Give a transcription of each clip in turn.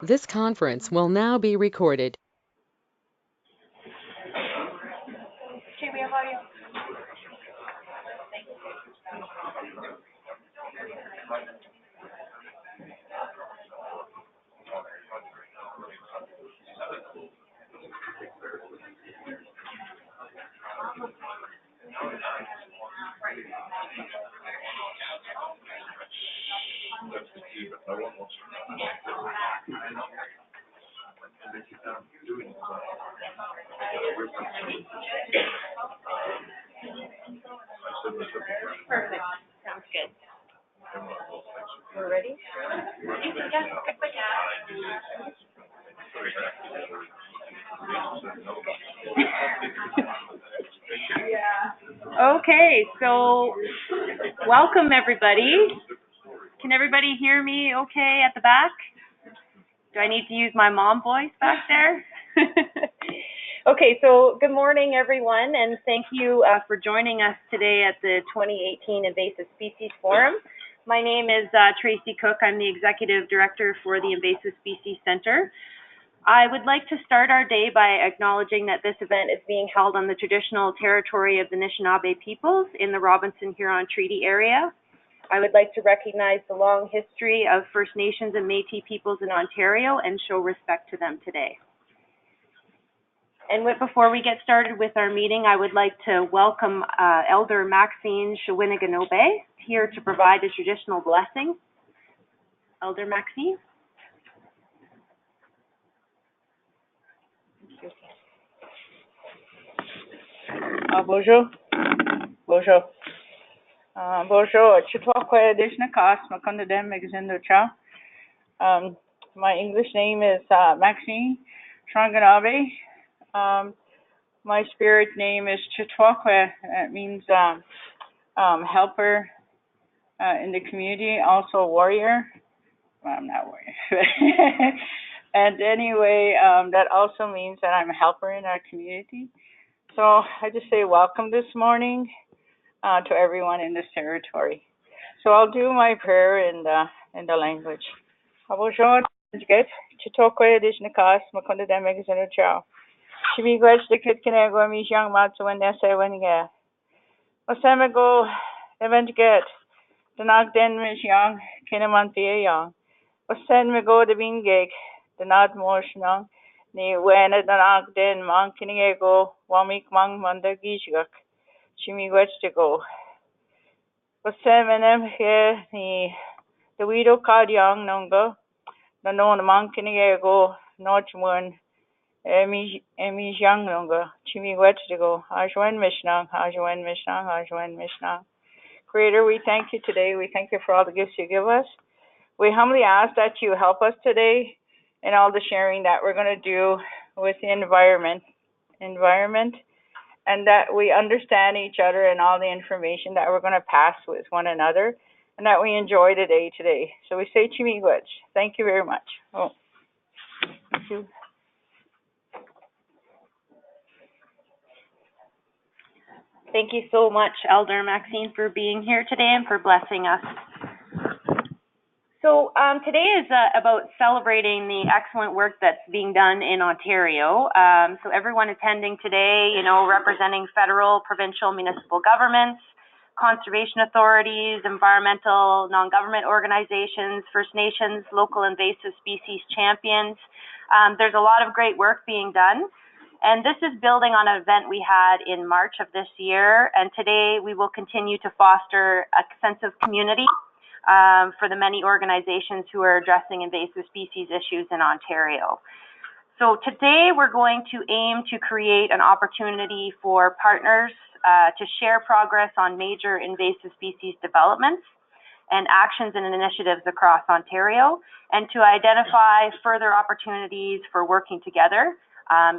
This conference will now be recorded. Sí, we have audio. Perfect. Sounds good. We're ready? Okay, so welcome everybody. Can everybody hear me okay at the back? Do I need to use my mom voice back there? Okay, so good morning everyone, and thank you for joining us today at the 2018 Invasive Species Forum. My name is Tracy Cook. I'm the Executive Director for the Invasive Species Center. I would like to start our day by acknowledging that this event is being held on the traditional territory of the Anishinaabe peoples in the Robinson-Huron Treaty Area. I would like to recognize the long history of First Nations and Métis peoples in Ontario and show respect to them today. And before we get started with our meeting, I would like to welcome Elder Maxine Shawiniganobay here to provide a traditional blessing. Elder Maxine. Bonjour. Bonjour. Bonjour. Chitwakwe Adishna Kas, Makundadem Megazindo Cha. My English name is Maxine Shranganabe. My spirit name is Chitwakwe. That means helper in the community, also warrior. Well, I'm not a warrior. And anyway, that also means that I'm a helper in our community. So I just say welcome this morning to everyone in this territory. So I'll do my prayer in the language. Bonjour, Chitokwe Dishnakas, Makunda Demegazino Chow. Shibigwech the Kitkinegwa Mijang Matsu and Nessa Wenga. Osamago, Event Get, the Nagden Mijang, Kinamantia Yang. Osenmago the Bingig, the Nad Morshnong. Ni wena danak den mang kinigego wamik mang manda gishgak chimi go. Wasemenem he ni the widow kadyang nunga the non mang kinigego nochmun emi yang nunga chimi go. Ajwen mishnang. Creator, we thank you today. We thank you for all the gifts you give us. We humbly ask that you help us today in all the sharing that we're going to do with the environment, and that we understand each other and all the information that we're going to pass with one another, and that we enjoy the day today. So we say Chimigwech. Thank you very much. Oh, thank you. Thank you so much, Elder Maxine, for being here today and for blessing us. So today is about celebrating the excellent work that's being done in Ontario. So everyone attending today, representing federal, provincial, municipal governments, conservation authorities, environmental, non-government organizations, First Nations, local invasive species champions. There's a lot of great work being done. And this is building on an event we had in March of this year. And today we will continue to foster a sense of community for the many organizations who are addressing invasive species issues in Ontario. So today we're going to aim to create an opportunity for partners to share progress on major invasive species developments and actions and initiatives across Ontario, and to identify further opportunities for working together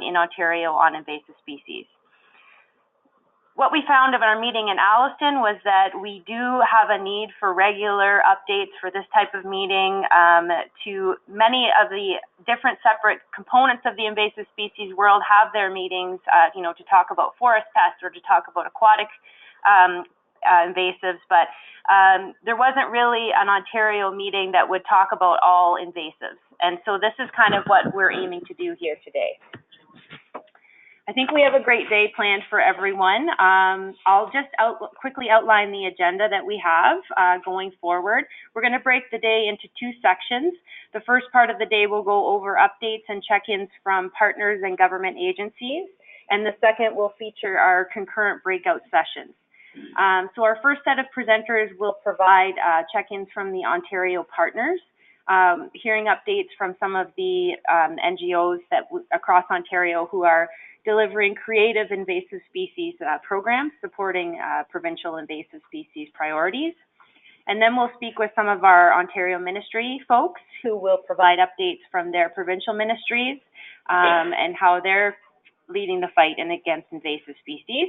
in Ontario on invasive species. What we found of our meeting in Alliston was that we do have a need for regular updates for this type of meeting to many of the different separate components of the invasive species world have their meetings, to talk about forest pests or to talk about aquatic invasives, but there wasn't really an Ontario meeting that would talk about all invasives. And so this is kind of what we're aiming to do here today. I think we have a great day planned for everyone. I'll just quickly outline the agenda that we have going forward. We're going to break the day into two sections. The first part of the day will go over updates and check-ins from partners and government agencies, and the second will feature our concurrent breakout sessions. So our first set of presenters will provide check-ins from the Ontario partners, hearing updates from some of the NGOs that across Ontario who are delivering creative invasive species programs supporting provincial invasive species priorities. And then we'll speak with some of our Ontario ministry folks who will provide updates from their provincial ministries and how they're leading the fight against invasive species.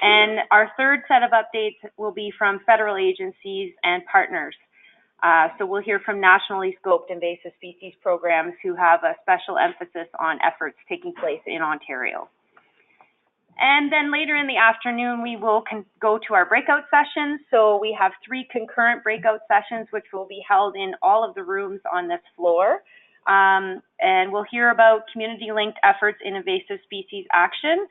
And our third set of updates will be from federal agencies and partners. So we'll hear from nationally scoped invasive species programs who have a special emphasis on efforts taking place in Ontario. And then later in the afternoon, we will go to our breakout sessions. So we have 3 concurrent breakout sessions, which will be held in all of the rooms on this floor. And we'll hear about community-linked efforts in invasive species action,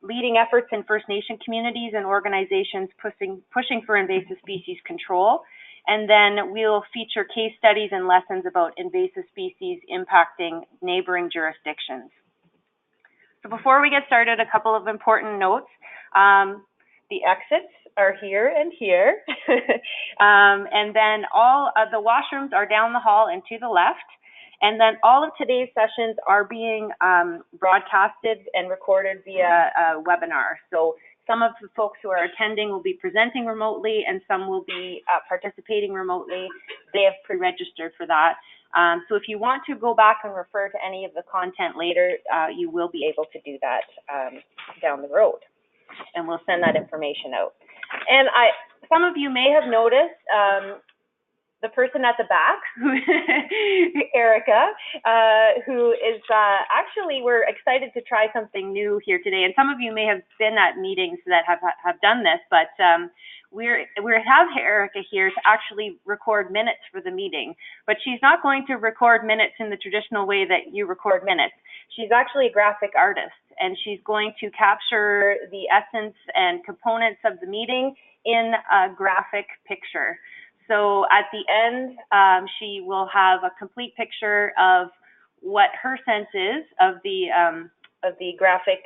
leading efforts in First Nation communities and organizations pushing for invasive species control. And then we'll feature case studies and lessons about invasive species impacting neighboring jurisdictions. So before we get started, a couple of important notes. The exits are here and here. And then all of the washrooms are down the hall and to the left. And then all of today's sessions are being broadcasted and recorded via a webinar. So some of the folks who are attending will be presenting remotely, and some will be participating remotely. They have pre-registered for that. So if you want to go back and refer to any of the content later, you will be able to do that down the road, and we'll send that information out. And some of you may have noticed the person at the back, Erica, who is actually, we're excited to try something new here today. And some of you may have been at meetings that have done this, but we have Erica here to actually record minutes for the meeting. But she's not going to record minutes in the traditional way that you record minutes. She's actually a graphic artist, and she's going to capture the essence and components of the meeting in a graphic picture. So at the end, she will have a complete picture of what her sense is of the graphic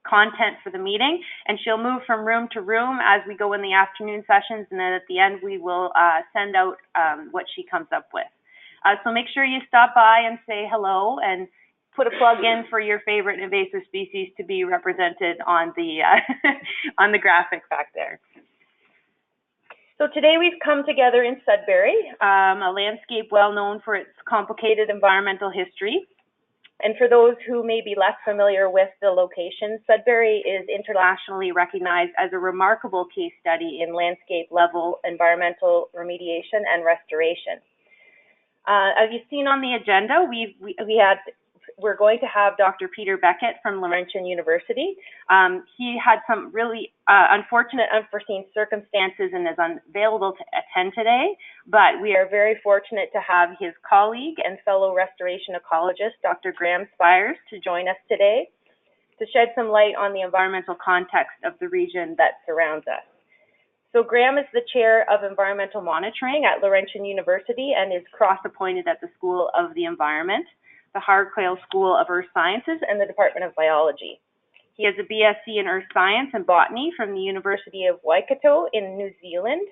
content for the meeting, and she'll move from room to room as we go in the afternoon sessions, and then at the end we will send out what she comes up with. So make sure you stop by and say hello and put a plug in for your favorite invasive species to be represented on the on the graphic back there. So today we've come together in Sudbury, a landscape well known for its complicated environmental history. And for those who may be less familiar with the location, Sudbury is internationally recognized as a remarkable case study in landscape level environmental remediation and restoration. As you've seen on the agenda, we're going to have Dr. Peter Beckett from Laurentian University. He had some really unfortunate, unforeseen circumstances and is unavailable to attend today, but we are very fortunate to have his colleague and fellow restoration ecologist, Dr. Graham Spires, to join us today to shed some light on the environmental context of the region that surrounds us. So Graham is the chair of environmental monitoring at Laurentian University and is cross-appointed at the School of the Environment, the Harquail School of Earth Sciences, and the Department of Biology. He has a BSc in Earth Science and Botany from the University of Waikato in New Zealand.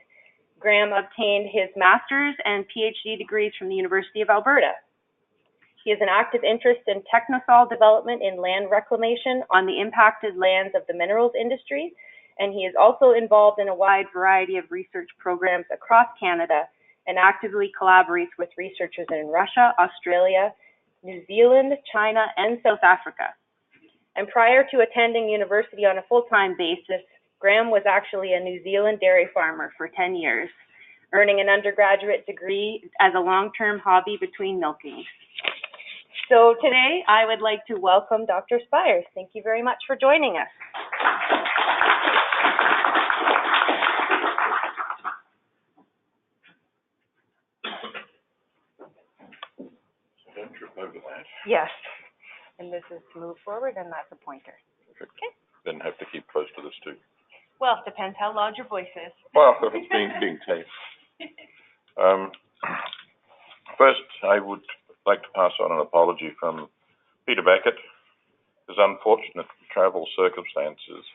Graham obtained his master's and PhD degrees from the University of Alberta. He has an active interest in technosol development in land reclamation on the impacted lands of the minerals industry, and he is also involved in a wide variety of research programs across Canada and actively collaborates with researchers in Russia, Australia, New Zealand, China, and South Africa. And prior to attending university on a full-time basis, Graham was actually a New Zealand dairy farmer for 10 years, earning an undergraduate degree as a long-term hobby between milking. So today, I would like to welcome Dr. Spires. Thank you very much for joining us. over that. Yes. And this is to move forward, and that's a pointer. Okay. Then have to keep close to this too. Well, depends how loud your voice is. Well, if it's being taped. First, I would like to pass on an apology from Peter Beckett. His unfortunate travel circumstances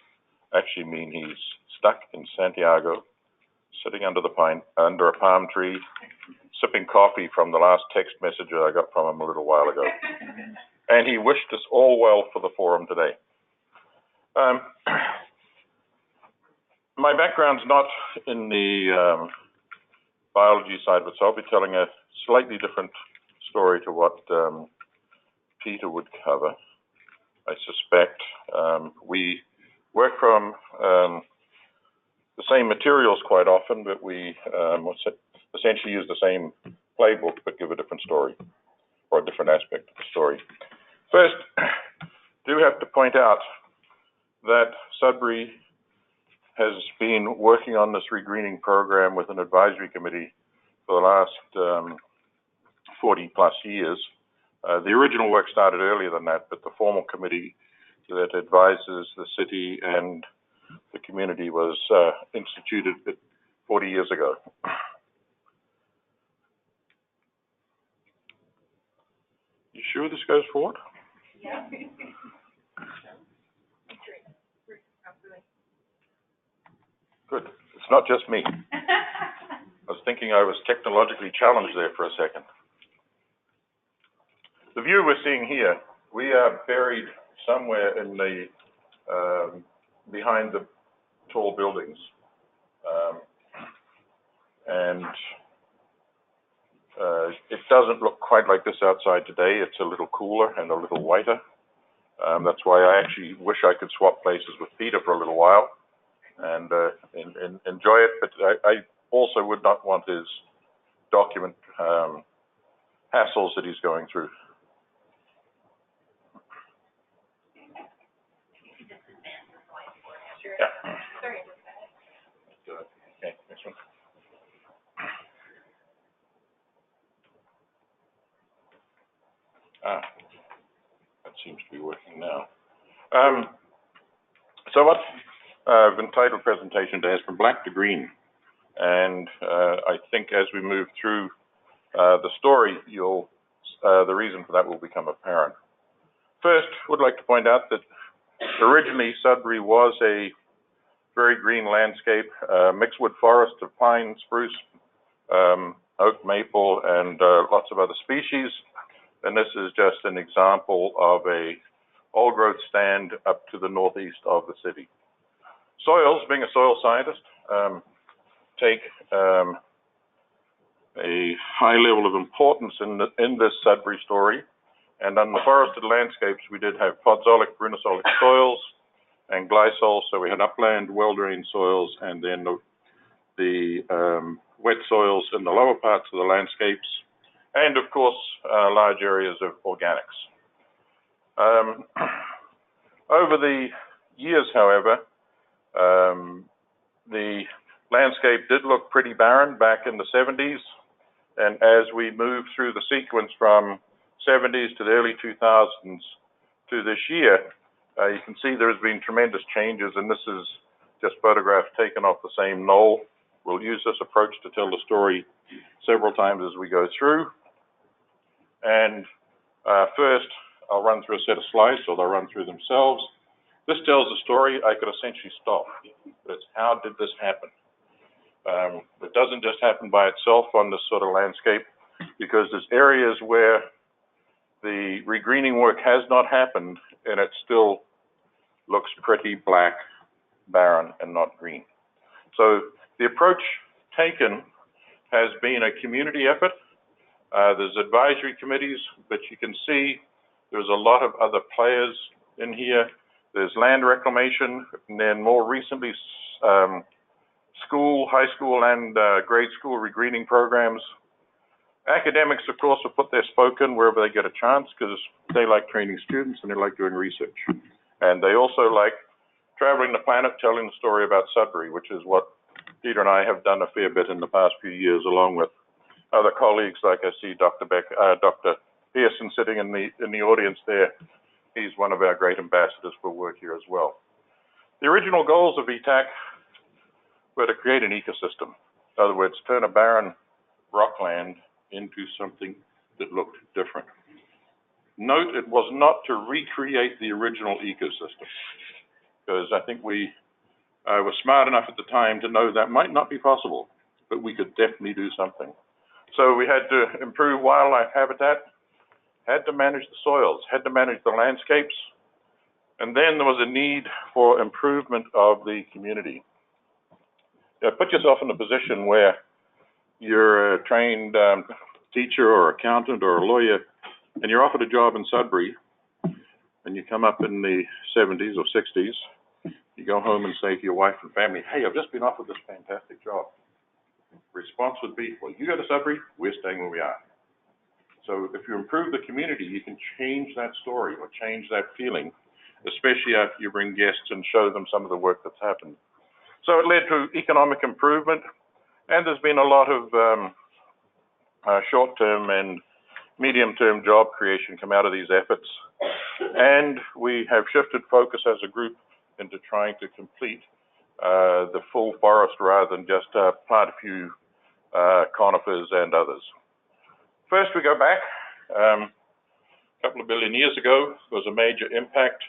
actually mean he's stuck in Santiago, sitting under a palm tree, sipping coffee from the last text message that I got from him a little while ago. And he wished us all well for the forum today. My background's not in the biology side, but so I'll be telling a slightly different story to what Peter would cover, I suspect. We work from the same materials quite often, but we essentially use the same playbook, but give a different story, or a different aspect of the story. First, do have to point out that Sudbury has been working on this regreening program with an advisory committee for the last 40 plus years. The original work started earlier than that, but the formal committee that advises the city and the community was instituted 40 years ago. You sure this goes forward? Yeah. Good. It's not just me. I was thinking I was technologically challenged there for a second. The view we're seeing here, we are buried somewhere in the behind the tall buildings, and it doesn't look quite like this outside today. It's a little cooler and a little whiter. That's why I actually wish I could swap places with Peter for a little while and enjoy it, but I also would not want his document hassles that he's going through. Yeah. Okay, next one. That seems to be working now. So what I've entitled presentation today is From Black to Green. And I think as we move through the story, the reason for that will become apparent. First, would like to point out that originally Sudbury was a very green landscape, mixed wood forest of pine, spruce, oak, maple, and lots of other species. And this is just an example of a old growth stand up to the northeast of the city. Soils, being a soil scientist, take a high level of importance in this Sudbury story. And on the forested landscapes, we did have podzolic, brunissolic soils and glysols. So we had upland, well-drained soils, and then the wet soils in the lower parts of the landscapes, and of course, large areas of organics. Over the years, however, the landscape did look pretty barren back in the 70s, and as we move through the sequence from 70s to the early 2000s to this year, you can see there's been tremendous changes, and this is just photographs taken off the same knoll. We'll use this approach to tell the story several times as we go through. And first, I'll run through a set of slides, or they'll run through themselves. This tells a story I could essentially stop, but it's how did this happen? It doesn't just happen by itself on this sort of landscape, because there's areas where the regreening work has not happened, and it still looks pretty black, barren, and not green. So the approach taken has been a community effort. There's advisory committees, but you can see there's a lot of other players in here. There's land reclamation, and then more recently, school, high school, and grade school regreening programs. Academics, of course, will put their spoke in wherever they get a chance, because they like training students and they like doing research. And they also like traveling the planet, telling the story about Sudbury, which is what Peter and I have done a fair bit in the past few years, along with other colleagues like I see Dr. Pearson Jason sitting in the audience there, he's one of our great ambassadors for work here as well. The original goals of ETAC were to create an ecosystem. In other words, turn a barren rockland into something that looked different. Note, it was not to recreate the original ecosystem, because I think we were smart enough at the time to know that might not be possible, but we could definitely do something. So we had to improve wildlife habitat, had to manage the soils, had to manage the landscapes, and then there was a need for improvement of the community. Put yourself in a position where you're a trained teacher or accountant or a lawyer, and you're offered a job in Sudbury, and you come up in the 70s or 60s, you go home and say to your wife and family, hey, I've just been offered this fantastic job. Response would be, well, you go to Sudbury, we're staying where we are. So if you improve the community, you can change that story or change that feeling, especially after you bring guests and show them some of the work that's happened. So it led to economic improvement, and there's been a lot of short-term and medium-term job creation come out of these efforts. And we have shifted focus as a group into trying to complete the full forest rather than just plant a few conifers and others. First, we go back a couple of billion years ago. There was a major impact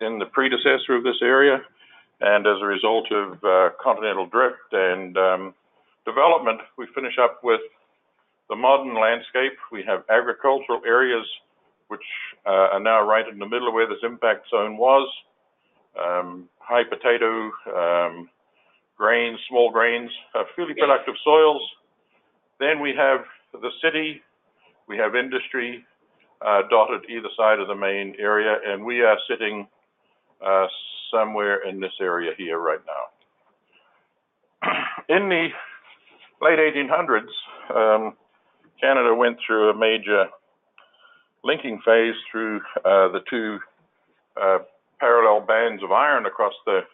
in the predecessor of this area, and as a result of continental drift and development, we finish up with the modern landscape. We have agricultural areas which are now right in the middle of where this impact zone was. High potato, grains, small grains, fairly productive soils. Then we have the city, we have industry dotted either side of the main area, and we are sitting somewhere in this area here right now. In the late 1800s, Canada went through a major linking phase through the two parallel bands of iron across the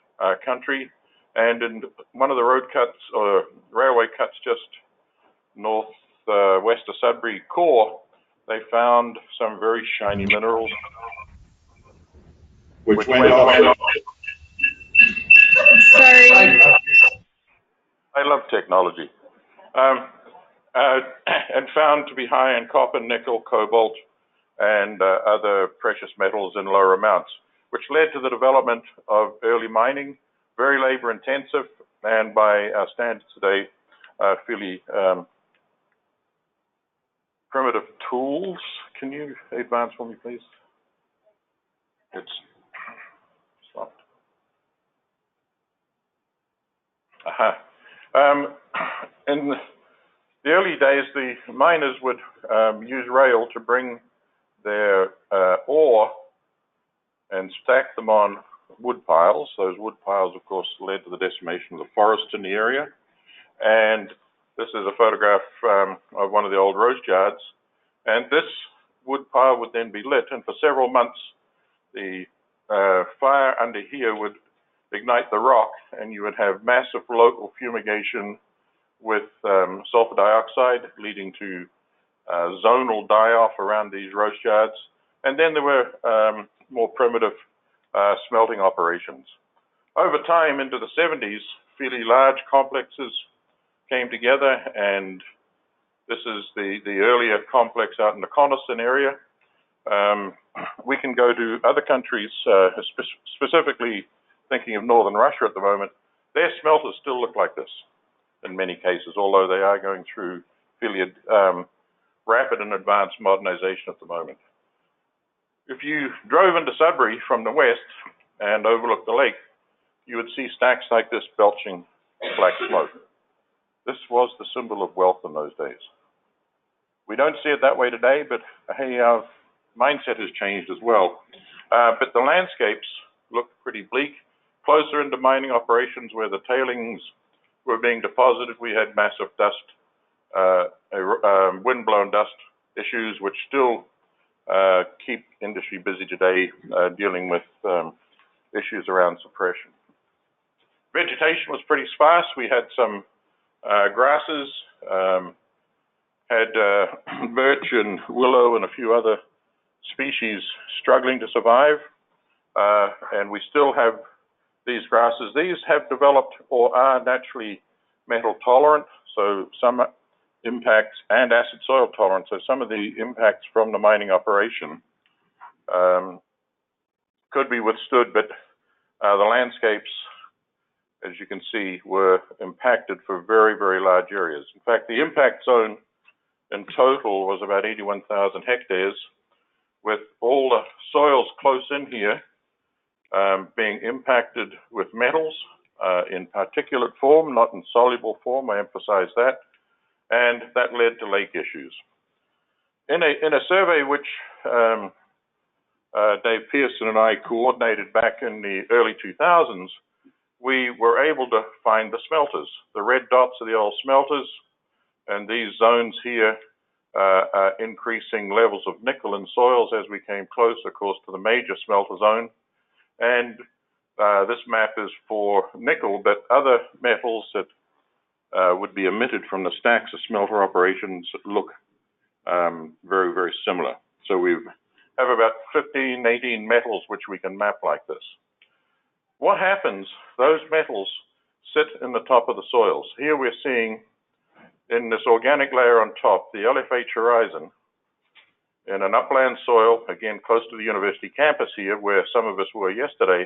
country, and in one of the road cuts or railway cuts just northwest of Sudbury core, they found some very shiny minerals, which went off. Sorry. I love technology. And found to be high in copper, nickel, cobalt, and other precious metals in lower amounts, which led to the development of early mining, very labor intensive, and by our standards today, fairly primitive tools. Can you advance for me, please? It's stopped. In the early days, the miners would use rail to bring their ore and stack them on wood piles. Those wood piles, of course, led to the decimation of the forest in the area. And this is a photograph of one of the old roast yards. And this wood pile would then be lit, and for several months, the fire under here would ignite the rock, and you would have massive local fumigation with sulfur dioxide, leading to zonal die-off around these roast yards. And then there were more primitive smelting operations. Over time, into the 70s, fairly large complexes came together, and this is the earlier complex out in the Coniston area. We can go to other countries, specifically thinking of northern Russia at the moment. Their smelters still look like this in many cases, although they are going through fairly rapid and advanced modernization at the moment. If you drove into Sudbury from the west and overlooked the lake, you would see stacks like this belching black smoke. This was the symbol of wealth in those days. We don't see it that way today, but hey, our mindset has changed as well. But the landscapes look pretty bleak. Closer into mining operations where the tailings were being deposited, we had massive dust, wind-blown dust issues, which still keep industry busy today, dealing with issues around suppression. Vegetation was pretty sparse. We had some grasses, had birch and willow and a few other species struggling to survive, and we still have these grasses. These have developed or are naturally metal tolerant, so some impacts, and acid soil tolerant, so some of the impacts from the mining operation could be withstood, but the landscapes, as you can see, were impacted for very, very large areas. In fact, the impact zone in total was about 81,000 hectares, with all the soils close in here being impacted with metals in particulate form, not in soluble form, I emphasize that, and that led to lake issues. In a survey which Dave Pearson and I coordinated back in the early 2000s, we were able to find the smelters. The red dots are the old smelters, and these zones here are increasing levels of nickel in soils as we came close, of course, to the major smelter zone. And this map is for nickel, but other metals that would be emitted from the stacks of smelter operations look very, very similar. So we have about 15, 18 metals which we can map like this. What happens? Those metals sit in the top of the soils. Here we're seeing in this organic layer on top, the LFH horizon, in an upland soil, again close to the university campus here, where some of us were yesterday,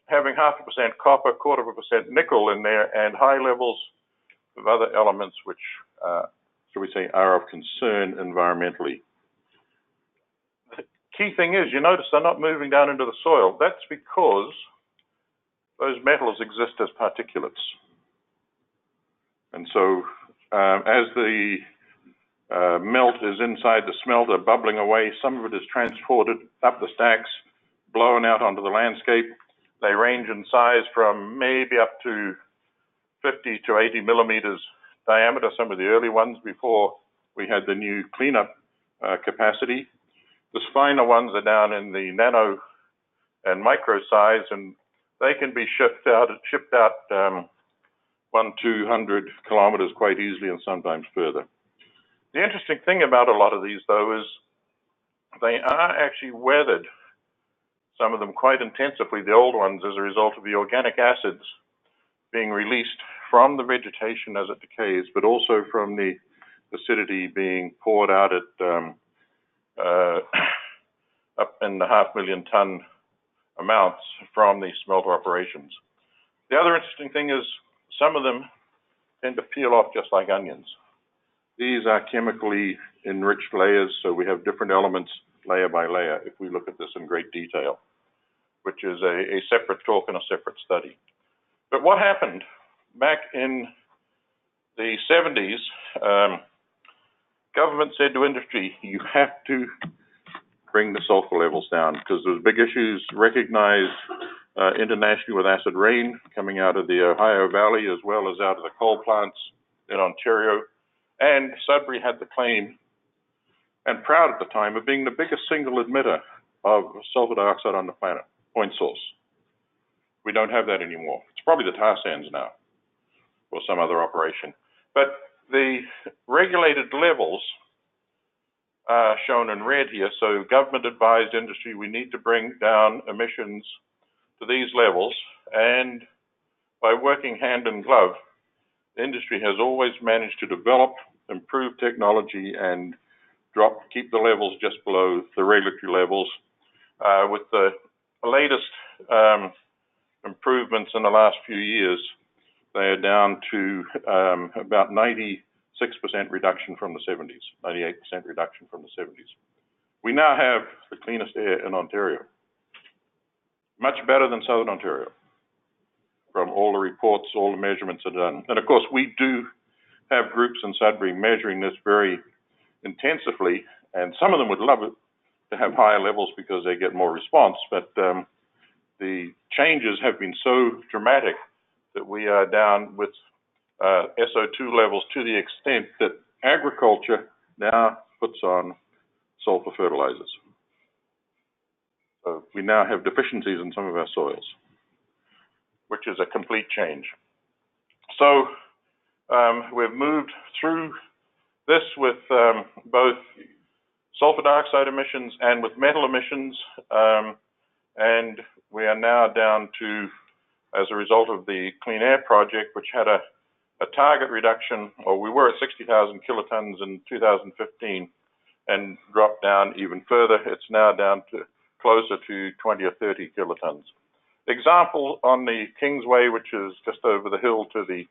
having 0.5% copper, 0.25% nickel in there, and high levels of other elements which, shall we say, are of concern environmentally. The key thing is, you notice they're not moving down into the soil. That's because those metals exist as particulates. And so as the melt is inside the smelter bubbling away, some of it is transported up the stacks, blown out onto the landscape. They range in size from maybe up to 50 to 80 millimeters diameter, some of the early ones before we had the new cleanup capacity. The finer ones are down in the nano and micro size, and they can be shipped out 100-200 kilometers quite easily, and sometimes further. The interesting thing about a lot of these, though, is they are actually weathered, some of them quite intensively, the old ones, as a result of the organic acids being released from the vegetation as it decays, but also from the acidity being poured out at up in the 500,000 ton amounts from the smelter operations. The other interesting thing is some of them tend to peel off just like onions. These are chemically enriched layers, so we have different elements layer by layer if we look at this in great detail, which is a separate talk and a separate study. But what happened back in the 70s, government said to industry, you have to bring the sulfur levels down because there's big issues recognized internationally with acid rain coming out of the Ohio Valley as well as out of the coal plants in Ontario. And Sudbury had the claim, and proud at the time, of being the biggest single emitter of sulfur dioxide on the planet, point source. We don't have that anymore. It's probably the tar sands now or some other operation. But the regulated levels are shown in red here. So government advised industry, we need to bring down emissions to these levels. And by working hand in glove, industry has always managed to develop, improve technology, and keep the levels just below the regulatory levels. With the latest improvements in the last few years, they are down to about 96% reduction from the 70s, 98% reduction from the 70s. We now have the cleanest air in Ontario, much better than Southern Ontario. From all the reports, all the measurements are done. And of course, we do have groups in Sudbury measuring this very intensively, and some of them would love it to have higher levels because they get more response, but the changes have been so dramatic that we are down with SO2 levels to the extent that agriculture now puts on sulfur fertilizers. So we now have deficiencies in some of our soils, which is a complete change. So we've moved through This with both sulfur dioxide emissions and with metal emissions, and we are now down to, as a result of the Clean Air Project, which had a target reduction, or we were at 60,000 kilotons in 2015 and dropped down even further. It's now down to closer to 20 or 30 kilotons. Example on the Kingsway, which is just over the hill to the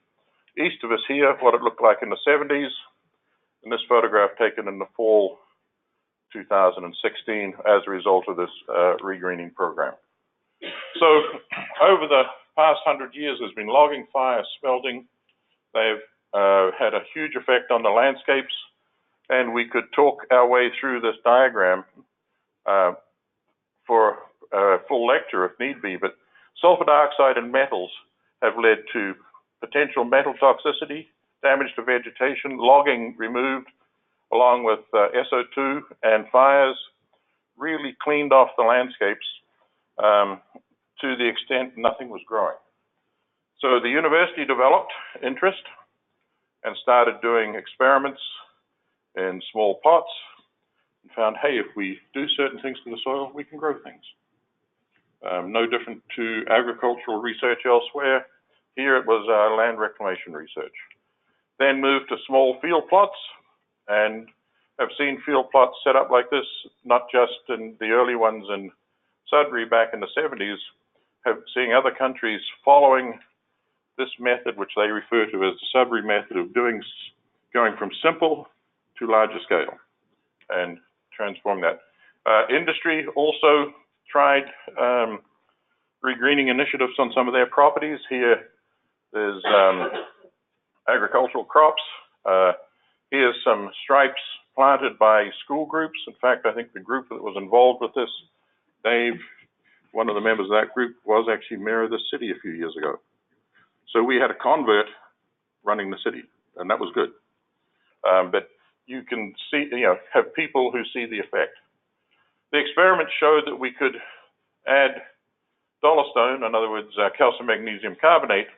east of us here, what it looked like in the 70s. And this photograph taken in the fall 2016 as a result of this regreening program. So over the past 100 years, there's been logging, fire, smelting. They've had a huge effect on the landscapes, and we could talk our way through this diagram for a full lecture if need be, but sulfur dioxide and metals have led to potential metal toxicity, damage to vegetation, logging removed, along with SO2 and fires, really cleaned off the landscapes to the extent nothing was growing. So the university developed interest and started doing experiments in small pots and found, hey, if we do certain things to the soil, we can grow things. No different to agricultural research elsewhere. Here it was land reclamation research. Then moved to small field plots, and have seen field plots set up like this, not just in the early ones in Sudbury back in the 70s, have seen other countries following this method, which they refer to as the Sudbury method of going from simple to larger scale and transform that. Industry also tried regreening initiatives on some of their properties. Here there's agricultural crops. Here's some stripes planted by school groups. In fact, I think the group that was involved with this, Dave, one of the members of that group, was actually mayor of the city a few years ago. So we had a convert running the city, and that was good. But you can see, have people who see the effect. The experiment showed that we could add dolostone, in other words, calcium magnesium carbonate,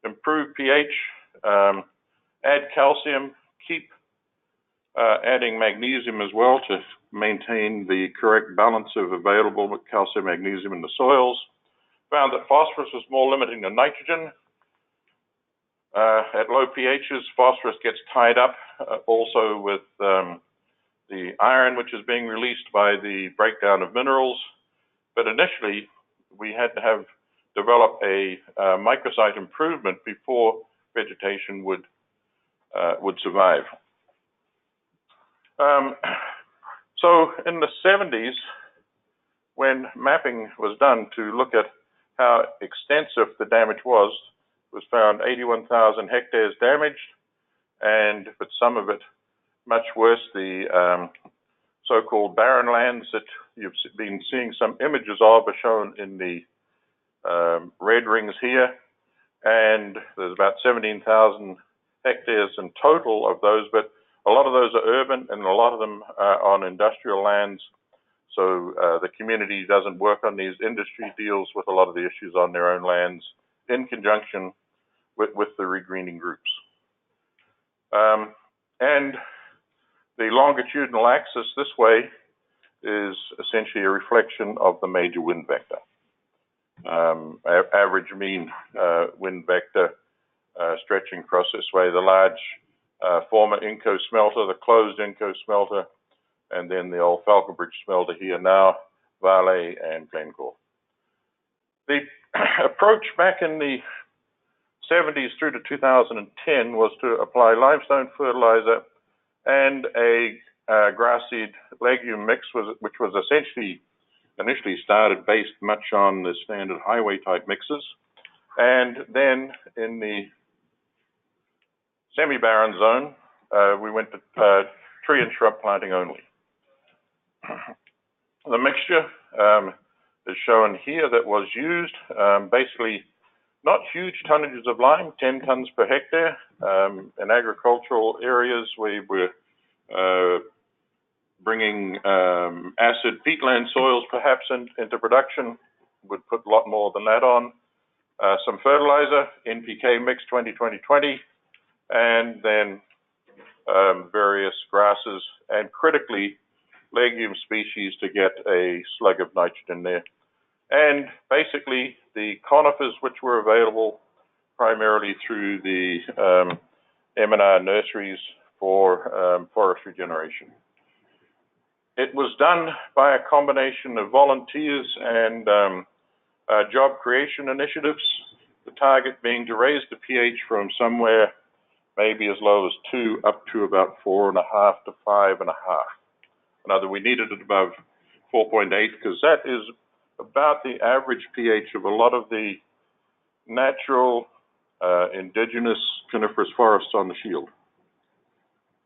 improve pH, add calcium, keep adding magnesium as well to maintain the correct balance of available calcium magnesium in the soils. Found that phosphorus was more limiting than nitrogen. At low pHs, phosphorus gets tied up also with the iron, which is being released by the breakdown of minerals. But initially, we had to have developed a microsite improvement before vegetation would survive. So in the 70s, when mapping was done to look at how extensive the damage was found 81,000 hectares damaged, and but some of it much worse, the so-called barren lands that you've been seeing some images of are shown in the red rings here, and there's about 17,000 hectares in total of those, but a lot of those are urban and a lot of them are on industrial lands. So the community doesn't work on these. Industry deals with a lot of the issues on their own lands in conjunction with the regreening groups. And the longitudinal axis this way is essentially a reflection of the major wind vector. Average mean wind vector stretching across this way, the large former Inco smelter, the closed Inco smelter, and then the old Falconbridge smelter here now, Vale and Glencore. The approach back in the 70s through to 2010 was to apply limestone fertilizer and a grass seed legume mix, which was essentially initially started based much on the standard highway type mixes. And then in the semi-barren zone, we went to tree and shrub planting only. The mixture is shown here that was used, basically not huge tonnages of lime, 10 tons per hectare. In agricultural areas, we were bringing acid peatland soils perhaps into production, would put a lot more than that on. Some fertilizer, NPK mix 20-20-20, and then various grasses, and critically, legume species to get a slug of nitrogen there. And basically, the conifers, which were available primarily through the M&R nurseries for forest regeneration. It was done by a combination of volunteers and job creation initiatives, the target being to raise the pH from somewhere maybe as low as 2 up to about 4.5 to 5.5. In other words, we needed it above 4.8 because that is about the average pH of a lot of the natural indigenous coniferous forests on the shield.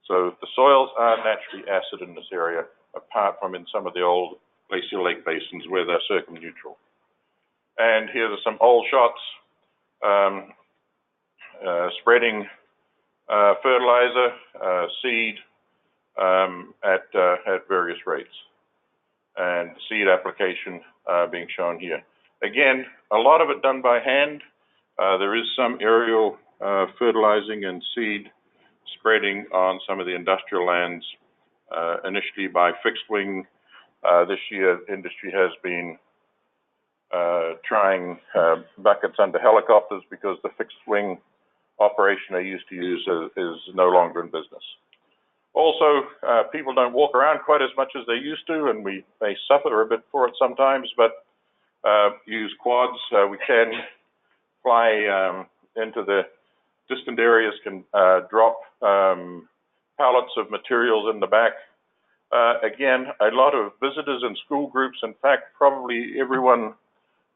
So the soils are naturally acid in this area, apart from in some of the old glacial lake basins where they're circumneutral. And here are some old shots spreading fertilizer, seed at various rates, and seed application being shown here. Again, a lot of it done by hand. There is some aerial fertilizing and seed spreading on some of the industrial lands, initially by fixed wing. This year, industry has been trying buckets under helicopters because the fixed wing operation they used to use is no longer in business. Also, people don't walk around quite as much as they used to, and we may suffer a bit for it sometimes, but use quads. We can fly into the distant areas, can drop pallets of materials in the back. Again, a lot of visitors and school groups. In fact, probably everyone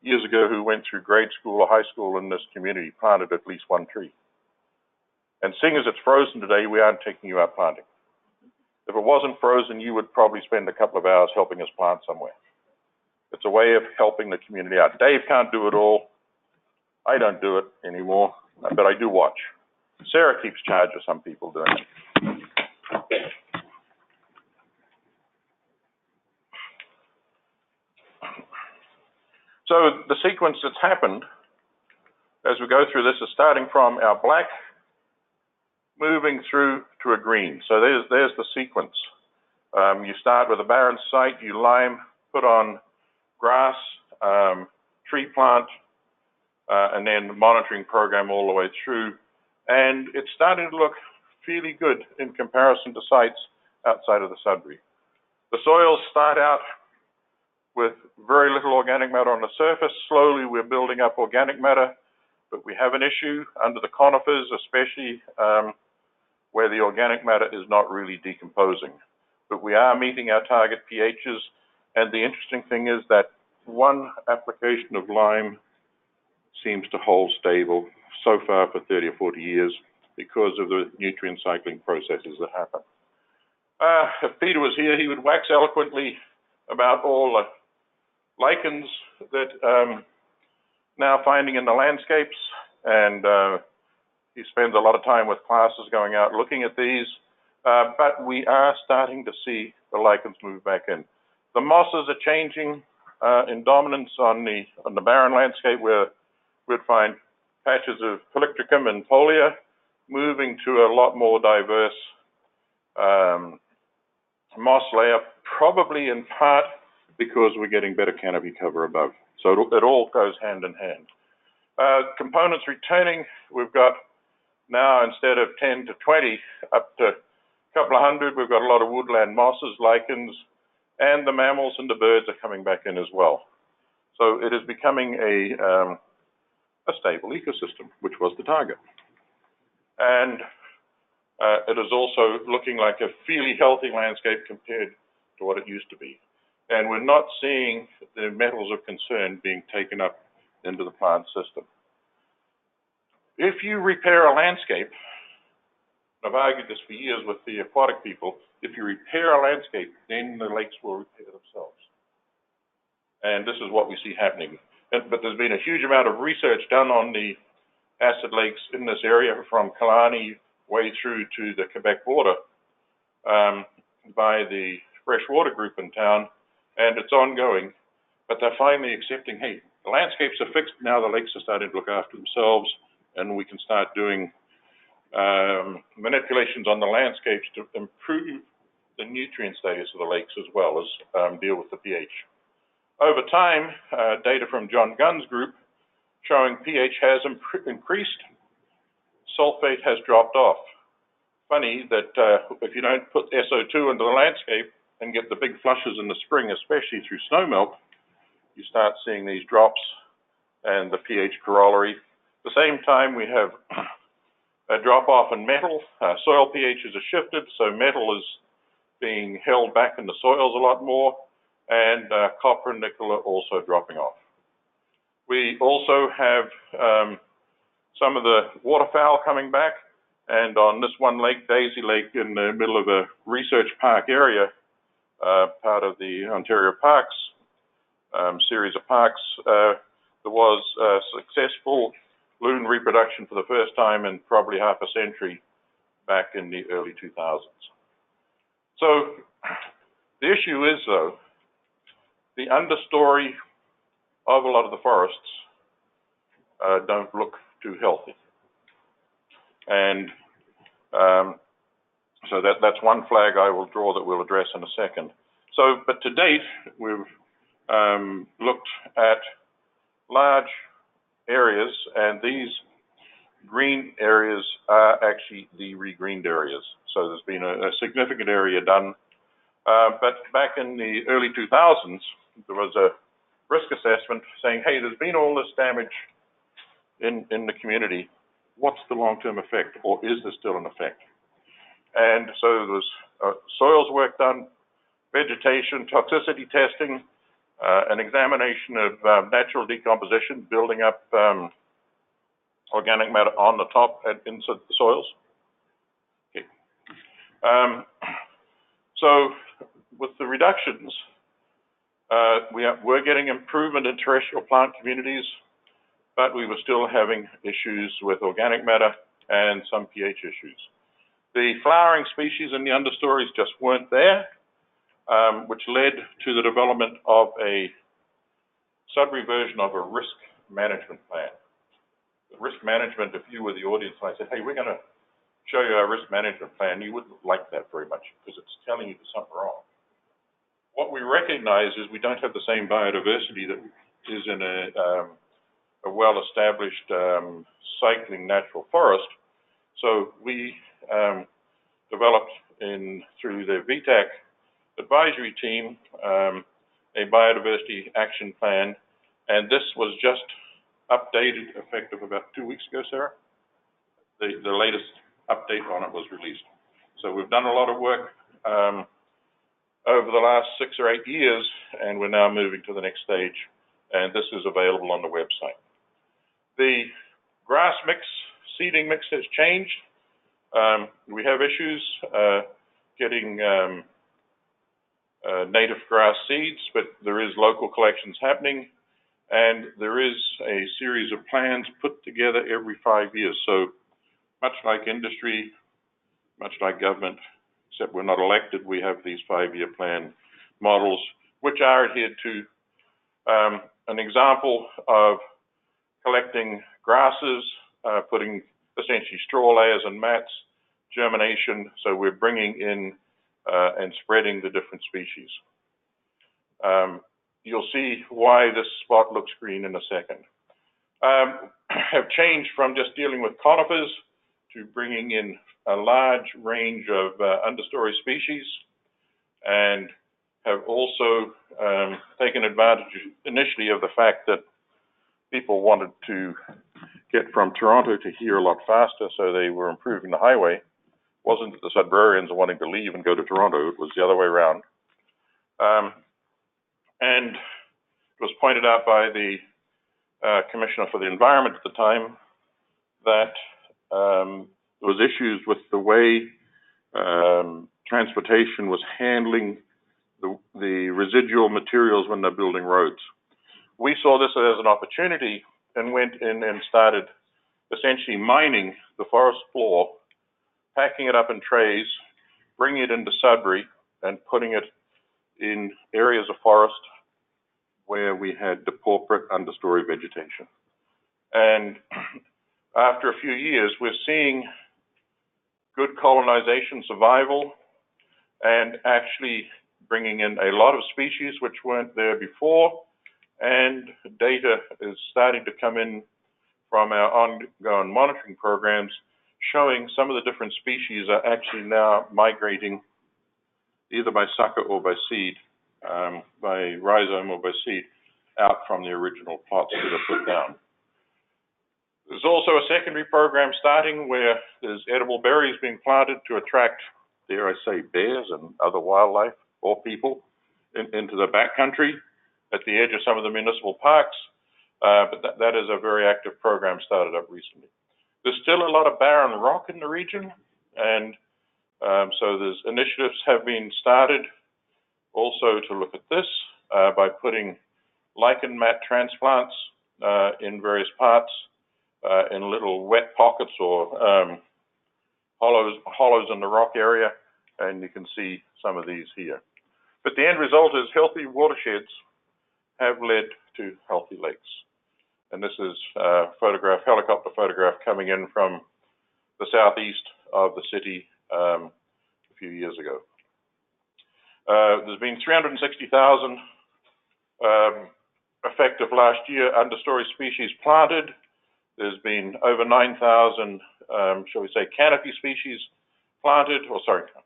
years ago who went through grade school or high school in this community planted at least one tree. And seeing as it's frozen today, we aren't taking you out planting. If it wasn't frozen, you would probably spend a couple of hours helping us plant somewhere. It's a way of helping the community out. Dave can't do it all. I don't do it anymore, but I do watch. Sarah keeps charge of some people doing it. So the sequence that's happened as we go through this is starting from our black, moving through to a green. So there's the sequence. You start with a barren site, you lime, put on grass, tree plant, and then the monitoring program all the way through. And it's starting to look fairly good in comparison to sites outside of the Sudbury. The soils start out with very little organic matter on the surface. Slowly we're building up organic matter, but we have an issue under the conifers, especially where the organic matter is not really decomposing. But we are meeting our target pHs, and the interesting thing is that one application of lime seems to hold stable so far for 30 or 40 years because of the nutrient cycling processes that happen. If Peter was here, he would wax eloquently about all the lichens that now finding in the landscapes, and he spends a lot of time with classes going out looking at these, but we are starting to see the lichens move back in. The mosses are changing in dominance on the barren landscape, where we'd find patches of Polyctricum and Folia moving to a lot more diverse moss layer, probably in part because we're getting better canopy cover above. So it all goes hand in hand. Components returning, we've got now, instead of 10 to 20, up to a couple of hundred, we've got a lot of woodland mosses, lichens, and the mammals and the birds are coming back in as well. So it is becoming a stable ecosystem, which was the target. And it is also looking like a fairly healthy landscape compared to what it used to be. And we're not seeing the metals of concern being taken up into the plant system. If you repair a landscape, I've argued this for years with the aquatic people, if you repair a landscape, then the lakes will repair themselves. And this is what we see happening. But there's been a huge amount of research done on the acid lakes in this area from Killarney way through to the Quebec border by the freshwater group in town, and it's ongoing. But they're finally accepting, hey, the landscapes are fixed, now the lakes are starting to look after themselves, and we can start doing manipulations on the landscapes to improve the nutrient status of the lakes as well as deal with the pH. Over time, data from John Gunn's group showing pH has increased, sulfate has dropped off. Funny that if you don't put SO2 into the landscape and get the big flushes in the spring, especially through snowmelt, you start seeing these drops and the pH corollary. At the same time, we have a drop off in metal. Soil pHs are shifted, so metal is being held back in the soils a lot more, and copper and nickel are also dropping off. We also have some of the waterfowl coming back, and on this one lake, Daisy Lake, in the middle of a research park area, part of the Ontario Parks series of parks, there was successful loon reproduction for the first time in probably half a century back in the early 2000s. So the issue is, though, the understory of a lot of the forests don't look too healthy. And so that's one flag I will draw that we'll address in a second. So, but to date, we've looked at large areas, and these green areas are actually the regreened areas. So there's been a significant area done. But back in the early 2000s, there was a risk assessment saying, hey, there's been all this damage in the community. What's the long-term effect, or is there still an effect? And so there was soils work done, vegetation, toxicity testing, an examination of natural decomposition, building up organic matter on the top and inside the soils. Okay. So with the reductions, we're getting improvement in terrestrial plant communities, but we were still having issues with organic matter and some pH issues. The flowering species in the understories just weren't there, which led to the development of a Sudbury version of a risk management plan. The risk management, if you were the audience and I said, hey, we're going to show you our risk management plan, you wouldn't like that very much because it's telling you there's something wrong. What we recognize is we don't have the same biodiversity that is in a well-established cycling natural forest. So we developed through the VTAC advisory team a biodiversity action plan, and this was just updated, effective about 2 weeks ago, Sarah. The latest update on it was released. So we've done a lot of work over the last 6 or 8 years, and we're now moving to the next stage, and this is available on the website. The grass mix, seeding mix has changed. We have issues getting native grass seeds, but there is local collections happening, and there is a series of plans put together every 5 years. So much like industry, much like government, except we're not elected, we have these 5-year plan models, which are adhered to. An example of collecting grasses, putting essentially straw layers and mats, germination, so we're bringing in and spreading the different species. You'll see why this spot looks green in a second. Have changed from just dealing with conifers to bringing in a large range of understory species, and have also taken advantage initially of the fact that people wanted to get from Toronto to here a lot faster, so they were improving the highway. It wasn't that the Sudburyans wanting to leave and go to Toronto, it was the other way around. And it was pointed out by the Commissioner for the Environment at the time that there was issues with the way transportation was handling the residual materials when they're building roads. We saw this as an opportunity and went in and started essentially mining the forest floor, packing it up in trays, bringing it into Sudbury, and putting it in areas of forest where we had depauperate understory vegetation. And after a few years, we're seeing good colonization survival, and actually bringing in a lot of species which weren't there before, and data is starting to come in from our ongoing monitoring programs showing some of the different species are actually now migrating either by sucker or by seed, by rhizome or by seed, out from the original plots that are put down. There's also a secondary program starting where there's edible berries being planted to attract, dare I say, bears and other wildlife or people into the backcountry at the edge of some of the municipal parks. But that is a very active program started up recently. There's still a lot of barren rock in the region, and so there's initiatives have been started also to look at this by putting lichen mat transplants in various parts in little wet pockets or hollows in the rock area, and you can see some of these here. But the end result is healthy watersheds have led to healthy lakes. And this is a helicopter photograph coming in from the southeast of the city a few years ago. There's been 360,000 effective last year understory species planted. There's been over 9,000, shall we say, canopy species planted,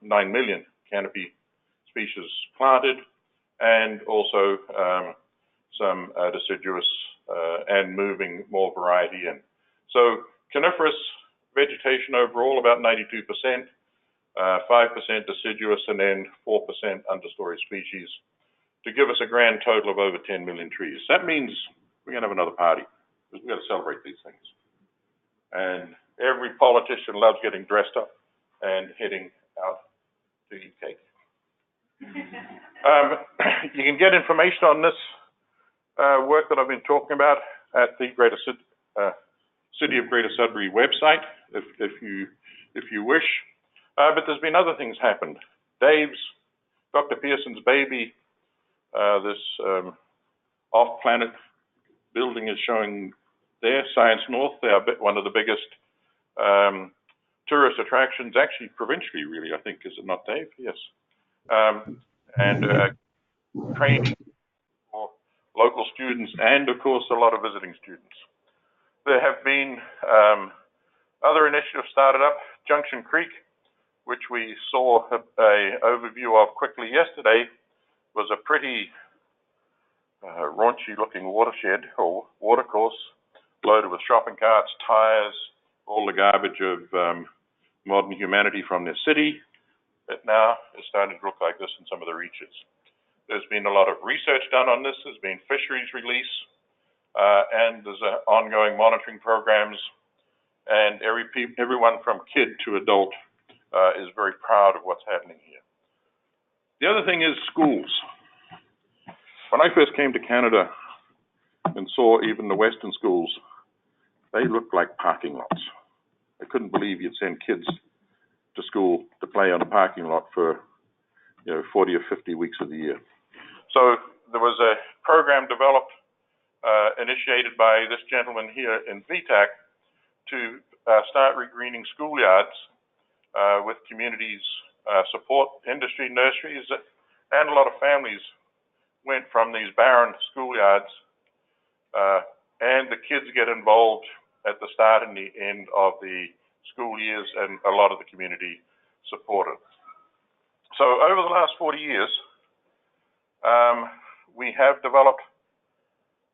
9 million canopy species planted, and also some deciduous and moving more variety in. So coniferous vegetation overall about 92%, 5% deciduous, and then 4% understory species to give us a grand total of over 10 million trees. That means we're going to have another party. We've got to celebrate these things. And every politician loves getting dressed up and heading out to eat cake. You can get information on this work that I've been talking about at the City of Greater Sudbury website, if you wish. But there's been other things happened. Dr. Pearson's baby, this off-planet building is showing there, Science North. They are one of the biggest tourist attractions, actually provincially, really, I think. Is it not, Dave? Yes. And training for local students and, of course, a lot of visiting students. There have been other initiatives started up. Junction Creek, which we saw an overview of quickly yesterday, was a pretty raunchy-looking watershed or watercourse loaded with shopping carts, tires, all the garbage of modern humanity from their city. It now is starting to look like this in some of the reaches. There's been a lot of research done on this. There's been fisheries release, and there's ongoing monitoring programs, and everyone from kid to adult is very proud of what's happening here. The other thing is schools. When I first came to Canada and saw even the Western schools, they looked like parking lots. I couldn't believe you'd send kids to school to play on a parking lot for 40 or 50 weeks of the year. So there was a program developed, initiated by this gentleman here in VTAC to start regreening schoolyards with communities support, industry, nurseries, and a lot of families went from these barren schoolyards, and the kids get involved at the start and the end of the school years, and a lot of the community supported. So over the last 40 years, we have developed,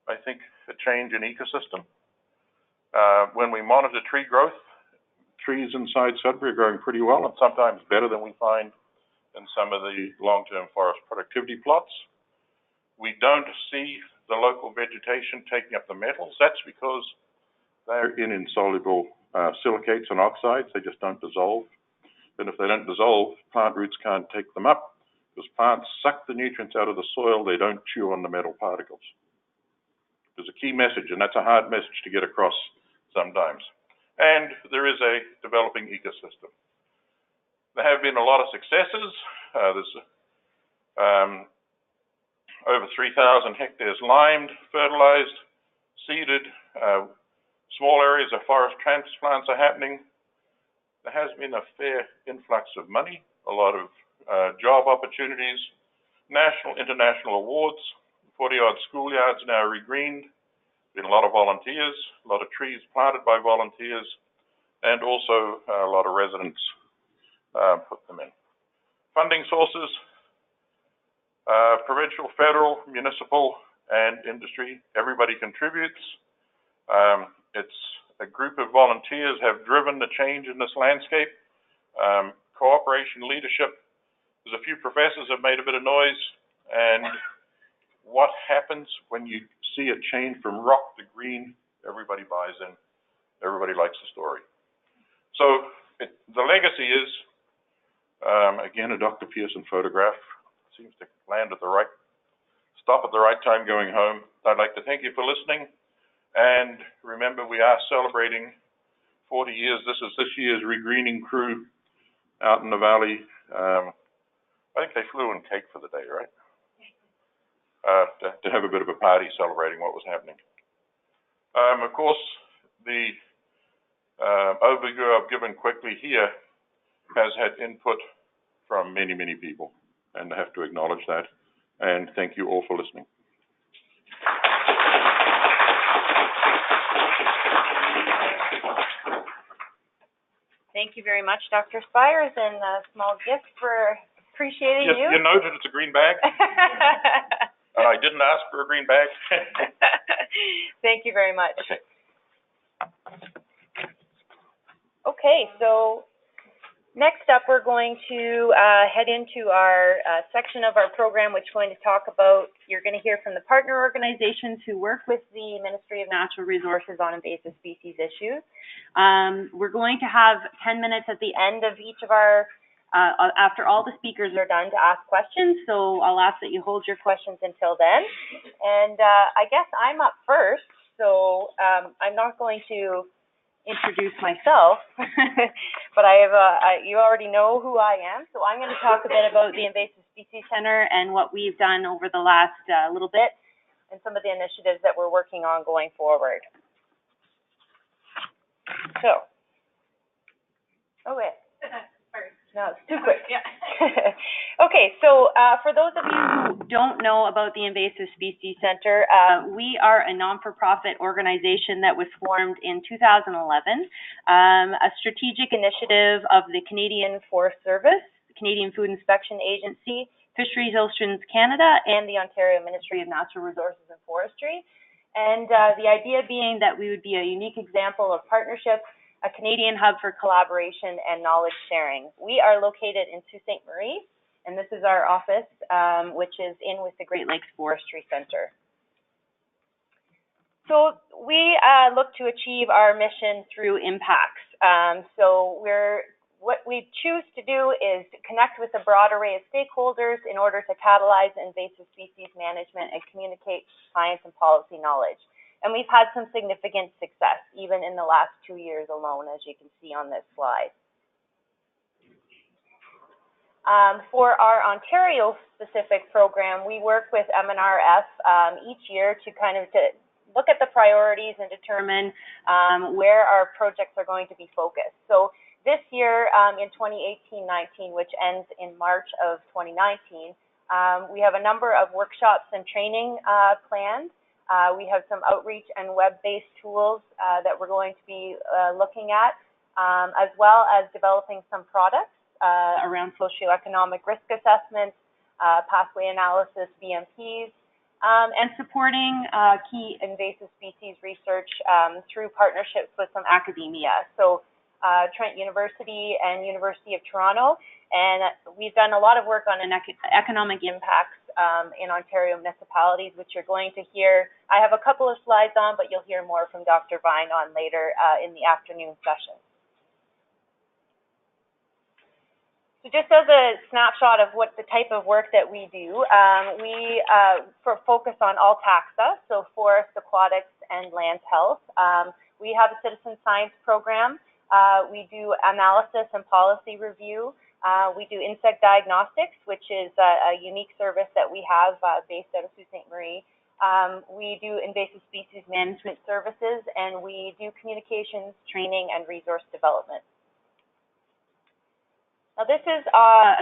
I think, a change in ecosystem. When we monitor tree growth, trees inside Sudbury are growing pretty well, and sometimes better than we find in some of the long-term forest productivity plots. We don't see the local vegetation taking up the metals. That's because they're in insoluble silicates and oxides. They just don't dissolve. And if they don't dissolve, plant roots can't take them up, because plants suck the nutrients out of the soil. They don't chew on the metal particles. There's a key message, and that's a hard message to get across sometimes. And there is a developing ecosystem. There have been a lot of successes. There's over 3,000 hectares limed, fertilized, seeded. Small areas of forest transplants are happening. there has been a fair influx of money, a lot of job opportunities, national, international awards, 40-odd schoolyards now regreened, been a lot of volunteers, a lot of trees planted by volunteers, and also a lot of residents put them in. Funding sources, provincial, federal, municipal, and industry, everybody contributes. It's a group of volunteers have driven the change in this landscape. Cooperation, leadership. There's a few professors have made a bit of noise, and what happens when you see it change from rock to green? Everybody buys in. Everybody likes the story. So the legacy is, again, a Dr. Pearson photograph. Seems to land at the right, stop at the right time going home. I'd like to thank you for listening. And remember, we are celebrating 40 years. This is this year's regreening crew out in the valley. I think they flew in cake for the day, right? To have a bit of a party celebrating what was happening. Of course, the overview I've given quickly here has had input from many, many people, and I have to acknowledge that. And thank you all for listening. Thank you very much, Dr. Spires, and a small gift for appreciating you. You noted it's a green bag. I didn't ask for a green bag. Thank you very much. Okay. Okay, so next up we're going to head into our section of our program, which is going to talk about, you're going to hear from the partner organizations who work with the Ministry of Natural Resources on invasive species issues. We're going to have 10 minutes at the end of each of our after all the speakers are done to ask questions, so I'll ask that you hold your questions until then. And I guess I'm up first, so I'm not going to introduce myself, but you already know who I am, so I'm going to talk a bit about the Invasive Species Center and what we've done over the last little bit and some of the initiatives that we're working on going forward. So, no, it's too quick. Yeah. Okay, so for those of you who don't know about the Invasive Species Center, we are a non-for-profit organization that was formed in 2011, a strategic initiative of the Canadian Forest Service, the Canadian Food Inspection Agency, Fisheries Oceans Canada, and the Ontario Ministry of Natural Resources and Forestry. And the idea being that we would be a unique example of partnership, a Canadian hub for collaboration and knowledge sharing. We are located in Sault Ste. Marie, and this is our office, which is in with the Great Lakes Forestry Center. So we look to achieve our mission through impacts. What we choose to do is connect with a broad array of stakeholders in order to catalyze invasive species management and communicate science and policy knowledge. And we've had some significant success, even in the last 2 years alone, as you can see on this slide. For our Ontario-specific program, we work with MNRF each year to look at the priorities and determine where our projects are going to be focused. So this year, in 2018-19, which ends in March of 2019, we have a number of workshops and training planned. We have some outreach and web-based tools that we're going to be looking at, as well as developing some products around socioeconomic risk assessments, pathway analysis, BMPs, and supporting key invasive species research through partnerships with some academia. So Trent University and University of Toronto, and we've done a lot of work on economic impacts in Ontario municipalities, which you're going to hear. I have a couple of slides on, but you'll hear more from Dr. Vine on later in the afternoon session. So just as a snapshot of what the type of work that we do, we focus on all taxa, so forest, aquatics, and land health. We have a citizen science program. We do analysis and policy review. We do insect diagnostics, which is a unique service that we have based out of Sault Ste. Marie. We do invasive species management services, and we do communications, training, and resource development. Now this is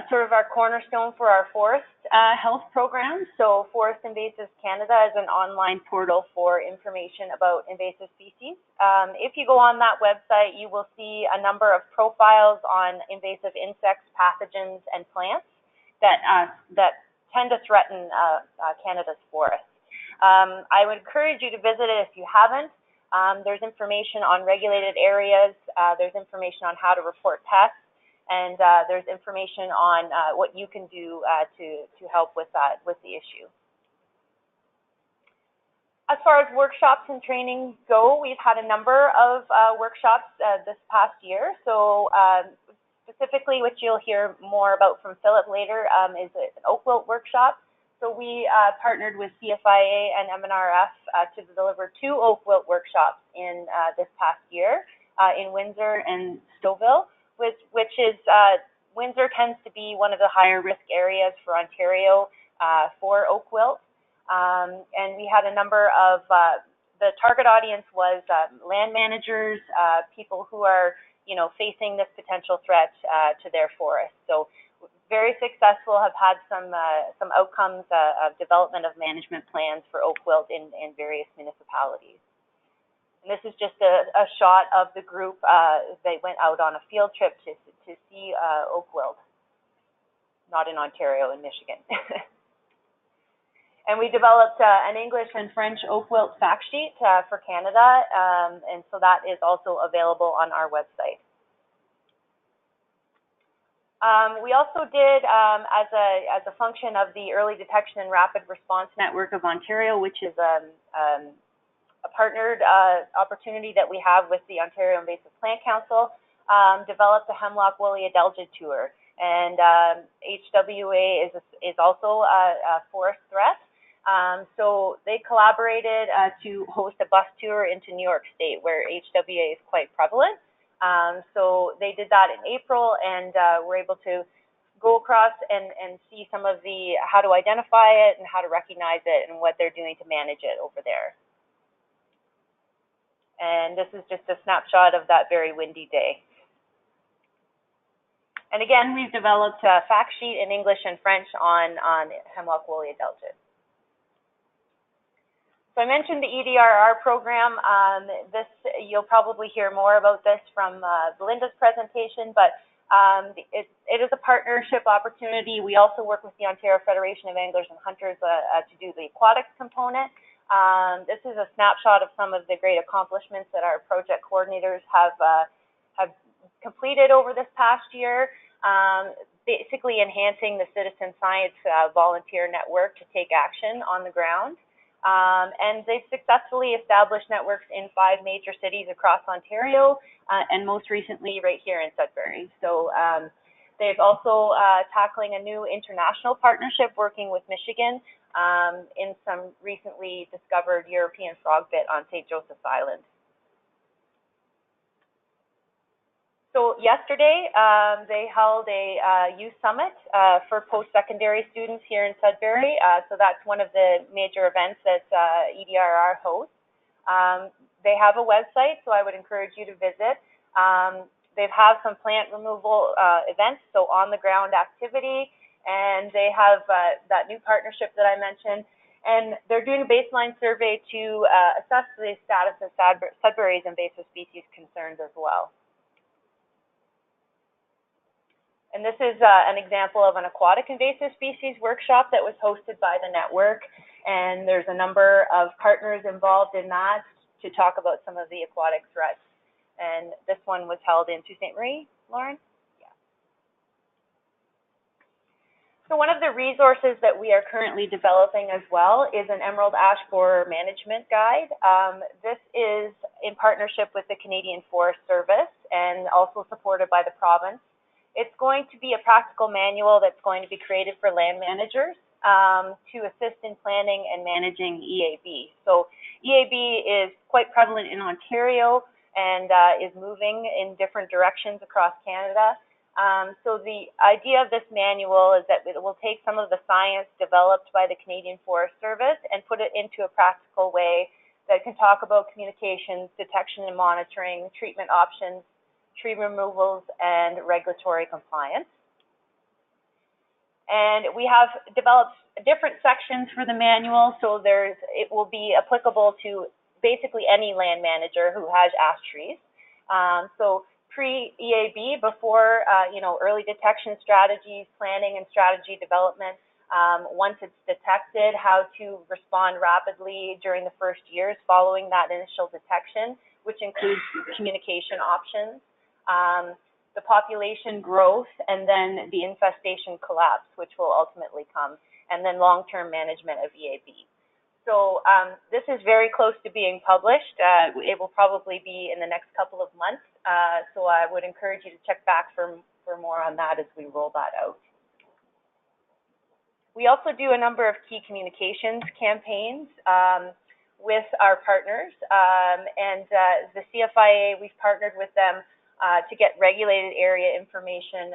sort of our cornerstone for our forest health program. So Forest Invasives Canada is an online portal for information about invasive species. If you go on that website, you will see a number of profiles on invasive insects, pathogens, and plants that tend to threaten Canada's forests. I would encourage you to visit it if you haven't. There's information on regulated areas. There's information on how to report pests. And there's information on what you can do to help with the issue. As far as workshops and training go, we've had a number of workshops this past year. So specifically, which you'll hear more about from Philip later, is an oak wilt workshop. So we partnered with CFIA and MNRF to deliver 2 oak wilt workshops in this past year in Windsor and Stouffville. Which is, Windsor tends to be one of the higher risk areas for Ontario for oak wilt. And we had a number of, the target audience was land managers, people who are, facing this potential threat to their forests. So very successful, have had some outcomes of development of management plans for oak wilt in various municipalities. And this is just a shot of the group. They went out on a field trip to see oak wilt, not in Ontario, in Michigan. And we developed an English and French oak wilt fact sheet for Canada, and so that is also available on our website. We also did, as a function of the Early Detection and Rapid Response Network of Ontario, which is a partnered opportunity that we have with the Ontario Invasive Plant Council, developed a hemlock woolly adelgid tour. And HWA is also a forest threat. So they collaborated to host a bus tour into New York State, where HWA is quite prevalent. So they did that in April, and were able to go across and see some of how to identify it and how to recognize it and what they're doing to manage it over there. And this is just a snapshot of that very windy day. And again, we've developed a fact sheet in English and French on hemlock woolly adelgid. So I mentioned the EDRR program. You'll probably hear more about this from Belinda's presentation, but it is a partnership opportunity. We also work with the Ontario Federation of Anglers and Hunters to do the aquatics component. This is a snapshot of some of the great accomplishments that our project coordinators have completed over this past year, basically enhancing the citizen science volunteer network to take action on the ground. And they've successfully established networks in 5 major cities across Ontario, and most recently right here in Sudbury. So they've also tackling a new international partnership working with Michigan in some recently discovered European frogbit on St. Joseph's Island. So yesterday, they held a youth summit for post-secondary students here in Sudbury. So that's one of the major events that EDRR hosts. They have a website, so I would encourage you to visit. They have some plant removal events, so on-the-ground activity. And they have that new partnership that I mentioned. And they're doing a baseline survey to assess the status of Sudbury's invasive species concerns as well. And this is an example of an aquatic invasive species workshop that was hosted by the network. And there's a number of partners involved in that to talk about some of the aquatic threats. And this one was held in Sault Ste. Marie, Lauren? So one of the resources that we are currently developing as well is an emerald ash borer management guide. This is in partnership with the Canadian Forest Service and also supported by the province. It's going to be a practical manual that's going to be created for land managers to assist in planning and managing EAB. So EAB is quite prevalent in Ontario and is moving in different directions across Canada. So the idea of this manual is that it will take some of the science developed by the Canadian Forest Service and put it into a practical way that can talk about communications, detection and monitoring, treatment options, tree removals, and regulatory compliance. And we have developed different sections for the manual, so it will be applicable to basically any land manager who has ash trees. So pre-EAB, before early detection strategies, planning and strategy development. Once it's detected, how to respond rapidly during the first years following that initial detection, which includes communication options, the population growth, and then the infestation collapse, which will ultimately come, and then long-term management of EAB. So this is very close to being published. It will probably be in the next couple of months. So I would encourage you to check back for more on that as we roll that out. We also do a number of key communications campaigns with our partners. The CFIA, we've partnered with them to get regulated area information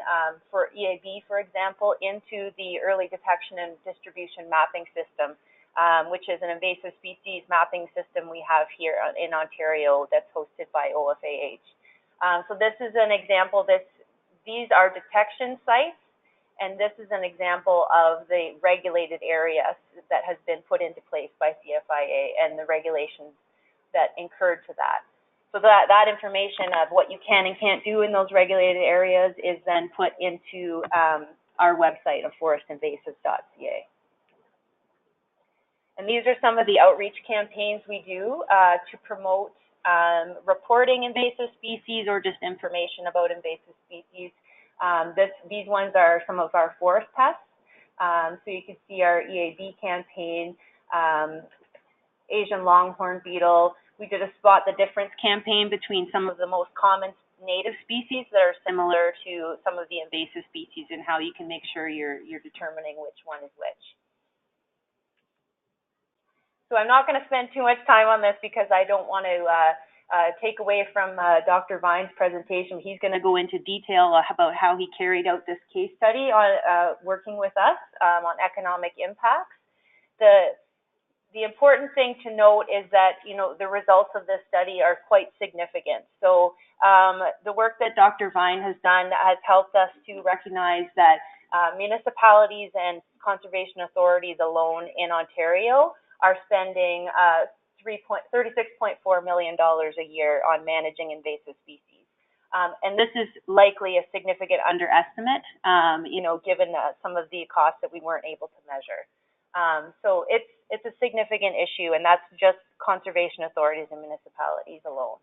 for EAB, for example, into the early detection and distribution mapping system, which is an invasive species mapping system we have here in Ontario that's hosted by OFAH. So this is an example. These are detection sites, and this is an example of the regulated area that has been put into place by CFIA and the regulations that incurred to that. So that information of what you can and can't do in those regulated areas is then put into our website of forestinvasives.ca. And these are some of the outreach campaigns we do to promote reporting invasive species or just information about invasive species. These ones are some of our forest pests. So you can see our EAB campaign, Asian longhorn beetle. We did a spot the difference campaign between some of the most common native species that are similar to some of the invasive species and how you can make sure you're determining which one is which. So I'm not going to spend too much time on this because I don't want to take away from Dr. Vine's presentation. He's going to go into detail about how he carried out this case study on working with us on economic impacts. The important thing to note is that the results of this study are quite significant. So the work that Dr. Vine has done has helped us to recognize that municipalities and conservation authorities alone in Ontario are spending $36.4 million a year on managing invasive species. And this is likely a significant underestimate, given some of the costs that we weren't able to measure. So it's a significant issue, and that's just conservation authorities and municipalities alone.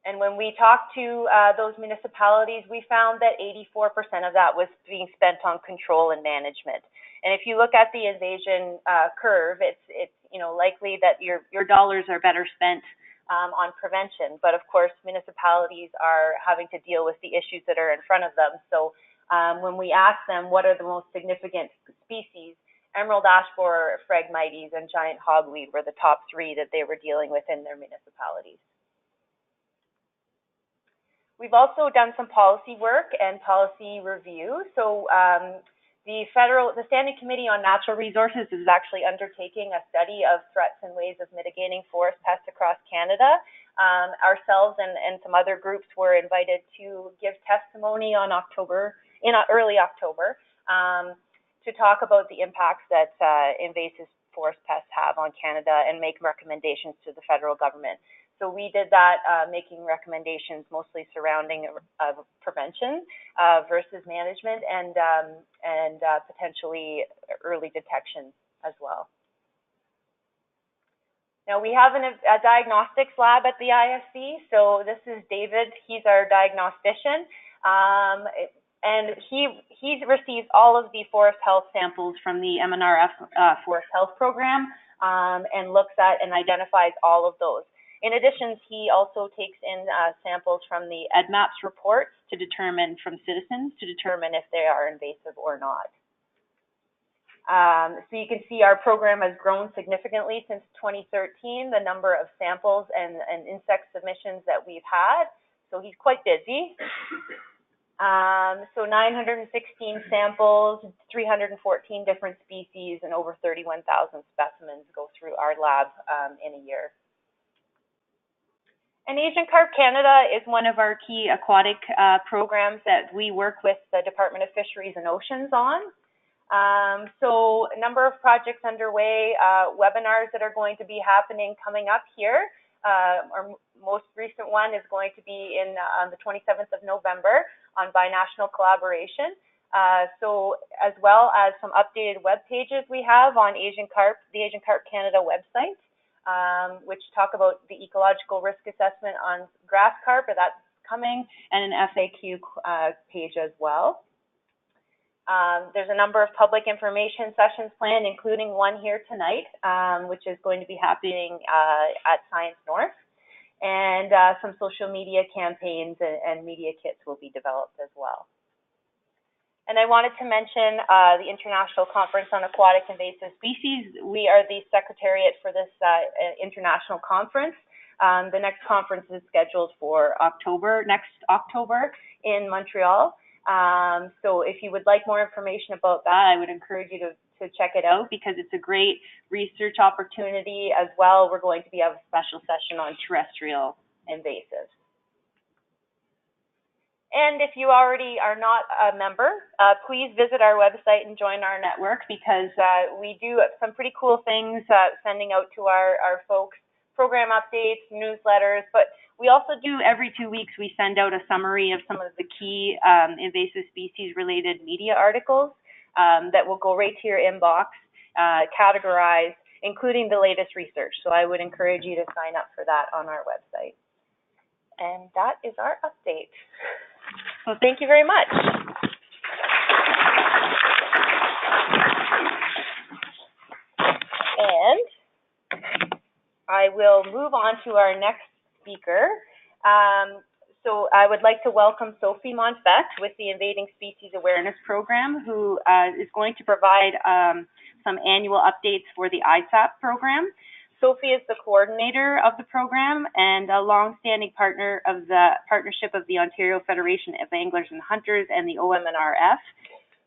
And when we talked to those municipalities, we found that 84% of that was being spent on control and management. And if you look at the invasion curve, it's likely that your dollars are better spent on prevention. But of course, municipalities are having to deal with the issues that are in front of them. So when we asked them what are the most significant species, emerald ash borer, phragmites, and giant hogweed were the top three that they were dealing with in their municipalities. We've also done some policy work and policy review. So the Standing Committee on Natural Resources is actually undertaking a study of threats and ways of mitigating forest pests across Canada. Ourselves and some other groups were invited to give testimony on early October, to talk about the impacts that invasive forest pests have on Canada and make recommendations to the federal government. So we did that, making recommendations mostly surrounding prevention versus management and potentially early detection as well. Now we have a diagnostics lab at the ISC. So this is David. He's our diagnostician. And he receives all of the forest health samples from the MNRF Forest Health Program and looks at and identifies all of those. In addition, he also takes in samples from the EDMAPS reports from citizens to determine if they are invasive or not. So you can see our program has grown significantly since 2013, the number of samples and insect submissions that we've had. So he's quite busy. So 916 samples, 314 different species, and over 31,000 specimens go through our lab in a year. And Asian Carp Canada is one of our key aquatic programs that we work with the Department of Fisheries and Oceans on. So a number of projects underway, webinars that are going to be happening coming up here. Our most recent one is going to be on the 27th of November on binational collaboration. So as well as some updated web pages we have on the Asian Carp Canada website, which talk about the ecological risk assessment on grass carp, but that's coming, and an FAQ page as well. There's a number of public information sessions planned, including one here tonight, which is going to be happening at Science North. And some social media campaigns and media kits will be developed as well. And I wanted to mention the International Conference on Aquatic Invasive Species. We are the secretariat for this international conference. The next conference is scheduled for next October in Montreal. So if you would like more information about that, I would encourage you to check it out because it's a great research opportunity as well. We're going to have a special session on terrestrial invasives. And if you already are not a member, please visit our website and join our network because we do some pretty cool things sending out to our folks, program updates, newsletters, but we also do every 2 weeks, we send out a summary of some of the key invasive species related media articles that will go right to your inbox, categorized, including the latest research. So I would encourage you to sign up for that on our website. And that is our update. So thank you very much. And I will move on to our next speaker. So I would like to welcome Sophie Monfett with the Invading Species Awareness Program, who is going to provide some annual updates for the ISAP program. Sophie is the coordinator of the program and a long-standing partner of the partnership of the Ontario Federation of Anglers and Hunters and the OMNRF.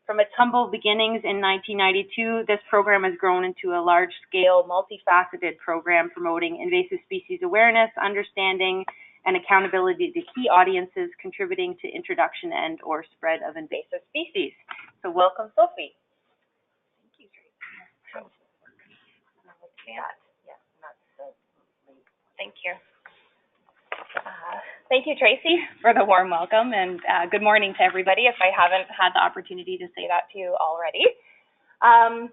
From its humble beginnings in 1992, this program has grown into a large-scale, multifaceted program promoting invasive species awareness, understanding, and accountability to key audiences contributing to introduction and or spread of invasive species. So welcome, Sophie. Thank you, Tracy. Thank you. Thank you, Tracy, for the warm welcome, and good morning to everybody, if I haven't had the opportunity to say that to you already. Sorry.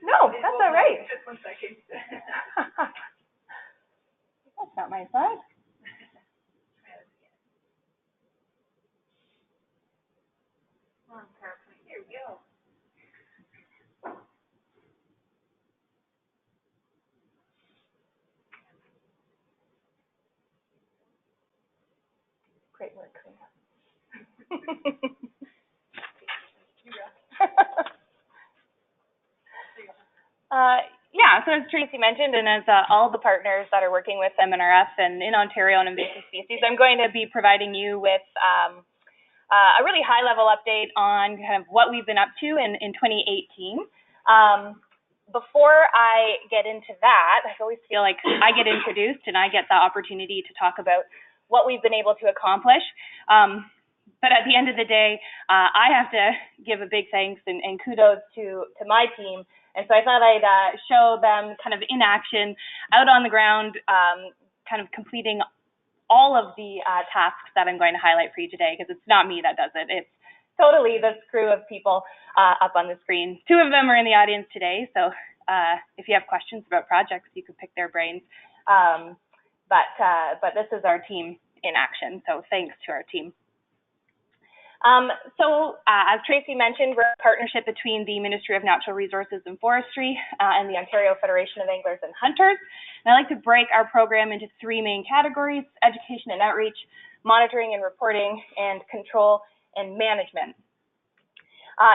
No, that's all right. Just 1 second. That's not my slide. Here we go. Great work. Yeah, so as Tracy mentioned, and as all the partners that are working with MNRF and in Ontario on invasive species, I'm going to be providing you with a really high-level update on kind of what we've been up to in 2018. Before I get into that, I always feel like I get introduced and I get the opportunity to talk about what we've been able to accomplish. But at the end of the day, I have to give a big thanks and kudos to my team. And so I thought I'd show them kind of in action, out on the ground, kind of completing all of the tasks that I'm going to highlight for you today, because it's not me that does it. It's totally this crew of people up on the screen. 2 of them are in the audience today, so if you have questions about projects, you could pick their brains. But this is our team in action, so thanks to our team. As Tracy mentioned, we're a partnership between the Ministry of Natural Resources and Forestry and the Ontario Federation of Anglers and Hunters. And I like to break our program into 3 main categories: education and outreach, monitoring and reporting, and control and management.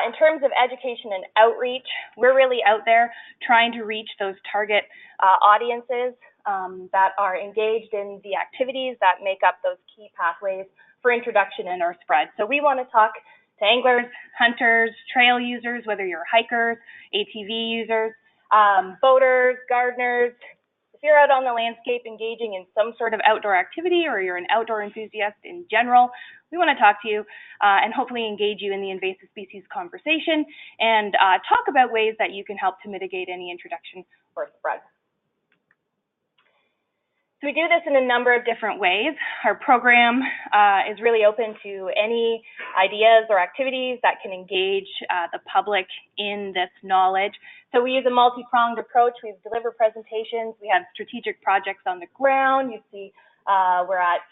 In terms of education and outreach, we're really out there trying to reach those target audiences that are engaged in the activities that make up those key pathways for introduction and or spread. So we want to talk to anglers, hunters, trail users, whether you're hikers, ATV users, boaters, gardeners, If you're out on the landscape engaging in some sort of outdoor activity, or you're an outdoor enthusiast in general, we want to talk to you and hopefully engage you in the invasive species conversation and talk about ways that you can help to mitigate any introduction or spread. So we do this in a number of different ways. Our program is really open to any ideas or activities that can engage the public in this knowledge. So we use a multi-pronged approach. We deliver presentations. We have strategic projects on the ground. You see we're at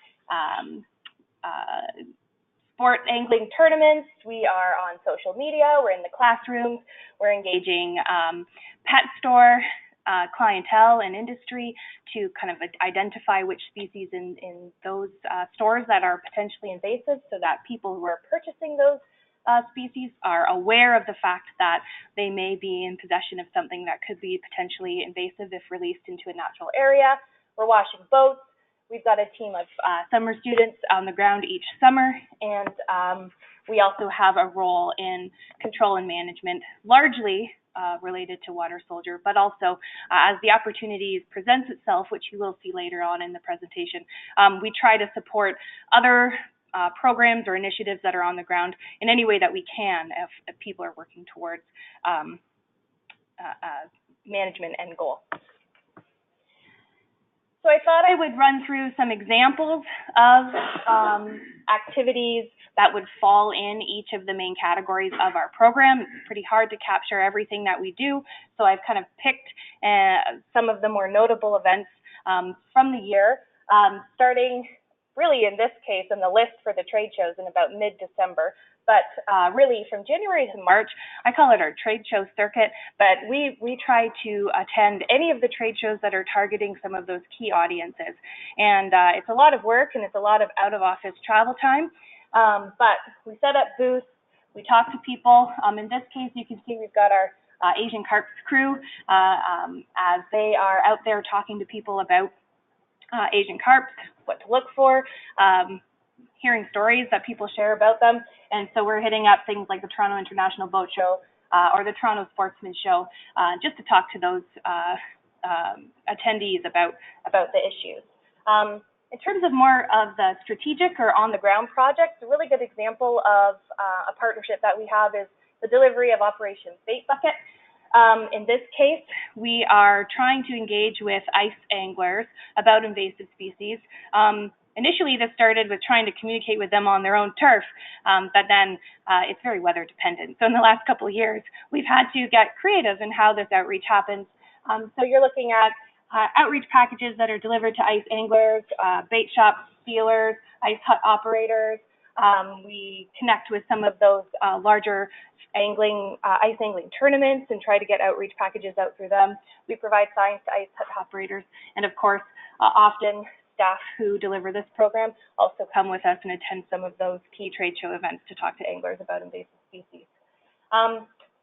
sport angling tournaments. We are on social media. We're in the classrooms. We're engaging pet store clientele and industry to kind of identify which species in those stores that are potentially invasive, so that people who are purchasing those species are aware of the fact that they may be in possession of something that could be potentially invasive if released into a natural area. We're washing boats. We've got a team of summer students on the ground each summer, and we also have a role in control and management, largely related to water soldier, but also as the opportunity presents itself, which you will see later on in the presentation, we try to support other programs or initiatives that are on the ground in any way that we can if people are working towards management end goal. So I thought I would run through some examples of activities that would fall in each of the main categories of our program. It's pretty hard to capture everything that we do, so I've kind of picked some of the more notable events from the year, starting really in this case in the list for the trade shows in about mid-December. But really from January to March, I call it our trade show circuit, but we try to attend any of the trade shows that are targeting some of those key audiences. And it's a lot of work and it's a lot of out-of-office travel time, but we set up booths, we talk to people. In this case, you can see we've got our Asian Carps crew as they are out there talking to people about Asian carps, what to look for, hearing stories that people share about them. And so we're hitting up things like the Toronto International Boat Show or the Toronto Sportsman Show just to talk to those attendees about the issues. In terms of more of the strategic or on-the-ground projects, a really good example of a partnership that we have is the delivery of Operation Bait Bucket. In this case, we are trying to engage with ice anglers about invasive species. Initially, this started with trying to communicate with them on their own turf, but then it's very weather dependent. So in the last couple of years, we've had to get creative in how this outreach happens. So you're looking at outreach packages that are delivered to ice anglers, bait shop dealers, ice hut operators. We connect with some of those larger ice angling tournaments and try to get outreach packages out through them. We provide signs to ice hut operators, and of course, often staff who deliver this program also come with us and attend some of those key trade show events to talk to anglers about invasive species.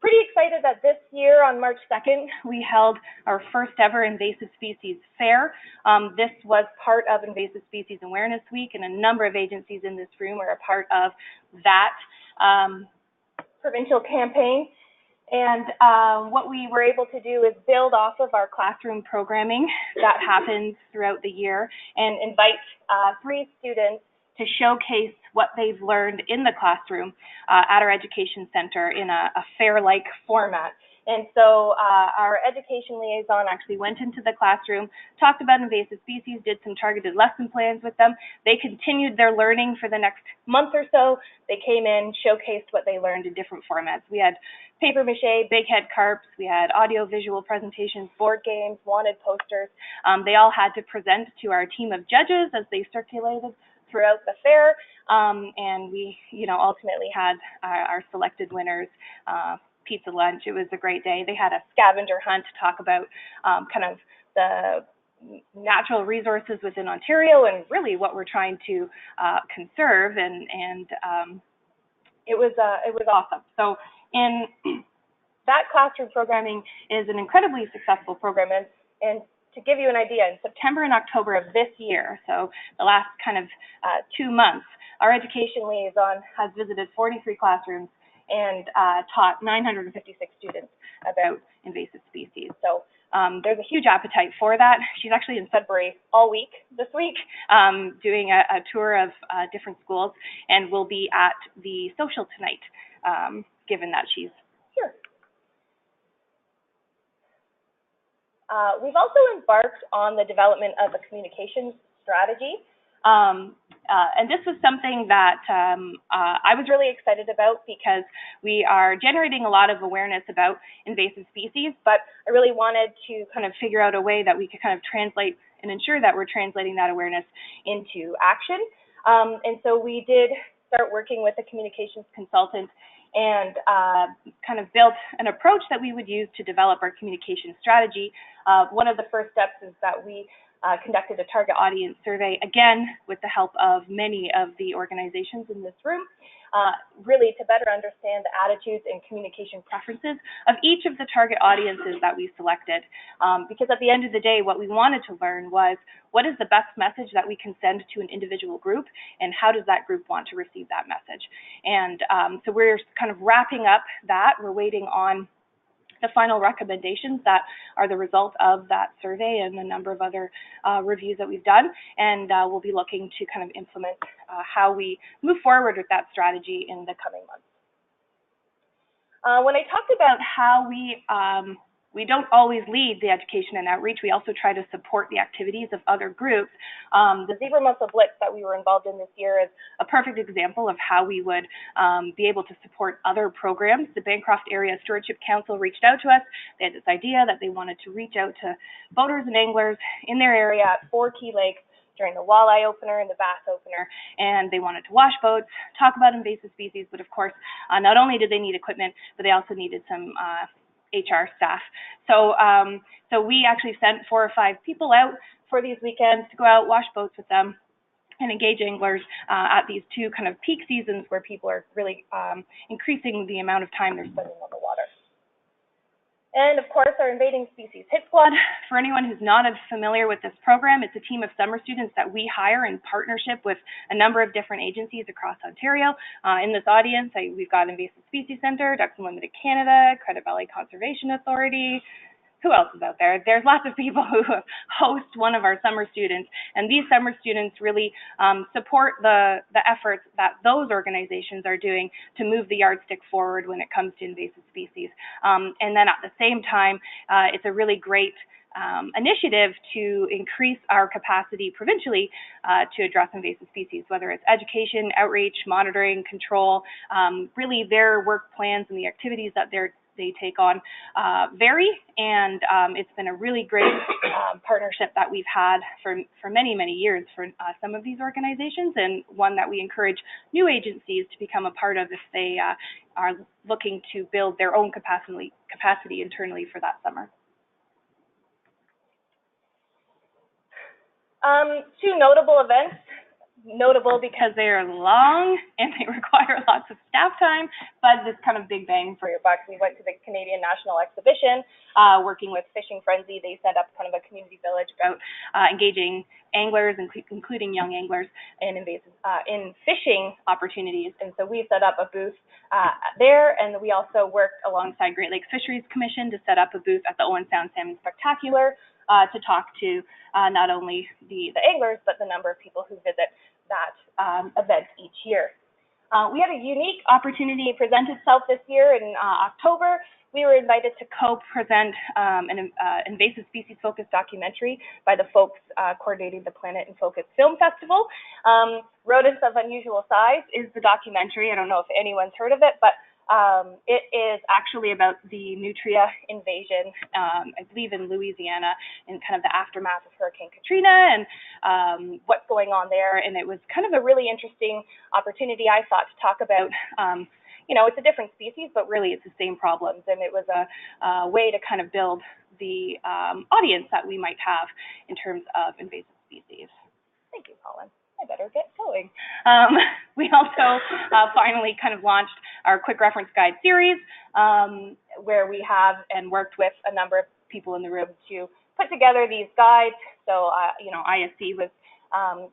Pretty excited that this year on March 2nd, we held our first ever invasive species fair. This was part of Invasive Species Awareness Week, and a number of agencies in this room are a part of that provincial campaign. And what we were able to do is build off of our classroom programming that happens throughout the year and invite 3 students to showcase what they've learned in the classroom at our education center in a fair-like format. And so our education liaison actually went into the classroom, talked about invasive species, did some targeted lesson plans with them. They continued their learning for the next month or so. They came in, showcased what they learned in different formats. We had paper mache, big head carps, we had audio-visual presentations, board games, wanted posters. They all had to present to our team of judges as they circulated throughout the fair, and we, ultimately had our selected winners pizza lunch. It was a great day. They had a scavenger hunt to talk about kind of the natural resources within Ontario and really what we're trying to conserve, and it was awesome. So in that classroom programming is an incredibly successful program, and to give you an idea, in September and October of this year, so the last kind of 2 months, our education liaison has visited 43 classrooms and taught 956 students about invasive species. So there's a huge appetite for that. She's actually in Sudbury all week this week, doing a tour of different schools, and will be at the social tonight, given that she's here. We've also embarked on the development of a communications strategy. And this was something that I was really excited about because we are generating a lot of awareness about invasive species, but I really wanted to kind of figure out a way that we could kind of translate and ensure that we're translating that awareness into action. And so we did start working with a communications consultant and kind of built an approach that we would use to develop our communication strategy. One of the first steps is that we conducted a target audience survey, again, with the help of many of the organizations in this room, really to better understand the attitudes and communication preferences of each of the target audiences that we selected. Because at the end of the day, what we wanted to learn was, what is the best message that we can send to an individual group, and how does that group want to receive that message? And so we're kind of wrapping up that. We're waiting on the final recommendations that are the result of that survey and a number of other reviews that we've done, and we'll be looking to kind of implement how we move forward with that strategy in the coming months. When I talked about how we don't always lead the education and outreach, we also try to support the activities of other groups. The Zebra Mussel Blitz that we were involved in this year is a perfect example of how we would be able to support other programs. The Bancroft Area Stewardship Council reached out to us. They had this idea that they wanted to reach out to boaters and anglers in their area at 4 key lakes during the walleye opener and the bass opener, and they wanted to wash boats, talk about invasive species, but of course, not only did they need equipment, but they also needed some HR staff. So so we actually sent 4 or 5 people out for these weekends to go out, wash boats with them, and engage anglers at these 2 kind of peak seasons where people are really increasing the amount of time they're spending on the water. And of course, our Invading Species Hit Squad. For anyone who's not as familiar with this program, it's a team of summer students that we hire in partnership with a number of different agencies across Ontario. In this audience, we've got Invasive Species Centre, Ducks Unlimited Canada, Credit Valley Conservation Authority. Who else is out there? There's lots of people who host one of our summer students, and these summer students really support the efforts that those organizations are doing to move the yardstick forward when it comes to invasive species. And then at the same time, it's a really great initiative to increase our capacity provincially to address invasive species, whether it's education, outreach, monitoring, control. Really, their work plans and the activities that they take on vary, and it's been a really great partnership that we've had for many, many years for some of these organizations, and one that we encourage new agencies to become a part of if they are looking to build their own capacity internally for that summer. 2 notable events. Notable because they are long and they require lots of staff time, but this kind of big bang for your buck. We went to the Canadian National Exhibition, working with Fishing Frenzy. They set up kind of a community village about engaging anglers, including young anglers, in fishing opportunities. And so we set up a booth there, and we also worked alongside Great Lakes Fisheries Commission to set up a booth at the Owen Sound Salmon Spectacular to talk to not only the anglers, but the number of people who visit that event each year. We had a unique opportunity present itself this year in October. We were invited to co-present an invasive species-focused documentary by the folks coordinating the Planet in Focus Film Festival. Rodents of Unusual Size is the documentary. I don't know if anyone's heard of it, but it is actually about the nutria invasion, I believe in Louisiana, and kind of the aftermath of Hurricane Katrina and what's going on there. And it was kind of a really interesting opportunity, I thought, to talk about, it's a different species, but really it's the same problems. And it was a way to kind of build the audience that we might have in terms of invasive species. Thank you, Colin. I better get going. We also finally kind of launched our Quick Reference Guide series, where we have and worked with a number of people in the room to put together these guides. So, ISC was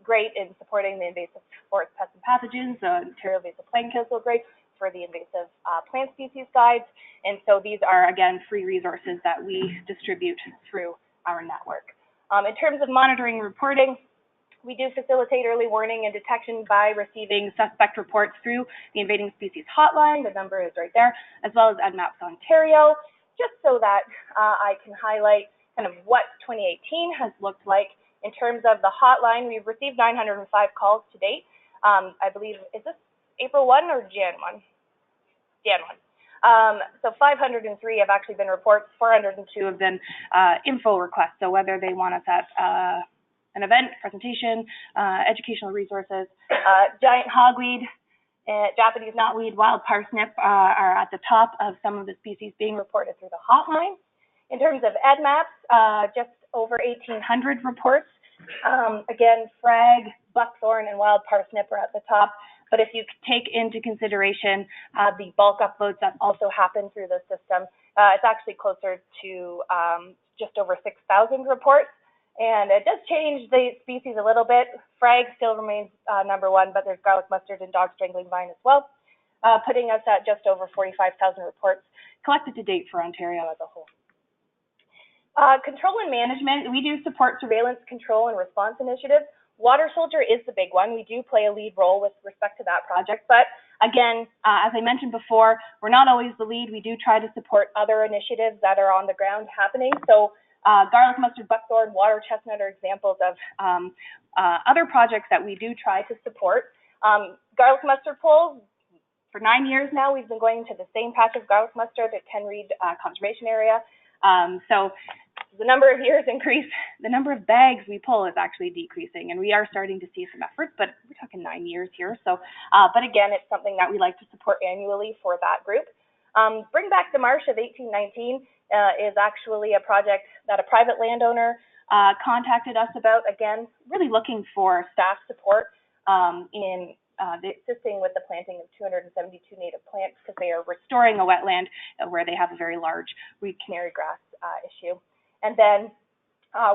great in supporting the invasive forest pests and pathogens. Ontario Invasive Plague Council was great for the invasive plant species guides. And so these are, again, free resources that we distribute through our network. In terms of monitoring and reporting, we do facilitate early warning and detection by receiving suspect reports through the Invading Species Hotline. The number is right there, as well as EdMaps Ontario, just so that I can highlight kind of what 2018 has looked like. In terms of the hotline, we've received 905 calls to date. I believe, is this April 1 or Jan 1? Jan 1. So 503 have actually been reports, 402 have been info requests, so whether they want us at an event, presentation, educational resources. Giant hogweed, Japanese knotweed, wild parsnip are at the top of some of the species being reported through the hotline. In terms of EdMaps, just over 1,800 reports. Again, frag, buckthorn, and wild parsnip are at the top. But if you take into consideration the bulk uploads that also happen through the system, it's actually closer to just over 6,000 reports. And it does change the species a little bit. Frag still remains number one, but there's garlic mustard and dog strangling vine as well, putting us at just over 45,000 reports collected to date for Ontario as a whole. Control and management, we do support surveillance, control, and response initiatives. Water Soldier is the big one. We do play a lead role with respect to that project, but again, as I mentioned before, we're not always the lead. We do try to support other initiatives that are on the ground happening. So garlic mustard, buckthorn, water chestnut are examples of other projects that we do try to support. Garlic mustard polls, for 9 years now, we've been going to the same patch of garlic mustard at Ken Reed Conservation Area. So the number of years increase, the number of bags we pull is actually decreasing, and we are starting to see some efforts, but we're talking 9 years here. So, but again, it's something that we like to support annually for that group. Bring Back the Marsh of 1819 is actually a project that a private landowner contacted us about, again, really looking for staff support in assisting with the planting of 272 native plants because they are restoring a wetland where they have a very large reed canary grass issue. And then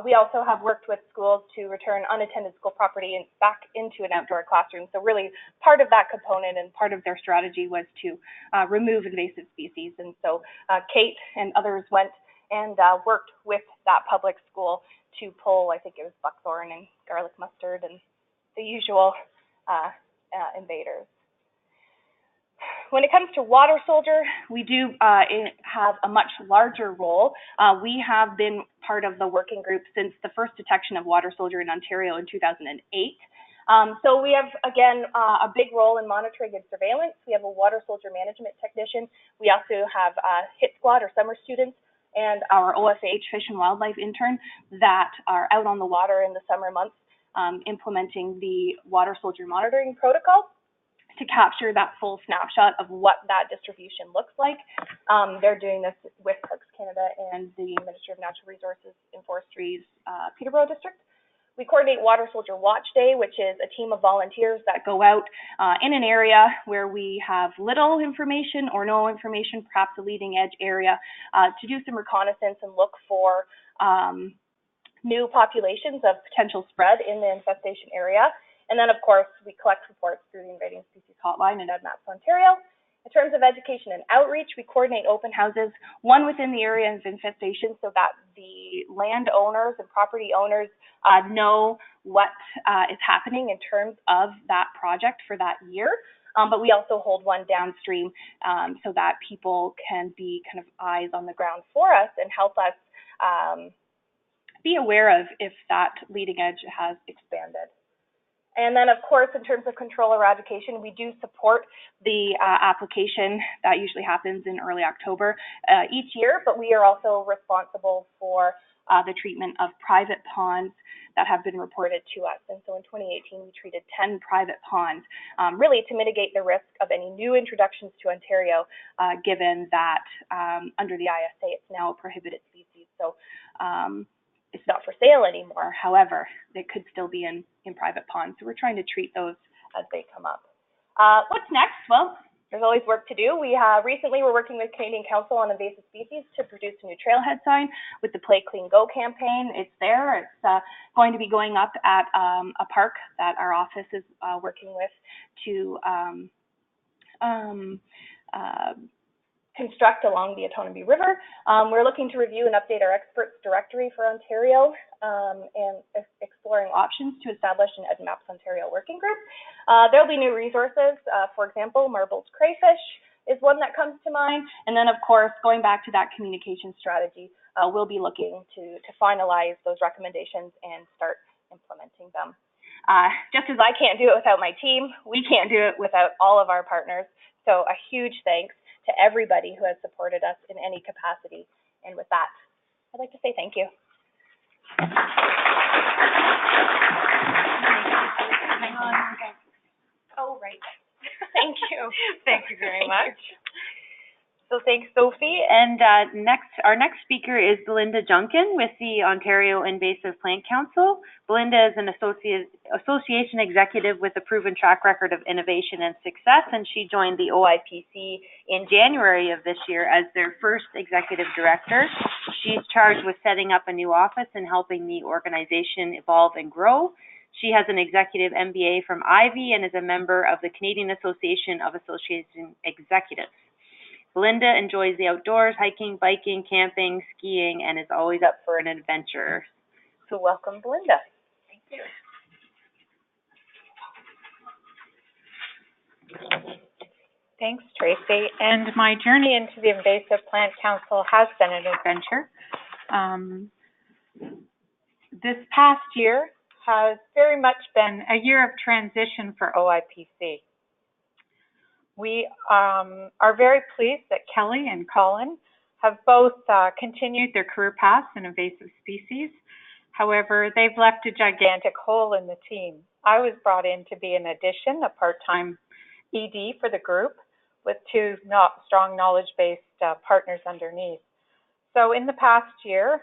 we also have worked with schools to return unattended school property back into an outdoor classroom. So really part of that component and part of their strategy was to remove invasive species. And so Kate and others went and worked with that public school to pull, I think it was buckthorn and garlic mustard and the usual invaders. When it comes to Water Soldier, we do have a much larger role. We have been part of the working group since the first detection of Water Soldier in Ontario in 2008. So we have, again, a big role in monitoring and surveillance. We have a Water Soldier management technician. We also have HIT squad or summer students and our OFH fish and wildlife intern that are out on the water in the summer months implementing the Water Soldier monitoring protocol to capture that full snapshot of what that distribution looks like. They're doing this with Parks Canada and the Ministry of Natural Resources and Forestry's Peterborough District. We coordinate Water Soldier Watch Day, which is a team of volunteers that go out in an area where we have little information or no information, perhaps a leading edge area, to do some reconnaissance and look for new populations of potential spread in the infestation area. And then, of course, we collect reports through the Invading Species Hotline and EdMaps Ontario. In terms of education and outreach, we coordinate open houses, one within the area of infestation so that the landowners and property owners know what is happening in terms of that project for that year. But we also hold one downstream so that people can be kind of eyes on the ground for us and help us be aware of if that leading edge has expanded. And then, of course, in terms of control eradication, we do support the application that usually happens in early October each year, but we are also responsible for the treatment of private ponds that have been reported to us. And so in 2018, we treated 10 private ponds, really to mitigate the risk of any new introductions to Ontario, given that under the ISA, it's now a prohibited species. So it's not for sale anymore. However, they could still be in private ponds. So we're trying to treat those as they come up. What's next? Well, there's always work to do. We recently we're working with Canadian Council on Invasive Species to produce a new trailhead sign with the Play Clean Go campaign. It's there. It's going to be going up at a park that our office is working with to construct along the Otonabee River. We're looking to review and update our experts directory for Ontario and exploring options to establish an EdMaps Ontario working group. There'll be new resources. For example, marbled crayfish is one that comes to mind. And then, of course, going back to that communication strategy, we'll be looking to finalize those recommendations and start implementing them. Just as I can't do it without my team, we can't do it without all of our partners. So a huge thanks to everybody who has supported us in any capacity. And with that, I'd like to say thank you. Hang on. Oh, right. Thank you. Thank you very much. So thanks, Sophie. And our next speaker is Belinda Junkin with the Ontario Invasive Plant Council. Belinda is an association executive with a proven track record of innovation and success, and she joined the OIPC in January of this year as their first executive director. She's charged with setting up a new office and helping the organization evolve and grow. She has an executive MBA from Ivy and is a member of the Canadian Association of Association Executives. Belinda enjoys the outdoors, hiking, biking, camping, skiing, and is always up for an adventure. So welcome, Belinda. Thank you. Thanks, Tracy. And my journey into the Invasive Plant Council has been an adventure. This past year has very much been a year of transition for OIPC. We are very pleased that Kelly and Colin have both continued their career paths in invasive species. However, they've left a gigantic hole in the team. I was brought in to be an addition, a part-time ED for the group with two strong knowledge-based partners underneath. So in the past year,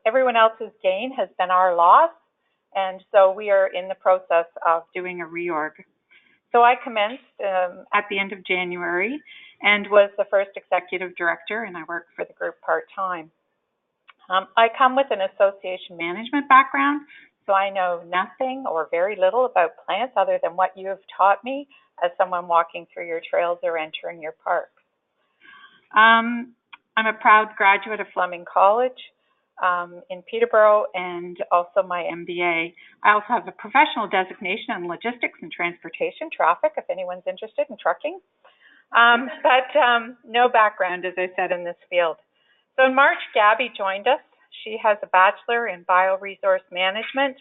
everyone else's gain has been our loss, and so we are in the process of doing a reorg. So I commenced at the end of January and was the first executive director, and I work for the group part-time. I come with an association management background, so I know nothing or very little about plants other than what you have taught me as someone walking through your trails or entering your parks. I'm a proud graduate of Fleming College in Peterborough and also my MBA. I also have a professional designation in logistics and transportation traffic, if anyone's interested in trucking. But no background, as I said, in this field. So in March, Gabby joined us. She has a bachelor in bioresource management,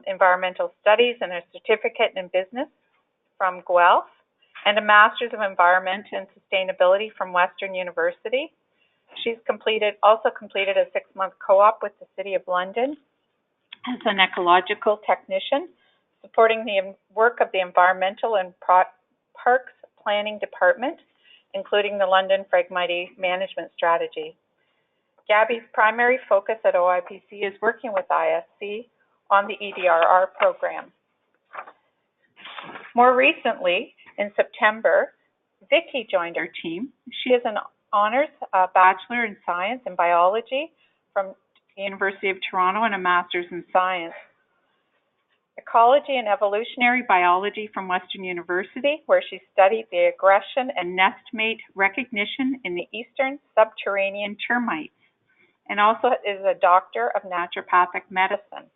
environmental studies, and a certificate in business from Guelph, and a master's of environment and sustainability from Western University. She's also completed a 6-month co-op with the City of London as an ecological technician, supporting the work of the Environmental and Parks Planning Department, including the London Phragmite Management Strategy. Gabby's primary focus at OIPC is working with ISC on the EDRR program. More recently, in September, Vicki joined our team. She is an honors Bachelor in Science and Biology from the University of Toronto and a Master's in Science. Ecology and Evolutionary Biology from Western University, where she studied the aggression and nestmate recognition in the eastern subterranean termites, and also is a Doctor of Naturopathic Medicine.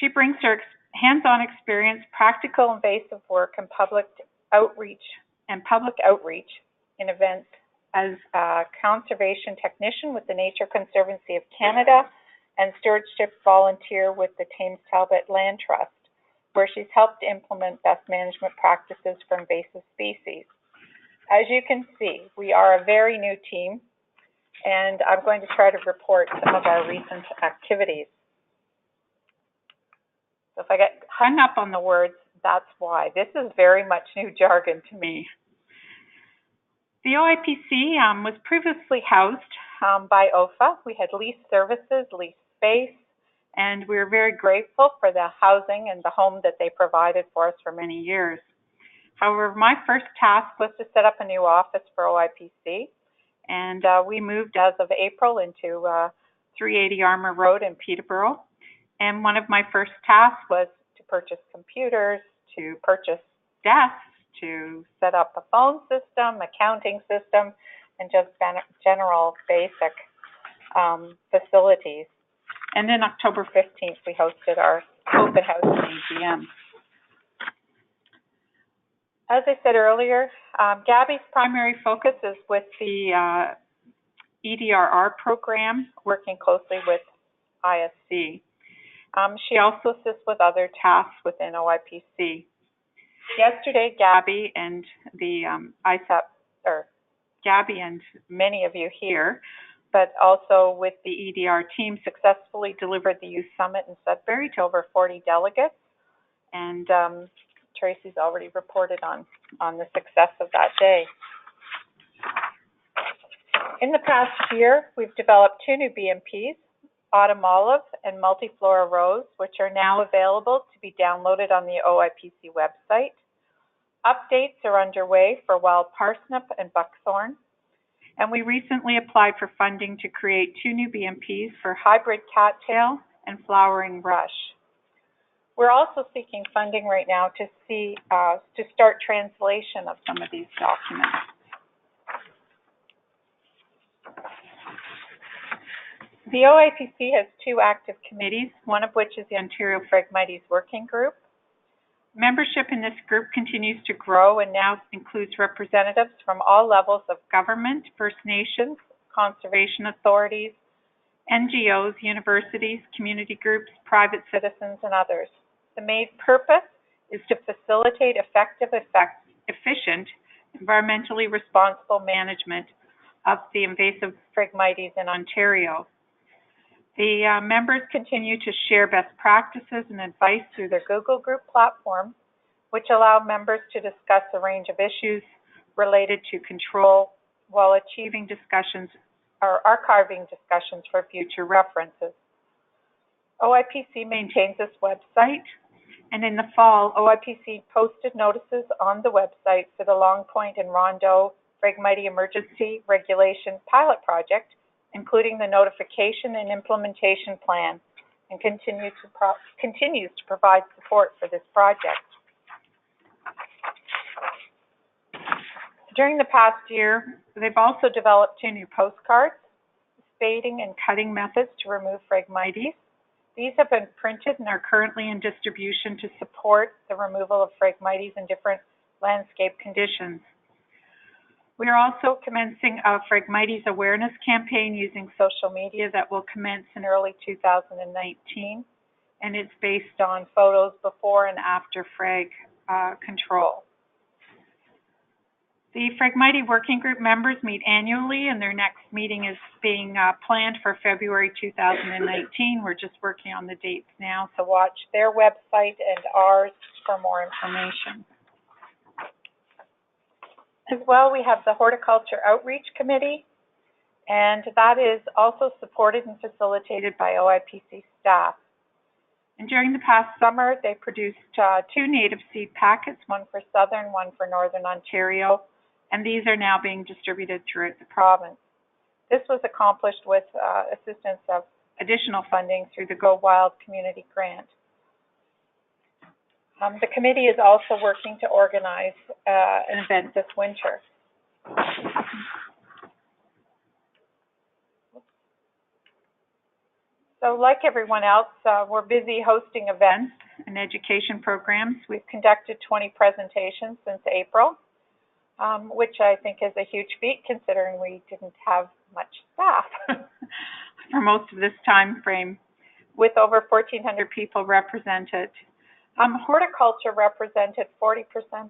She brings her hands-on experience, practical invasive work, and public outreach in events as a conservation technician with the Nature Conservancy of Canada and stewardship volunteer with the Thames Talbot Land Trust, where she's helped implement best management practices for invasive species. As you can see, we are a very new team, and I'm going to try to report some of our recent activities. So if I get hung up on the words, that's why. This is very much new jargon to me. The OIPC was previously housed by OFA. We had leased services, leased space, and we were very grateful for the housing and the home that they provided for us for many years. However, my first task was to set up a new office for OIPC, and we moved as of April into 380 Armour Road in Peterborough. And one of my first tasks was to purchase computers, to purchase desks, to set up a phone system, accounting system, and just general basic facilities. And then October 15th, we hosted our open house and AGM. As I said earlier, Gabby's primary focus is with the EDRR program, working closely with ISC. She also assists with other tasks within OIPC. Yesterday, Gabby and the Gabby and many of you here, but also with the EDR team, successfully delivered the Youth Summit in Sudbury to over 40 delegates. And Tracy's already reported on the success of that day. In the past year, we've developed 2 new BMPs, Autumn Olive and Multiflora Rose, which are now available to be downloaded on the OIPC website. Updates are underway for Wild Parsnip and Buckthorn. And we recently applied for funding to create 2 new BMPs for Hybrid Cattail and Flowering Rush. We're also seeking funding right now to start translation of some of these documents. The OIPC has 2 active committees, one of which is the Ontario Phragmites Working Group. Membership in this group continues to grow and now includes representatives from all levels of government, First Nations, conservation authorities, NGOs, universities, community groups, private citizens, and others. The main purpose is to facilitate effective, efficient, environmentally responsible management of the invasive Phragmites in Ontario. The members continue to share best practices and advice through their Google Group platform, which allow members to discuss a range of issues related to control while achieving discussions or archiving discussions for future references. OIPC maintains this website, and in the fall, OIPC posted notices on the website for the Long Point and Rondeau Phragmite Emergency Regulation Pilot Project, including the notification and implementation plan, and continues to provide support for this project. During the past year, they've also developed 2 new postcards, spading and cutting methods to remove Phragmites. These have been printed and are currently in distribution to support the removal of Phragmites in different landscape conditions. We are also commencing a Phragmites awareness campaign using social media that will commence in early 2019, and it's based on photos before and after Phrag control. The Phragmite Working Group members meet annually, and their next meeting is being planned for February 2019. We're just working on the dates now, so watch their website and ours for more information. As well, we have the Horticulture Outreach Committee, and that is also supported and facilitated by OIPC staff. And during the past summer, they produced 2 native seed packets, one for Southern, one for Northern Ontario, and these are now being distributed throughout the province. This was accomplished with assistance of additional funding through the Go Wild Community Grant. The committee is also working to organize an event this winter. So like everyone else, we're busy hosting events and education programs. We've conducted 20 presentations since April, which I think is a huge feat considering we didn't have much staff for most of this time frame, with over 1,400 people represented. Horticulture represented 40%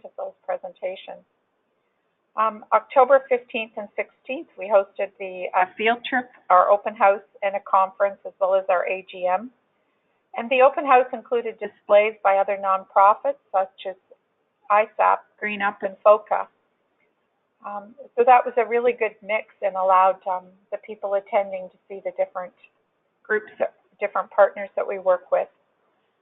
of those presentations. October 15th and 16th, we hosted the field trip, our open house, and a conference, as well as our AGM. And the open house included displays by other nonprofits, such as ISAP, Green Up, and FOCA. So that was a really good mix and allowed the people attending to see the different groups, different partners that we work with.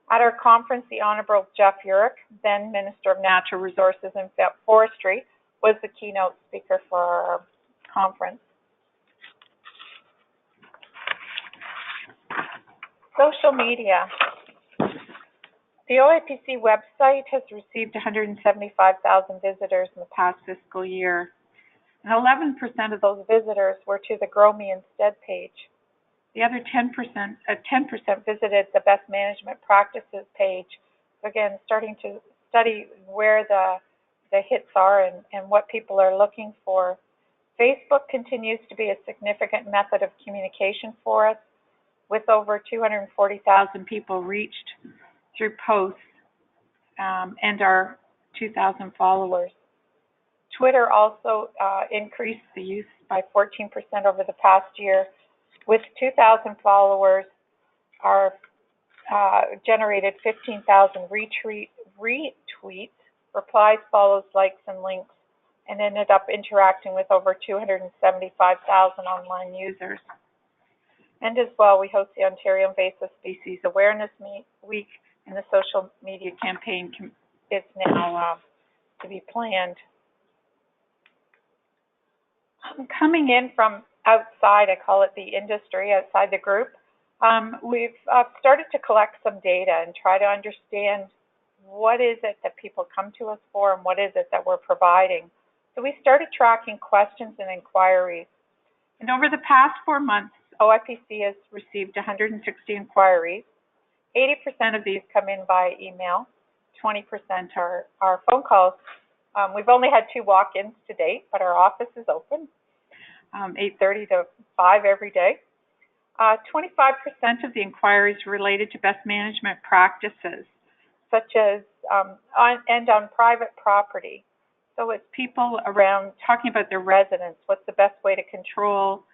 At our conference, the Honourable Jeff Urich, then Minister of Natural Resources and Forestry, was the keynote speaker for our conference. Social media. The OIPC website has received 175,000 visitors in the past fiscal year, and 11% of those visitors were to the Grow Me Instead page. The other 10% visited the Best Management Practices page. So again, starting to study where the hits are and what people are looking for. Facebook continues to be a significant method of communication for us, with over 240,000 people reached through posts and our 2,000 followers. Twitter also increased the use by 14% over the past year, with 2,000 followers generated 15,000 retweets, replies, follows, likes, and links, and ended up interacting with over 275,000 online users. And as well, we host the Ontario Invasive Species Awareness Week, and the social media campaign is now to be planned. Coming in from outside, I call it the industry, outside the group, we've started to collect some data and try to understand what is it that people come to us for and what is it that we're providing. So we started tracking questions and inquiries. And over the past 4 months, OIPC has received 160 inquiries. 80% of these come in by email, 20% are phone calls. We've only had 2 walk-ins to date, but our office is open, 8:30 to 5 every day. 25% of the inquiries related to best management practices, such as on private property. So it's people around talking about their residents. What's the best way to control?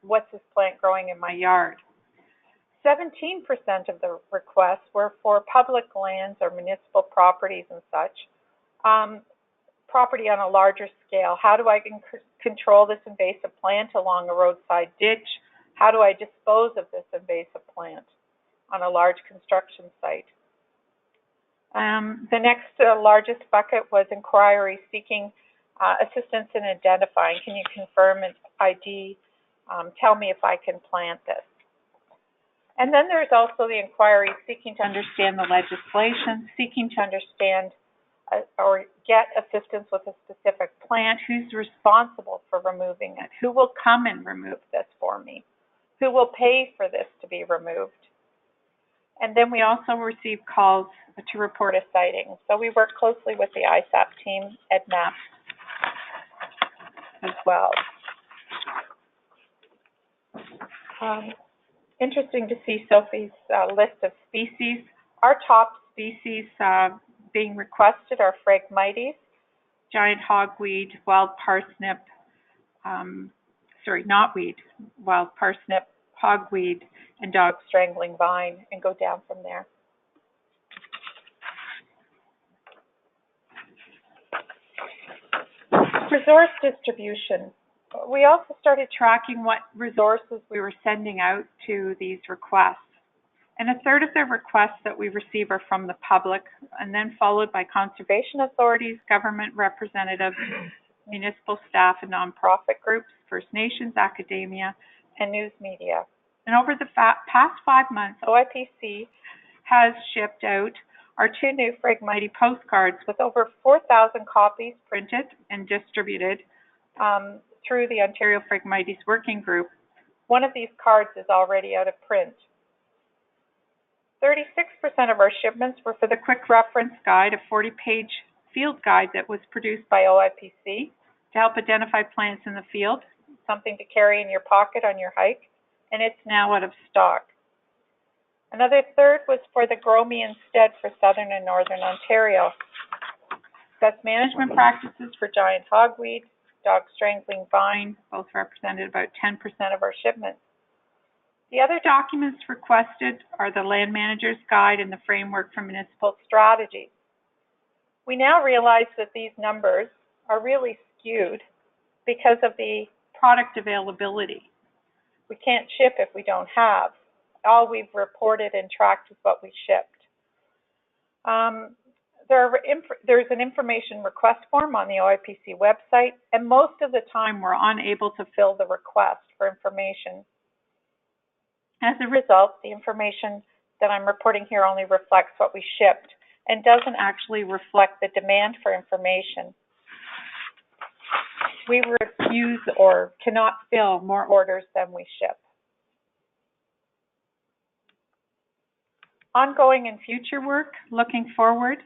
What's this plant growing in my yard? 17% of the requests were for public lands or municipal properties and such. Property on a larger scale. How do I control this invasive plant along a roadside ditch? How do I dispose of this invasive plant on a large construction site? The next largest bucket was inquiries seeking assistance in identifying. Can you confirm an ID? Tell me if I can plant this. And then there's also the inquiry seeking to understand the legislation, seeking to understand or get assistance with a specific plant. Who's responsible for removing it? Who will come and remove this for me? Who will pay for this to be removed? And then we also receive calls to report a sighting. So we work closely with the ISAP team at MAP as well. Interesting to see Sophie's list of species. Our top species being requested are Phragmites, giant hogweed, wild parsnip, knotweed, wild parsnip, hogweed, and dog strangling vine, and go down from there. Resource distribution. We also started tracking what resources we were sending out to these requests. And a third of the requests that we receive are from the public, and then followed by conservation authorities, government representatives, municipal staff and nonprofit groups, First Nations, academia, and news media. And over the past 5 months, OIPC has shipped out our 2 new Phragmites postcards with over 4,000 copies printed and distributed through the Ontario Phragmites Working Group. One of these cards is already out of print. 36% of our shipments were for the Quick Reference Guide, a 40-page field guide that was produced by OIPC to help identify plants in the field, something to carry in your pocket on your hike, and it's now out of stock. Another third was for the Grow Me Instead for Southern and Northern Ontario. Best management practices for giant hogweed, dog strangling vine, both represented about 10% of our shipments. The other documents requested are the Land Manager's Guide and the Framework for Municipal Strategies. We now realize that these numbers are really skewed because of the product availability. We can't ship if we don't have. All we've reported and tracked is what we shipped. There's an information request form on the OIPC website, and most of the time we're unable to fill the request for information. As a result, the information that I'm reporting here only reflects what we shipped and doesn't actually reflect the demand for information. We refuse or cannot fill more orders than we ship. Ongoing and future work, looking forward,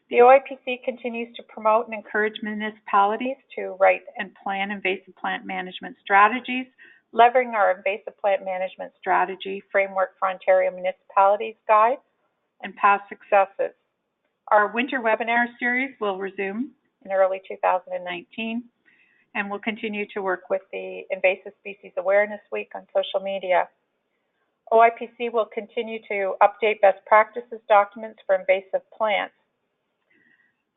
the OIPC continues to promote and encourage municipalities to write and plan invasive plant management strategies, leveraging our invasive plant management strategy framework for Ontario municipalities guide and past successes. Our winter webinar series will resume in early 2019, and we'll continue to work with the Invasive Species Awareness Week on social media. OIPC will continue to update best practices documents for invasive plants.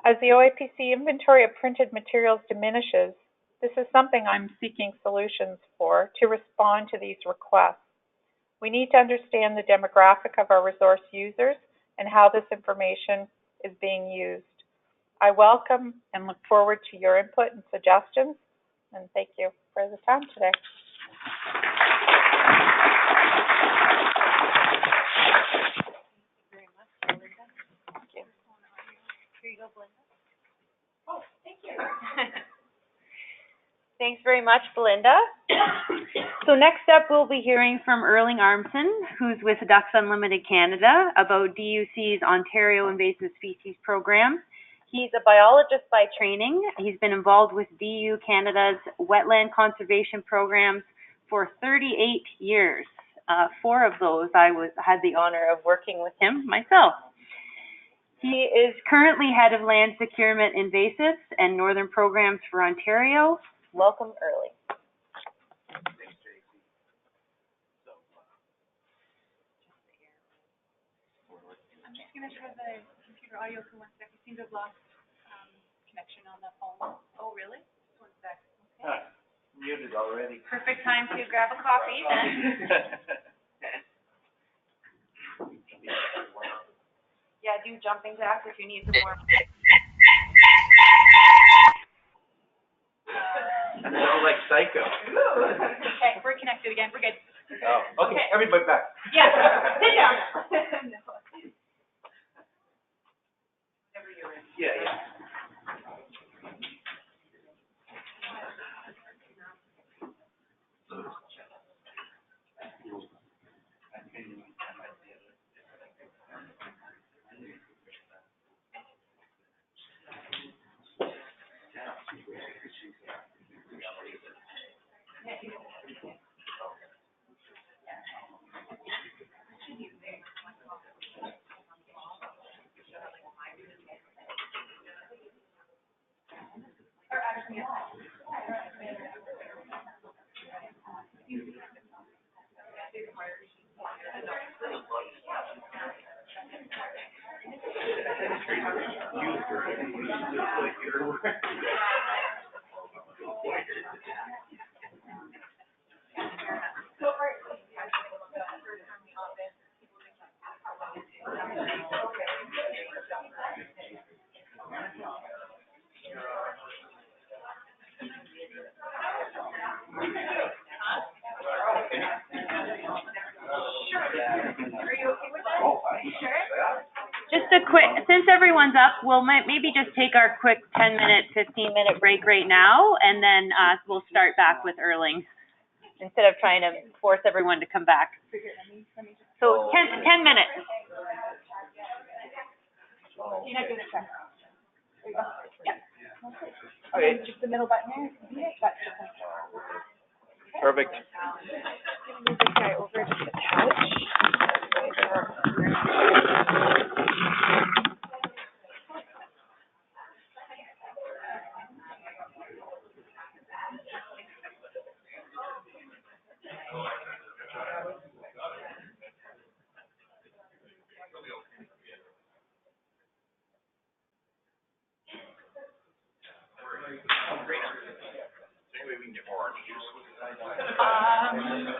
As the OIPC inventory of printed materials diminishes, this is something I'm seeking solutions for to respond to these requests. We need to understand the demographic of our resource users and how this information is being used. I welcome and look forward to your input and suggestions, and thank you for the time today. Very much, Belinda. Thank you. Here you go, Belinda. Oh, thank you. Thanks very much, Belinda. So next up, we'll be hearing from Erling Armson, who's with Ducks Unlimited Canada, about DUC's Ontario Invasive Species Program. He's a biologist by training. He's been involved with DU Canada's wetland conservation programs for 38 years. 4 of those I had the honor of working with him myself. He is currently head of land securement invasives and northern programs for Ontario. Welcome, Erling. I'm just going to try the computer audio for 1 second. I seem to have lost connection on the phone. Oh, really? Just 1 sec. Okay. Muted already. Perfect time to grab a coffee then. Yeah, do jumping jacks if you need some more. That sounds like Psycho. Okay, we're connected again. We're good. Oh, okay. Everybody back. Yeah, sit down. Yeah, yeah. Just a quick, since everyone's up, we'll maybe just take our quick 10-minute, 15-minute break right now, and then we'll start back with Erling instead of trying to force everyone to come back. So 10 minutes. Okay. Just the middle button there. Perfect. Move this guy over to the couch.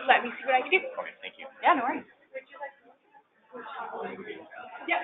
Let me see what I can do. Okay, thank you. Yeah, no worries. Yeah.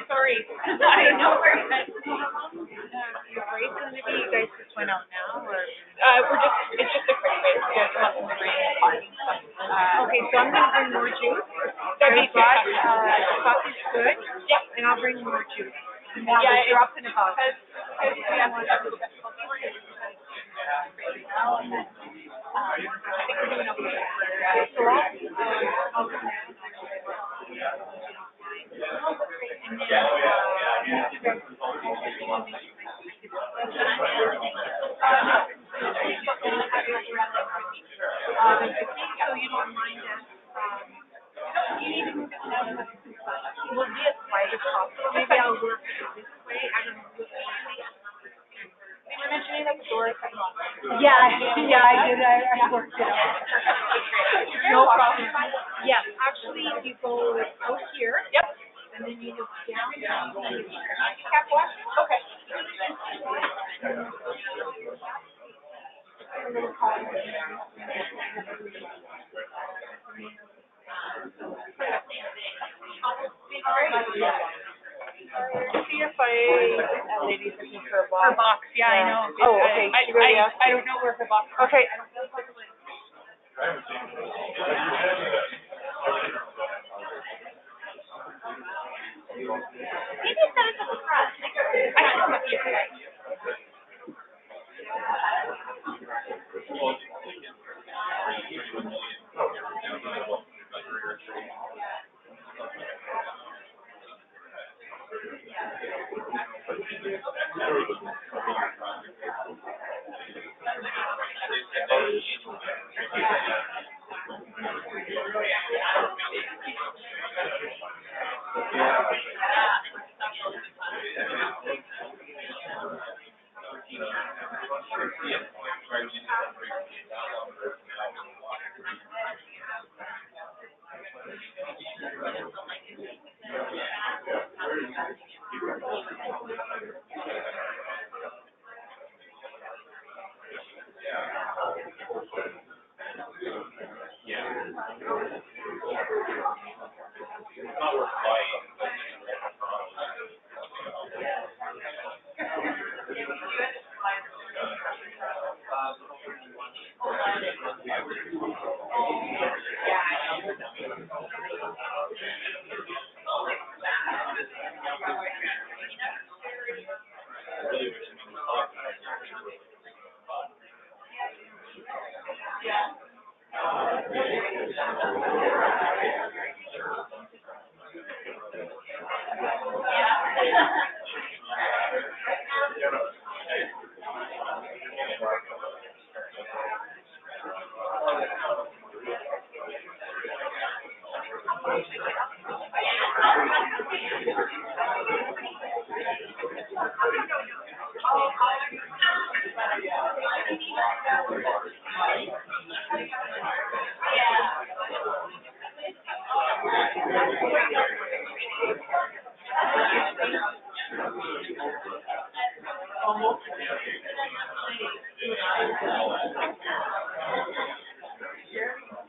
Sorry. I know where you guys just went out now, or? It's just a free race. You guys want some rain parking stuff. Okay, so I'm gonna bring more juice. I've got, coffee's good. Yep. And I'll bring more juice. And now we're dropping about. Yeah, I did. I worked it out. No problem. Yes, actually, you go out here. Yep. And then you look down. Cap wash? Okay. See if that lady's looking for a box. Her box, yeah, I know. Oh, okay. She already asked I don't know where her box is. Okay. Maybe instead of the front. I can come up here.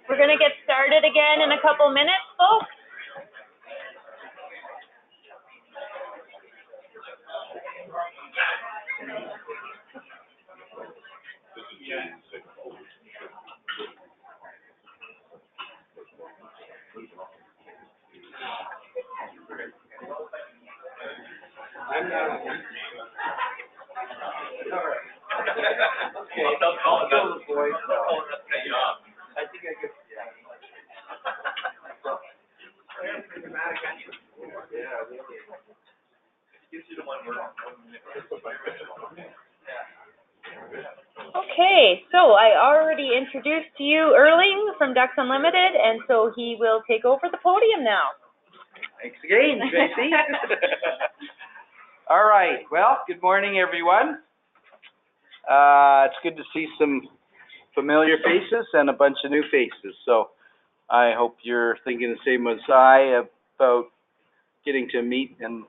We're going to get started again in a couple minutes, folks. Okay, so I already introduced to you Erling from Ducks Unlimited, and so he will take over the podium now. Thanks again, Tracy. All right, well, good morning, everyone. It's good to see some familiar faces and a bunch of new faces. So I hope you're thinking the same as I about getting to meet and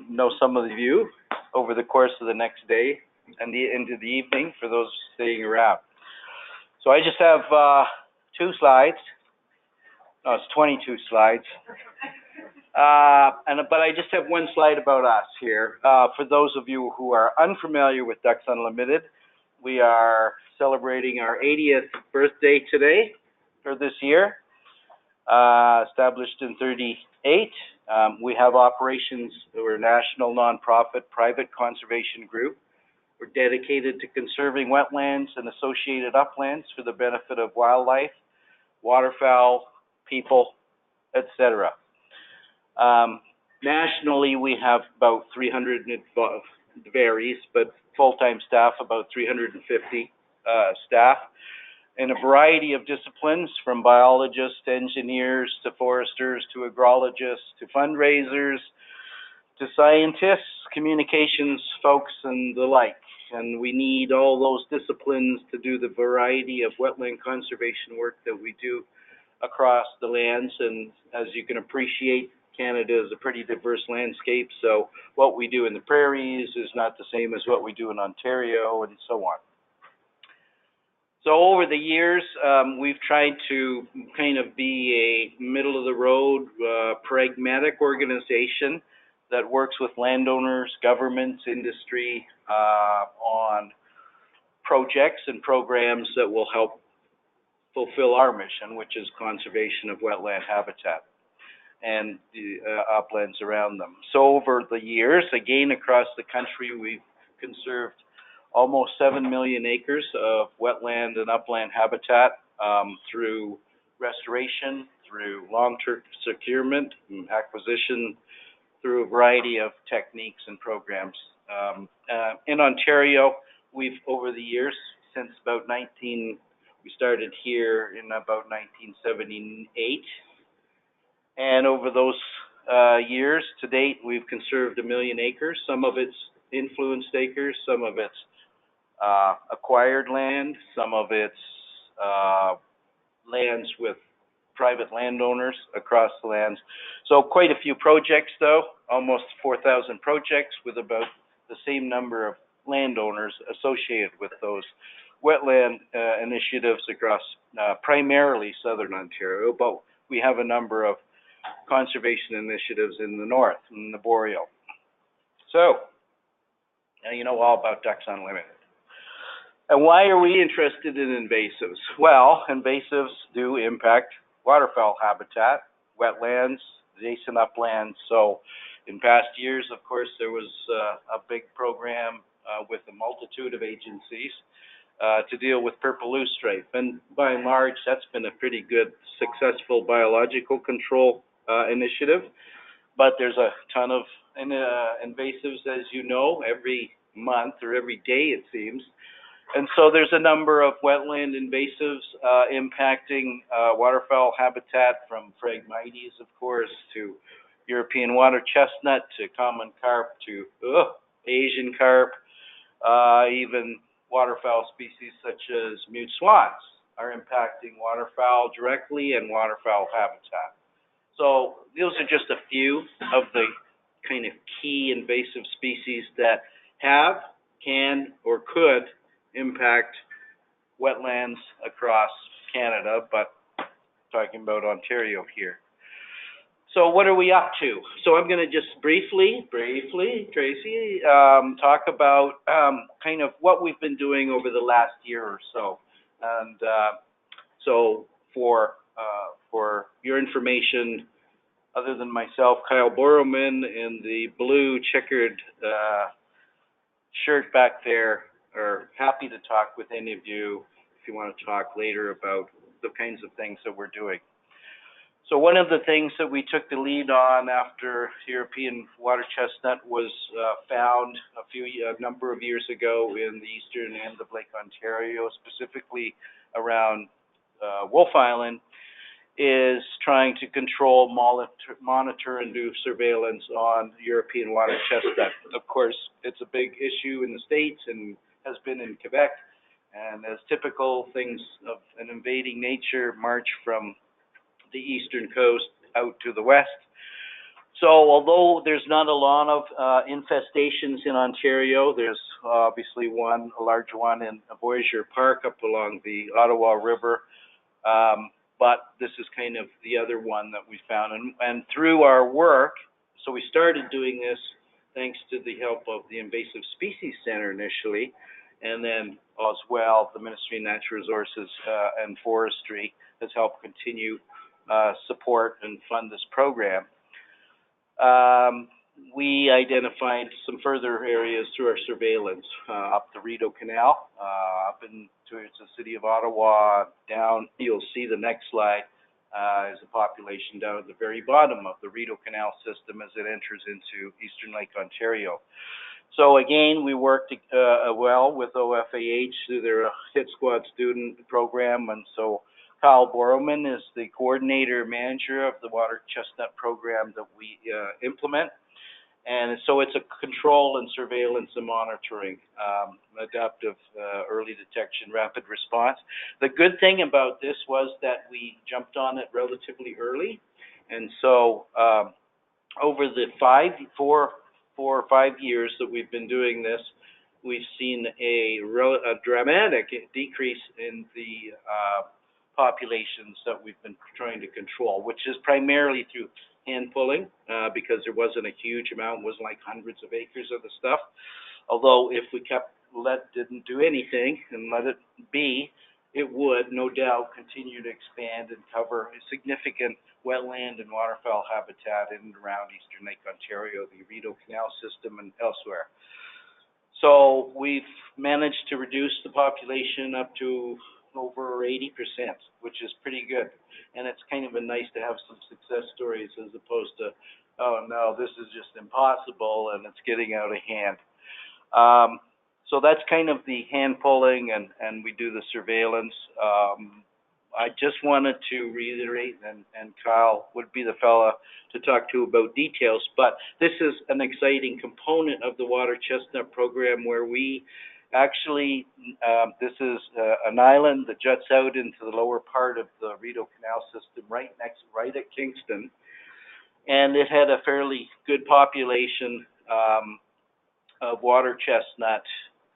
know some of you over the course of the next day and into the evening for those staying around. So I just have 2 slides. No, it's 22 slides. But I just have 1 slide about us here. For those of you who are unfamiliar with Ducks Unlimited, we are celebrating our 80th birthday today, or this year, established in 1938. We have operations. We're a national nonprofit private conservation group. We're dedicated to conserving wetlands and associated uplands for the benefit of wildlife, waterfowl, people, etc. Nationally, we have about 300, it varies, but full-time staff, about 350 staff, in a variety of disciplines, from biologists to engineers to foresters to agrologists to fundraisers to scientists, communications folks, and the like. and we need all those disciplines to do the variety of wetland conservation work that we do across the lands. And as you can appreciate, Canada is a pretty diverse landscape, so what we do in the prairies is not the same as what we do in Ontario, and so on. So over the years, we've tried to kind of be a middle-of-the-road, pragmatic organization that works with landowners, governments, industry, on projects and programs that will help fulfill our mission, which is conservation of wetland habitat and the uplands around them. So over the years, again, across the country, we've conserved almost 7 million acres of wetland and upland habitat through restoration, through long-term securement, and acquisition, through a variety of techniques and programs. In Ontario, we've, over the years, since about we started here in about 1978, and over those years to date, we've conserved 1 million acres. Some of it's influenced acres, some of it's acquired land, some of it's lands with private landowners across the lands. So quite a few projects though, almost 4,000 projects with about the same number of landowners associated with those wetland initiatives across primarily southern Ontario, but we have a number of conservation initiatives in the north, in the Boreal. So, now you know all about Ducks Unlimited. And why are we interested in invasives? Well, invasives do impact waterfowl habitat, wetlands, adjacent uplands. So in past years, of course, there was a big program with a multitude of agencies to deal with purple loosestrife. And by and large, that's been a pretty good, successful biological control initiative. But there's a ton of invasives, as you know, every month or every day, it seems. And so there's a number of wetland invasives impacting waterfowl habitat, from Phragmites, of course, to European water chestnut, to common carp, to Asian carp, even waterfowl species such as mute swans are impacting waterfowl directly and waterfowl habitat. So those are just a few of the kind of key invasive species that have, can, or could impact wetlands across Canada, but talking about Ontario here. So what are we up to? So I'm going to just briefly, Tracy, talk about kind of what we've been doing over the last year or so. And so for your information, other than myself, Kyle Borrowman in the blue checkered shirt back there are happy to talk with any of you if you want to talk later about the kinds of things that we're doing. So one of the things that we took the lead on after European water chestnut was found a number of years ago in the eastern end of Lake Ontario, specifically around Wolf Island, is trying to control, monitor, and do surveillance on European water chestnut. Of course, it's a big issue in the States and has been in Quebec, and as typical, things of an invading nature march from the eastern coast out to the west. So although there's not a lot of infestations in Ontario, there's obviously a large one in Voyageur Park up along the Ottawa River, but this is kind of the other one that we found. And through our work, so we started doing this thanks to the help of the Invasive Species Center initially, and then as well the Ministry of Natural Resources and Forestry has helped continue support and fund this program. We identified some further areas through our surveillance up the Rideau Canal, up into the city of Ottawa, down. You'll see the next slide is a population down at the very bottom of the Rideau Canal system as it enters into eastern Lake Ontario. So again, we worked well with OFAH through their Hit Squad student program, and so Kyle Borrowman is the coordinator manager of the water chestnut program that we implement. And so it's a control and surveillance and monitoring, adaptive early detection, rapid response. The good thing about this was that we jumped on it relatively early. And so over the 4 or 5 years that we've been doing this, we've seen a dramatic decrease in the populations that we've been trying to control, which is primarily through hand pulling, because there wasn't a huge amount, it wasn't like hundreds of acres of the stuff. Although if we didn't do anything and let it be, it would no doubt continue to expand and cover a significant wetland and waterfowl habitat in and around eastern Lake Ontario, the Rideau Canal system, and elsewhere. So we've managed to reduce the population up to over 80%, which is pretty good. And it's kind of nice to have some success stories as opposed to, oh no, this is just impossible and it's getting out of hand. So that's kind of the hand pulling, and we do the surveillance. I just wanted to reiterate, and Kyle would be the fella to talk to about details, but this is an exciting component of the water chestnut program where we actually, this is an island that juts out into the lower part of the Rideau Canal system, right at Kingston, and it had a fairly good population of water chestnut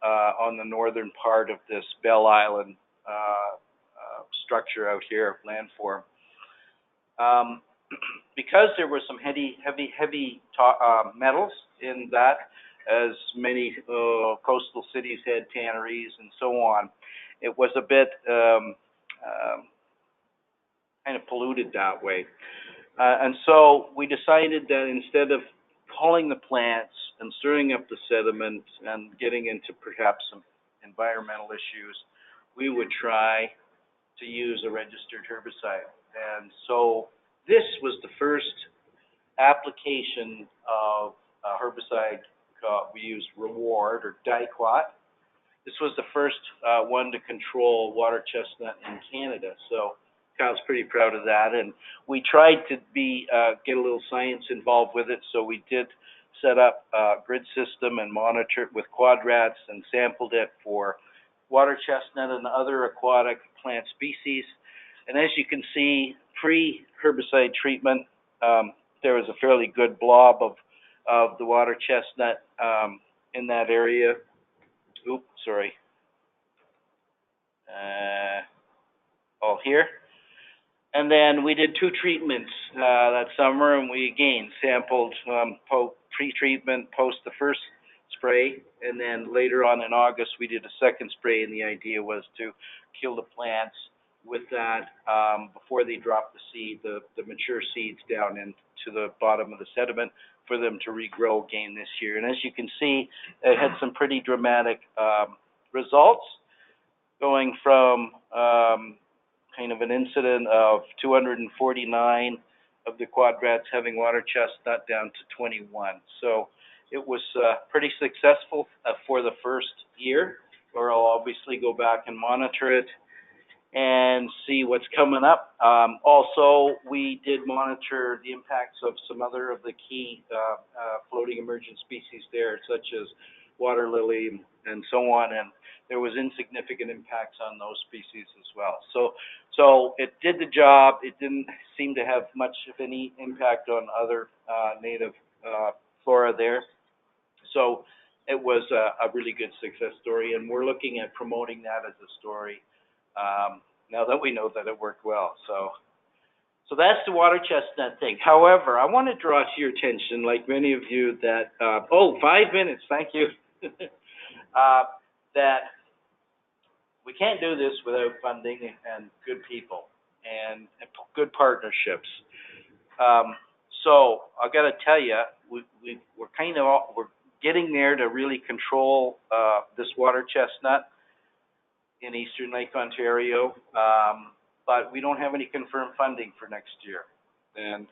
on the northern part of this Bell Island structure out here, landform. Because there were some heavy metals in that, as many coastal cities had tanneries and so on, it was a bit kind of polluted that way. And so we decided that instead of pulling the plants and stirring up the sediment and getting into perhaps some environmental issues, we would try to use a registered herbicide. And so this was the first application of a herbicide we used Reward or Dicot. This was the first one to control water chestnut in Canada. So Kyle's pretty proud of that. And we tried to get a little science involved with it. So we did set up a grid system and monitor it with quadrats and sampled it for water chestnut and other aquatic plant species. And as you can see, pre-herbicide treatment, there was a fairly good blob of the water chestnut in that area. Oops, sorry. Here. And then we did 2 treatments that summer, and we again sampled pre-treatment, post the first spray, and then later on in August we did a second spray, and the idea was to kill the plants with that before they drop the seed, the mature seeds down into the bottom of the sediment for them to regrow again this year. And as you can see, it had some pretty dramatic results, going from kind of an incident of 249 of the quadrats having water chestnut down to 21. So it was pretty successful for the first year, or I'll obviously go back and monitor it and see what's coming up. Also, we did monitor the impacts of some other of the key floating emergent species there, such as water lily and so on, and there was insignificant impacts on those species as well. So it did the job. It didn't seem to have much of any impact on other native flora there. So it was a really good success story, and we're looking at promoting that as a story now that we know that it worked well. So that's the water chestnut thing. However, I want to draw to your attention, like many of you, that 5 minutes, thank you, that we can't do this without funding and good people and good partnerships. So I got to tell you, we're getting there to really control this water chestnut in eastern Lake Ontario, but we don't have any confirmed funding for next year. And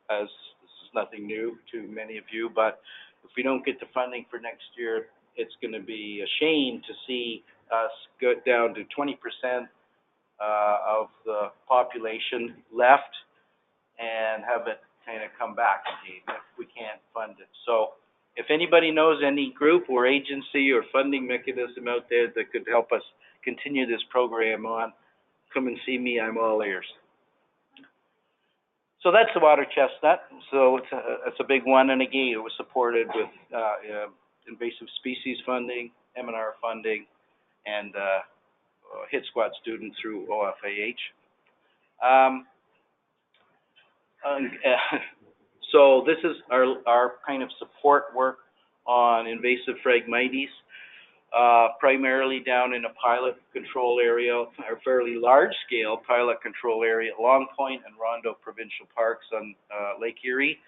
as this is nothing new to many of you, but if we don't get the funding for next year, it's going to be a shame to see us go down to 20% of the population left and have it kind of come back again if we can't fund it. So if anybody knows any group or agency or funding mechanism out there that could help us continue this program on, come and see me. I'm all ears. So that's the water chestnut. So it's a big one, and again, it was supported with invasive species funding, M&R funding, and hit squad student through OFAH. So this is our kind of support work on invasive Phragmites, primarily down in a pilot control area, or fairly large scale pilot control area at Long Point and Rondo Provincial Parks on Lake Erie.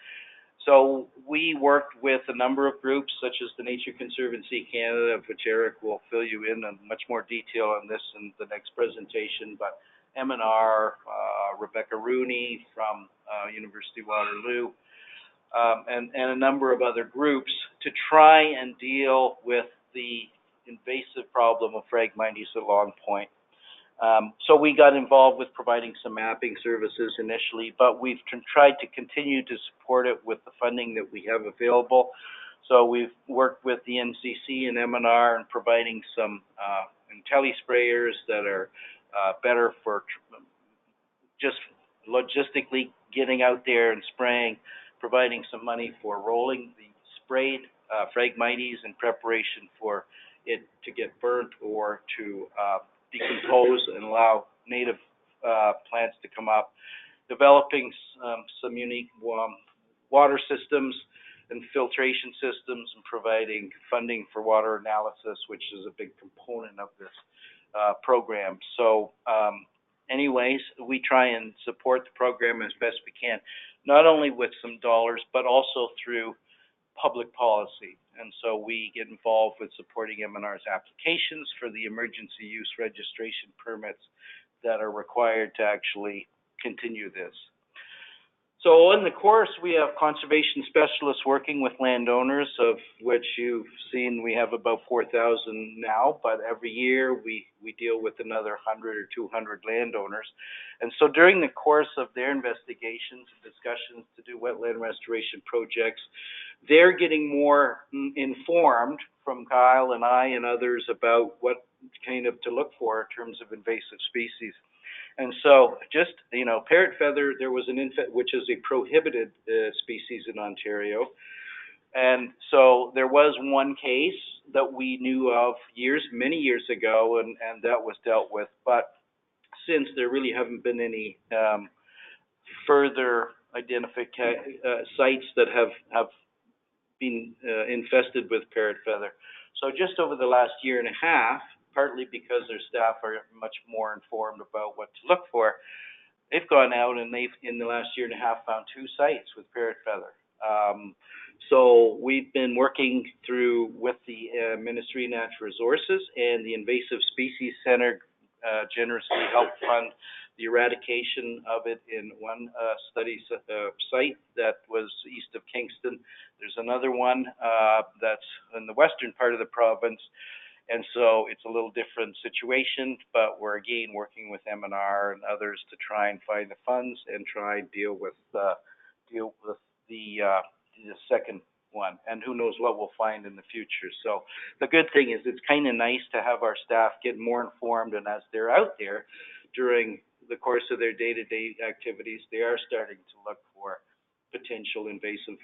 So we worked with a number of groups such as the Nature Conservancy Canada, of which Eric will fill you in on much more detail on this in the next presentation, but M&R, Rebecca Rooney from University of Waterloo, and a number of other groups to try and deal with the invasive problem of Phragmites at Long Point. So we got involved with providing some mapping services initially, but we've tried to continue to support it with the funding that we have available. So we've worked with the NCC and M&R in providing some intelli sprayers that are better for just logistically getting out there and spraying, providing some money for rolling the sprayed Phragmites in preparation for it to get burnt or to decompose and allow native plants to come up, developing some unique water systems and filtration systems, and providing funding for water analysis, which is a big component of this program. So anyways, we try and support the program as best we can, not only with some dollars, but also through public policy. And so we get involved with supporting M&R's applications for the emergency use registration permits that are required to actually continue this. So in the course, we have conservation specialists working with landowners, of which you've seen we have about 4,000 now, but every year we deal with another 100 or 200 landowners. And so during the course of their investigations and discussions to do wetland restoration projects, they're getting more informed from Kyle and I and others about what kind of to look for in terms of invasive species. And so just, you know, parrot feather, there was which is a prohibited species in Ontario. And so there was one case that we knew of many years ago, and that was dealt with. But since there really haven't been any further identified sites that have been infested with parrot feather. So just over the last year and a half, partly because their staff are much more informed about what to look for, they've gone out and they've, in the last year and a half, found 2 sites with parrot feather. So we've been working with the Ministry of Natural Resources, and the Invasive Species Center generously helped fund the eradication of it in one study site that was east of Kingston. There's another one that's in the western part of the province. And so it's a little different situation, but we're again working with M&R and others to try and find the funds and try and deal with the second one. And who knows what we'll find in the future. So the good thing is it's kind of nice to have our staff get more informed, and as they're out there during the course of their day-to-day activities, they are starting to look for potential invasive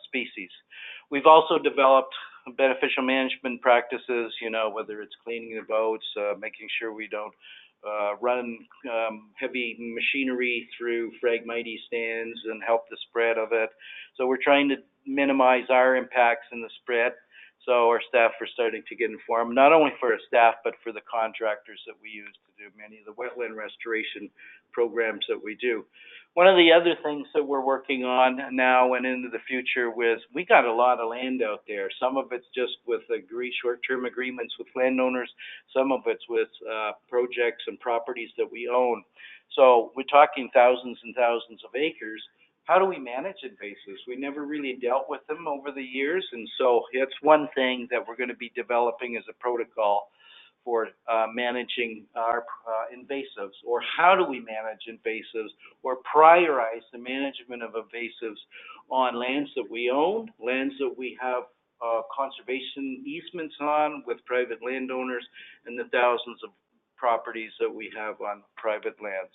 species. We've also developed beneficial management practices, you know, whether it's cleaning the boats, making sure we don't run heavy machinery through Phragmites stands and help the spread of it. So we're trying to minimize our impacts in the spread. So our staff are starting to get informed, not only for our staff, but for the contractors that we use to do many of the wetland restoration programs that we do. One of the other things that we're working on now and into the future with, we got a lot of land out there. Some of it's just with short-term agreements with landowners. Some of it's with projects and properties that we own. So we're talking thousands and thousands of acres. How do we manage invasives? We never really dealt with them over the years, and so it's one thing that we're going to be developing as a protocol for managing our invasives, or how do we manage invasives, or prioritize the management of invasives on lands that we own, lands that we have conservation easements on with private landowners, and the thousands of properties that we have on private lands.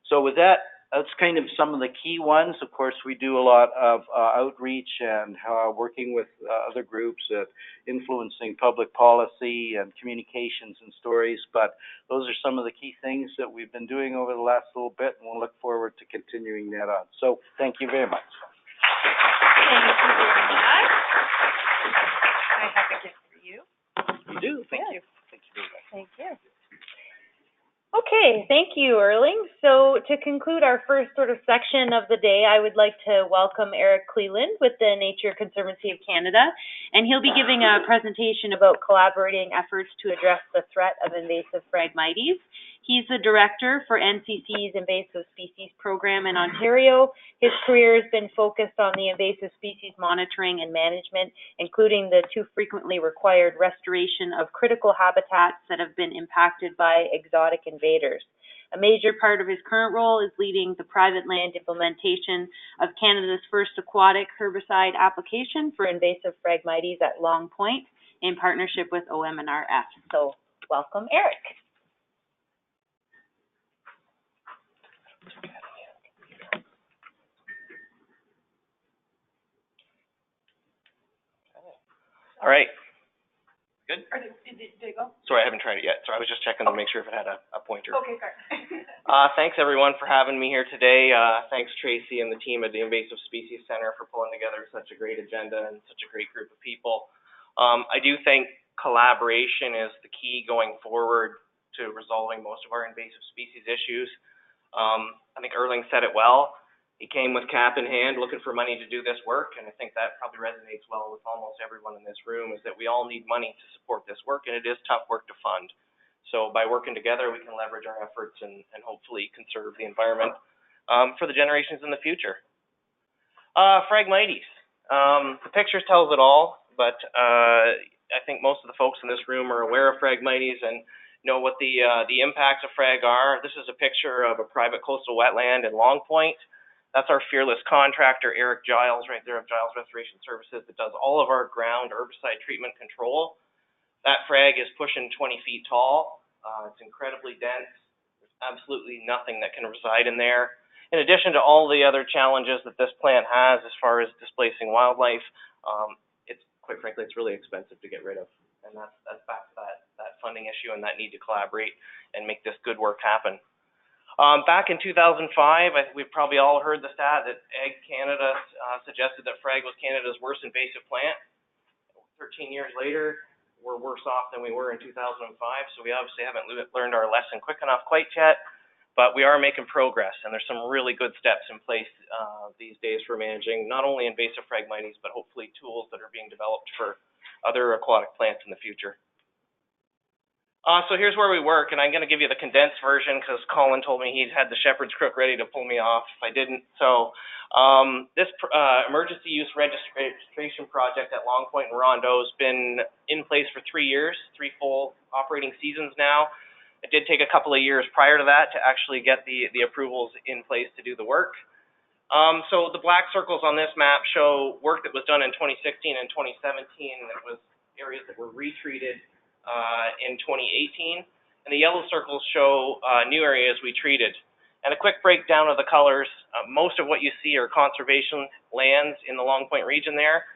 So with that, that's kind of some of the key ones. Of course, we do a lot of outreach and working with other groups at influencing public policy and communications and stories, but those are some of the key things that we've been doing over the last little bit, and we'll look forward to continuing that on. So thank you very much. Thank you very much. I have a gift for you. You do? Thank you. Thank you very much. Thank you. Okay, thank you, Erling. So to conclude our first sort of section of the day, I would like to welcome Eric Cleland with the Nature Conservancy of Canada, and he'll be giving a presentation about collaborating efforts to address the threat of invasive Phragmites. He's the director for NCC's Invasive Species Program in Ontario. His career has been focused on the invasive species monitoring and management, including the too frequently required restoration of critical habitats that have been impacted by exotic invaders. A major part of his current role is leading the private land implementation of Canada's first aquatic herbicide application for invasive Phragmites at Long Point in partnership with OMNRF. So welcome, Eric. All right. Good? Did it go? Sorry, I haven't tried it yet. So I was just checking to make sure if it had a pointer. Okay, sorry. Thanks, everyone, for having me here today. Thanks, Tracy and the team at the Invasive Species Center for pulling together such a great agenda and such a great group of people. I do think collaboration is the key going forward to resolving most of our invasive species issues. I think Erling said it well. He came with cap in hand looking for money to do this work, and I think that probably resonates well with almost everyone in this room, is that we all need money to support this work, and it is tough work to fund. So by working together, we can leverage our efforts and hopefully conserve the environment for the generations in the future. Phragmites. The picture tells it all, but I think most of the folks in this room are aware of Phragmites and know what the impacts of frag are. This is a picture of a private coastal wetland in Long Point. That's our fearless contractor, Eric Giles, right there of Giles Restoration Services, that does all of our ground herbicide treatment control. That frag is pushing 20 feet tall. It's incredibly dense. There's absolutely nothing that can reside in there. In addition to all the other challenges that this plant has as far as displacing wildlife, it's quite frankly, it's really expensive to get rid of. And that's back to that funding issue and that need to collaborate and make this good work happen. Back in 2005, we've probably all heard the stat that Ag Canada suggested that frag was Canada's worst invasive plant. 13 years later, we're worse off than we were in 2005, so we obviously haven't learned our lesson quick enough quite yet, but we are making progress, and there's some really good steps in place these days for managing not only invasive Phragmites, but hopefully tools that are being developed for other aquatic plants in the future. So here's where we work, and I'm going to give you the condensed version because Colin told me he had the shepherd's crook ready to pull me off if I didn't. So this emergency use registration project at Long Point and Rondeau has been in place for 3 years, 3 full operating seasons now. It did take a couple of years prior to that to actually get the approvals in place to do the work. So the black circles on this map show work that was done in 2016 and 2017 that was areas that were retreated in 2018, and the yellow circles show new areas we treated. And a quick breakdown of the colors, most of what you see are conservation lands in the Long Point region there.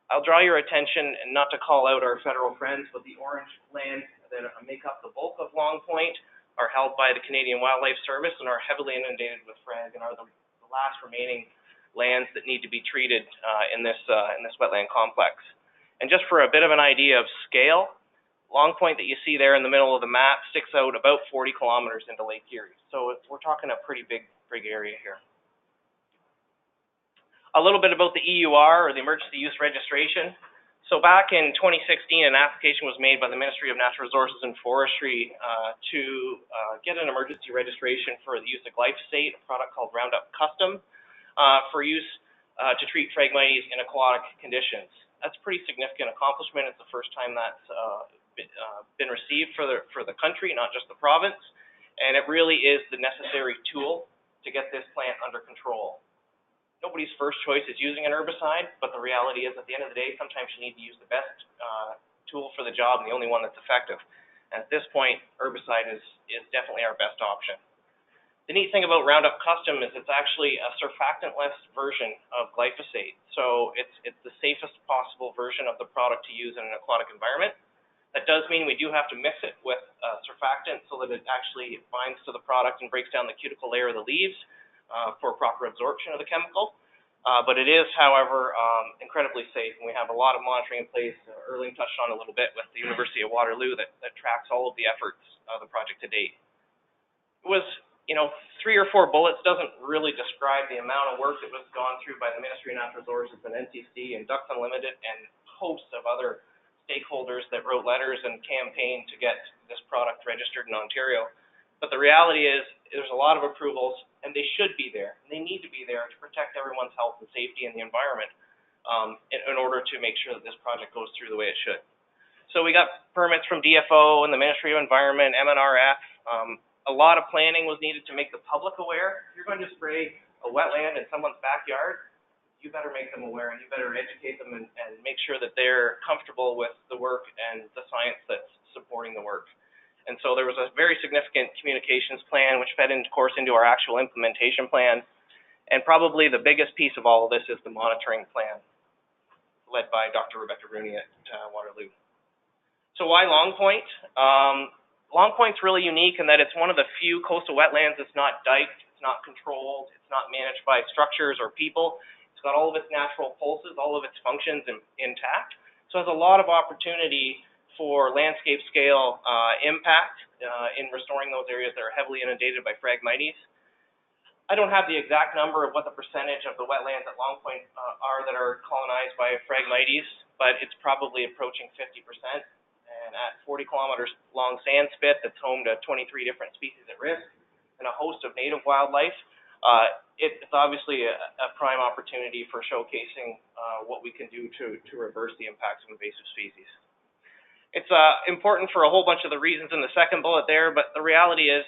I'll draw your attention, and not to call out our federal friends, but the orange lands that make up the bulk of Long Point are held by the Canadian Wildlife Service and are heavily inundated with frag and are the last remaining lands that need to be treated in this wetland complex. And just for a bit of an idea of scale, Long Point that you see there in the middle of the map sticks out about 40 kilometers into Lake Erie. So we're talking a pretty big area here. A little bit about the EUR, or the Emergency Use Registration. So back in 2016, an application was made by the Ministry of Natural Resources and Forestry to get an emergency registration for the use of glyphosate, a product called Roundup Custom, for use to treat Phragmites in aquatic conditions. That's a pretty significant accomplishment. It's the first time that's been received for the country, not just the province, and it really is the necessary tool to get this plant under control. Nobody's first choice is using an herbicide, but the reality is at the end of the day, sometimes you need to use the best tool for the job and the only one that's effective. And at this point, herbicide is definitely our best option. The neat thing about Roundup Custom is it's actually a surfactant-less version of glyphosate. So it's the safest possible version of the product to use in an aquatic environment. That does mean we do have to mix it with surfactant so that it actually binds to the product and breaks down the cuticle layer of the leaves for proper absorption of the chemical. But it is, however, incredibly safe, and we have a lot of monitoring in place. Erling touched on a little bit with the University of Waterloo that tracks all of the efforts of the project to date. It was, 3 or 4 bullets doesn't really describe the amount of work that was gone through by the Ministry of Natural Resources and NCC and Ducks Unlimited and hosts of other stakeholders that wrote letters and campaigned to get this product registered in Ontario. But the reality is there's a lot of approvals, and they should be there. And they need to be there to protect everyone's health and safety in the environment in order to make sure that this project goes through the way it should. So we got permits from DFO and the Ministry of Environment, MNRF. A lot of planning was needed to make the public aware. If you're going to spray a wetland in someone's backyard, you better make them aware, and you better educate them and make sure that they're comfortable with the work and the science that's supporting the work. And so there was a very significant communications plan, which fed, of course, into our actual implementation plan. And probably the biggest piece of all of this is the monitoring plan, led by Dr. Rebecca Rooney at Waterloo. So why Long Point? Long Point's really unique in that it's one of the few coastal wetlands that's not diked, it's not controlled, it's not managed by structures or people. It's got all of its natural pulses, all of its functions intact. So it has a lot of opportunity for landscape scale impact in restoring those areas that are heavily inundated by Phragmites. I don't have the exact number of what the percentage of the wetlands at Long Point are that are colonized by Phragmites, but it's probably approaching 50%. And at 40 kilometers long sand spit that's home to 23 different species at risk and a host of native wildlife, it's obviously a prime opportunity for showcasing what we can do to reverse the impacts of invasive species. It's important for a whole bunch of the reasons in the second bullet there, but the reality is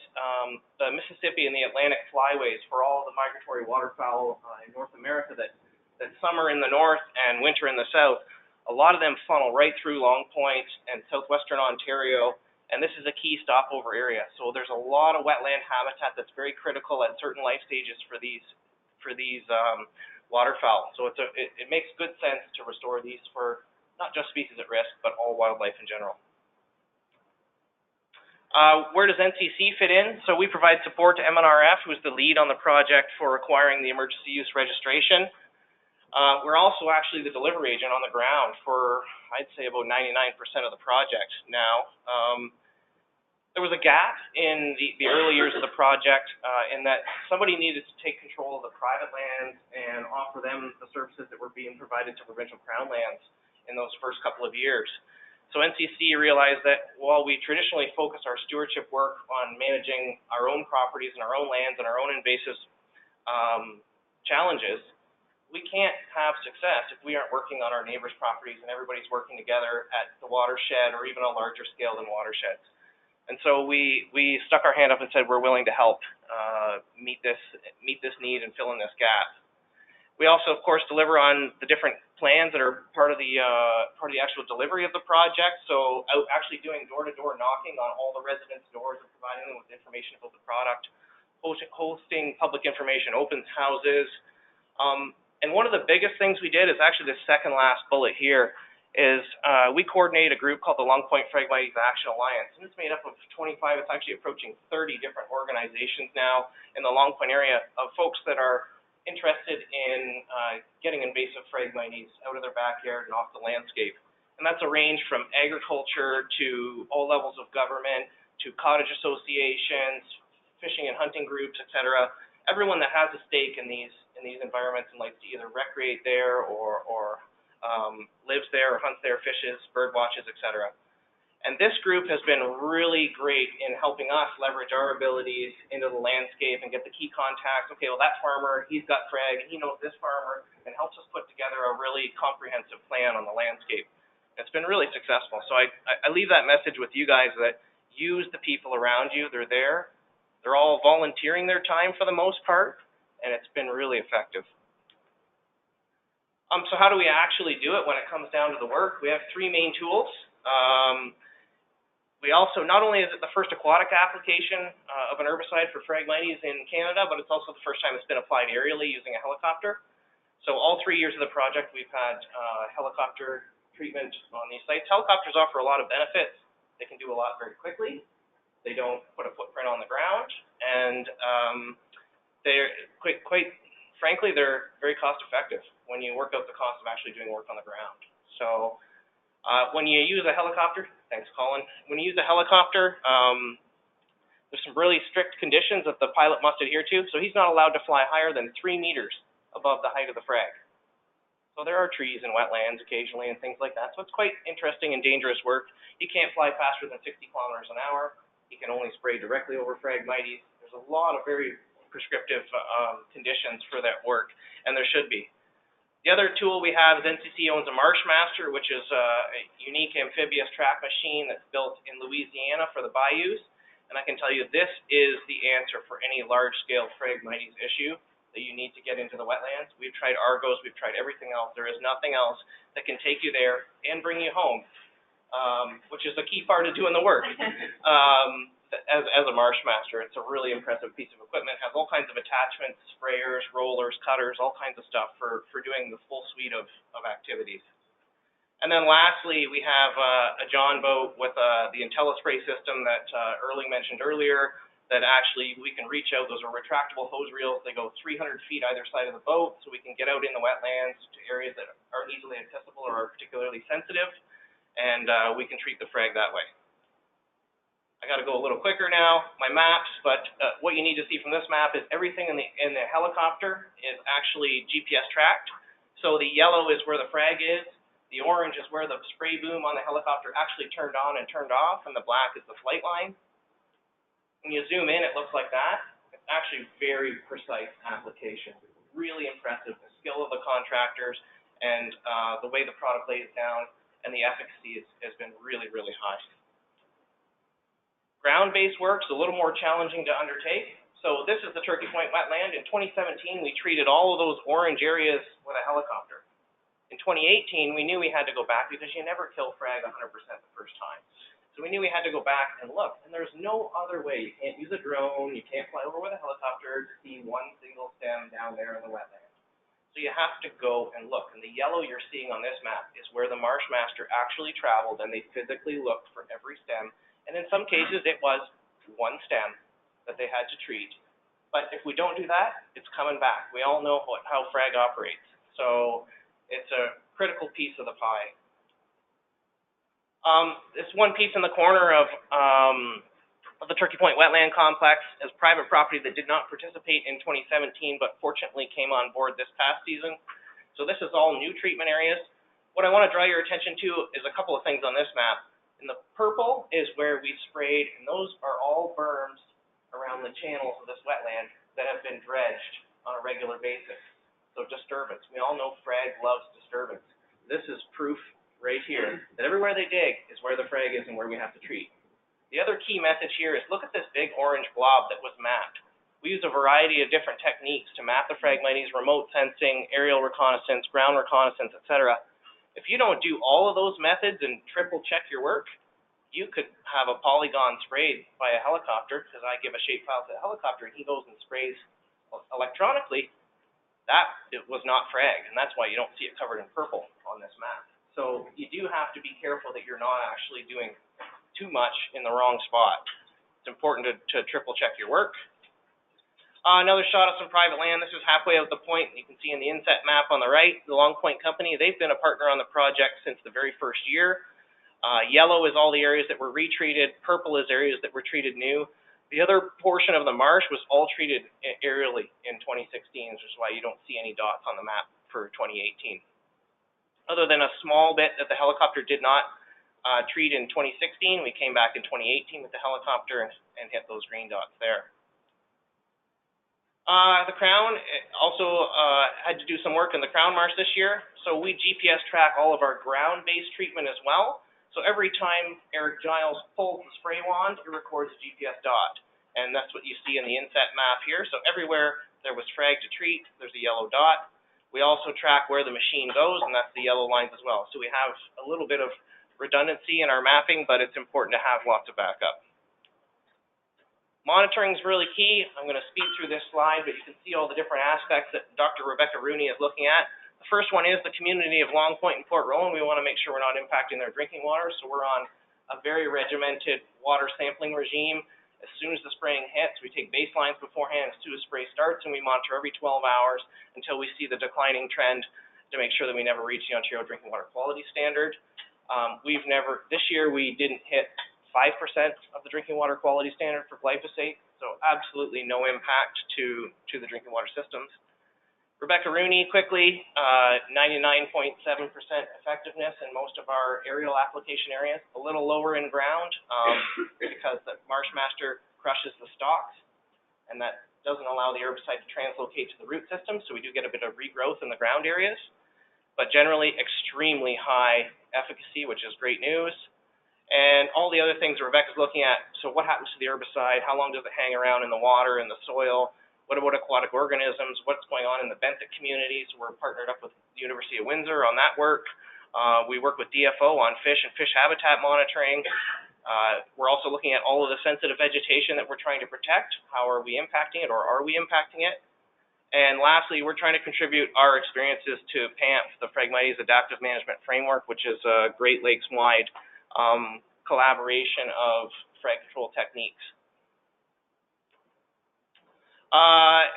the Mississippi and the Atlantic flyways for all of the migratory waterfowl in North America that summer in the north and winter in the south, a lot of them funnel right through Long Point and southwestern Ontario, and this is a key stopover area. So there's a lot of wetland habitat that's very critical at certain life stages for these waterfowl. So it makes good sense to restore these for not just species at risk, but all wildlife in general. Where does NCC fit in? So we provide support to MNRF, who is the lead on the project for acquiring the emergency use registration. We're also actually the delivery agent on the ground for, I'd say, about 99% of the project now. There was a gap in the early years of the project in that somebody needed to take control of the private lands and offer them the services that were being provided to provincial crown lands in those first couple of years. So NCC realized that while we traditionally focus our stewardship work on managing our own properties and our own lands and our own invasive challenges, we can't have success if we aren't working on our neighbors' properties and everybody's working together at the watershed or even a larger scale than watersheds. And so we stuck our hand up and said we're willing to help meet this need and fill in this gap. We also, of course, deliver on the different plans that are part of the actual delivery of the project. So actually doing door-to-door knocking on all the residents' doors and providing them with information about the product, hosting public information, open houses. And one of the biggest things we did is actually the second last bullet here is we coordinate a group called the Long Point Phragmites Action Alliance. And it's made up of 25, it's actually approaching 30 different organizations now in the Long Point area of folks that are interested in getting invasive Phragmites out of their backyard and off the landscape. And that's a range from agriculture to all levels of government to cottage associations, fishing and hunting groups, etc. Everyone that has a stake in these environments and likes to either recreate there or lives there or hunts there, fishes, bird watches, etc. And this group has been really great in helping us leverage our abilities into the landscape and get the key contacts. Okay, well, that farmer, he's got frag, and he knows this farmer, and helps us put together a really comprehensive plan on the landscape. It's been really successful. So I leave that message with you guys that use the people around you. They're there. They're all volunteering their time for the most part, and it's been really effective. So how do we actually do it when it comes down to the work? We have three main tools. We also, not only is it the first aquatic application of an herbicide for Phragmites in Canada, but it's also the first time it's been applied aerially using a helicopter. So all 3 years of the project, we've had helicopter treatment on these sites. Helicopters offer a lot of benefits. They can do a lot very quickly. They don't put a footprint on the ground, and they're quite frankly, they're very cost effective when you work out the cost of actually doing work on the ground. So when you use a helicopter, thanks Colin, when you use a helicopter, there's some really strict conditions that the pilot must adhere to. So he's not allowed to fly higher than 3 meters above the height of the frag. So there are trees and wetlands occasionally and things like that. So it's quite interesting and dangerous work. He can't fly faster than 60 kilometers an hour. He can only spray directly over Phragmites. There's a lot of very prescriptive conditions for that work, and there should be. The other tool we have is NCC owns a Marshmaster, which is a unique amphibious track machine that's built in Louisiana for the bayous. And I can tell you this is the answer for any large-scale Phragmites issue that you need to get into the wetlands. We've tried Argos, we've tried everything else. There is nothing else that can take you there and bring you home, which is the key part of doing the work. As a Marshmaster, it's a really impressive piece of equipment. It has all kinds of attachments, sprayers, rollers, cutters, all kinds of stuff for doing the full suite of activities. And then lastly, we have a John boat with the IntelliSpray system that Erling mentioned earlier, that actually we can reach out. Those are retractable hose reels. They go 300 feet either side of the boat, so we can get out in the wetlands to areas that aren't easily accessible or are particularly sensitive, and we can treat the frag that way. I got to go a little quicker now, my maps, but what you need to see from this map is everything in the helicopter is actually GPS tracked. So the yellow is where the frag is, the orange is where the spray boom on the helicopter actually turned on and turned off, and the black is the flight line. When you zoom in, it looks like that. It's actually very precise application. Really impressive. The skill of the contractors and the way the product lays down, and the efficacy has been really, really high. Ground-based work's a little more challenging to undertake. So this is the Turkey Point wetland. In 2017, we treated all of those orange areas with a helicopter. In 2018, we knew we had to go back because you never kill frag 100% the first time. So we knew we had to go back and look, and there's no other way. You can't use a drone, you can't fly over with a helicopter to see one single stem down there in the wetland. So you have to go and look, and the yellow you're seeing on this map is where the Marshmaster actually traveled, and they physically looked for every stem, and in some cases it was one stem that they had to treat. But if we don't do that, it's coming back. We all know how frag operates, so it's a critical piece of the pie. This one piece in the corner of the Turkey Point Wetland Complex is private property that did not participate in 2017, but fortunately came on board this past season. So this is all new treatment areas. What I want to draw your attention to is a couple of things on this map. In the purple is where we sprayed, and those are all berms around the channels of this wetland that have been dredged on a regular basis. So disturbance. We all know frag loves disturbance. This is proof right here that everywhere they dig is where the frag is and where we have to treat. The other key message here is look at this big orange blob that was mapped. We use a variety of different techniques to map the Phragmites: remote sensing, aerial reconnaissance, ground reconnaissance, etc. If you don't do all of those methods and triple check your work, you could have a polygon sprayed by a helicopter, because I give a shapefile to the helicopter and he goes and sprays electronically. That it was not frag, and that's why you don't see it covered in purple on this map. So you do have to be careful that you're not actually doing too much in the wrong spot. It's important to triple check your work. Another shot of some private land. This is halfway out the point. You can see in the inset map on the right, the Long Point Company. They've been a partner on the project since the very first year. Yellow is all the areas that were retreated. Purple is areas that were treated new. The other portion of the marsh was all treated aerially in 2016, which is why you don't see any dots on the map for 2018. Other than a small bit that the helicopter did not treat in 2016, we came back in 2018 with the helicopter and hit those green dots there. The Crown also had to do some work in the Crown Marsh this year, so we GPS track all of our ground-based treatment as well. So every time Eric Giles pulls the spray wand, it records a GPS dot, and that's what you see in the inset map here. So everywhere there was frag to treat, there's a yellow dot. We also track where the machine goes, and that's the yellow lines as well. So we have a little bit of redundancy in our mapping, but it's important to have lots of backup. Monitoring is really key. I'm going to speed through this slide, but you can see all the different aspects that Dr. Rebecca Rooney is looking at. The first one is the community of Long Point and Port Rowan. We want to make sure we're not impacting their drinking water, so we're on a very regimented water sampling regime. As soon as the spraying hits, we take baselines beforehand as soon as spray starts, and we monitor every 12 hours until we see the declining trend to make sure that we never reach the Ontario Drinking Water Quality Standard. This year we didn't hit 5% of the drinking water quality standard for glyphosate, so absolutely no impact to the drinking water systems. Rebecca Rooney, quickly, 99.7% effectiveness in most of our aerial application areas, a little lower in ground because the Marsh Master crushes the stalks, and that doesn't allow the herbicide to translocate to the root system, so we do get a bit of regrowth in the ground areas, but generally extremely high efficacy, which is great news. And all the other things Rebecca's looking at, so what happens to the herbicide, how long does it hang around in the water, in the soil, what about aquatic organisms, what's going on in the benthic communities. We're partnered up with the University of Windsor on that work. We work with DFO on fish and fish habitat monitoring. We're also looking at all of the sensitive vegetation that we're trying to protect. How are we impacting it, or are we impacting it? And lastly, we're trying to contribute our experiences to PAMF, the Phragmites Adaptive Management Framework, which is a Great Lakes-wide collaboration of frag control techniques.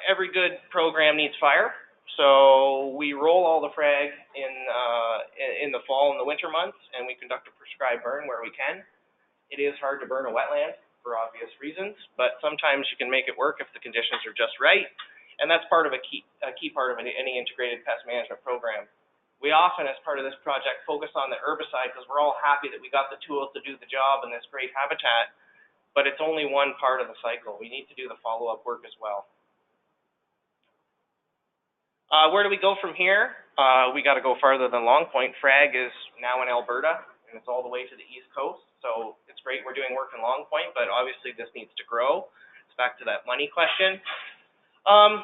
Every good program needs fire, so we roll all the frag in the fall and the winter months, and we conduct a prescribed burn where we can. It is hard to burn a wetland for obvious reasons, but sometimes you can make it work if the conditions are just right, and that's part of a key part of any integrated pest management program. We often, as part of this project, focus on the herbicide because we're all happy that we got the tools to do the job in this great habitat, but it's only one part of the cycle. We need to do the follow-up work as well. Where do we go from here? We got to go farther than Long Point. Frag is now in Alberta, and it's all the way to the east coast, so it's great we're doing work in Long Point, but obviously this needs to grow. It's back to that money question.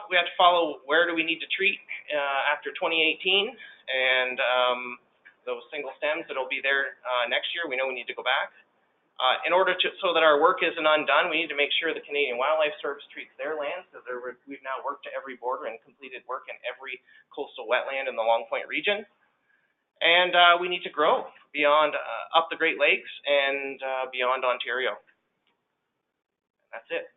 We have to follow where do we need to treat after 2018, and those single stems that'll be there next year, we know we need to go back. In order to, so that our work isn't undone, we need to make sure the Canadian Wildlife Service treats their lands, because we've now worked to every border and completed work in every coastal wetland in the Long Point region. And we need to grow beyond up the Great Lakes and beyond Ontario. That's it.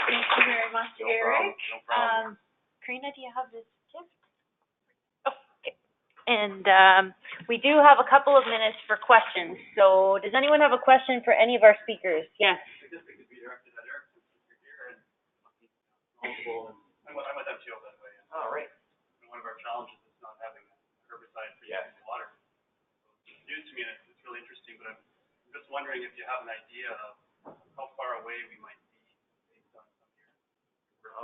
Thank you very much, Eric. No problem. Karina, do you have this gift? Oh, okay. And we do have a couple of minutes for questions. So does anyone have a question for any of our speakers? Yes. I guess it could be directed at Eric since you're here and multiple. I'm with MTO, by the way. Oh, right. One of our challenges is not having a herbicide for using water. So it's new to me and it's really interesting, but I'm just wondering if you have an idea of how far away we might be based on some of your.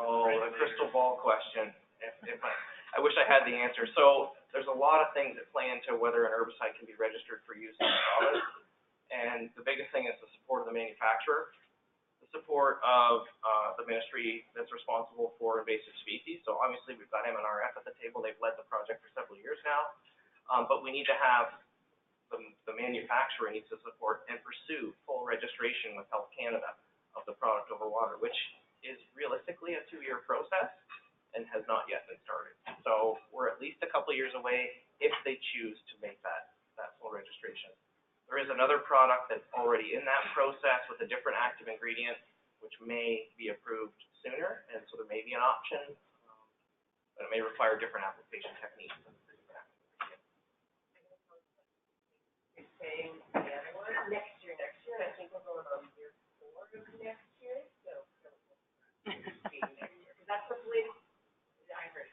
Oh, the crystal ball question. I wish I had the answer. So there's a lot of things that play into whether an herbicide can be registered for use in the province. And the biggest thing is the support of the manufacturer, the support of the ministry that's responsible for invasive species. So obviously we've got MNRF at the table. They've led the project for several years now. But we need to have the manufacturer needs to support and pursue full registration with Health Canada of the product over water, which is realistically a 2-year process and has not yet been started. So we're at least a couple of years away if they choose to make that full registration. There is another product that's already in that process with a different active ingredient, which may be approved sooner, and so there may be an option, but it may require different application techniques. Next year, and I think we're going on year 4 of next year, so that's the latest I heard.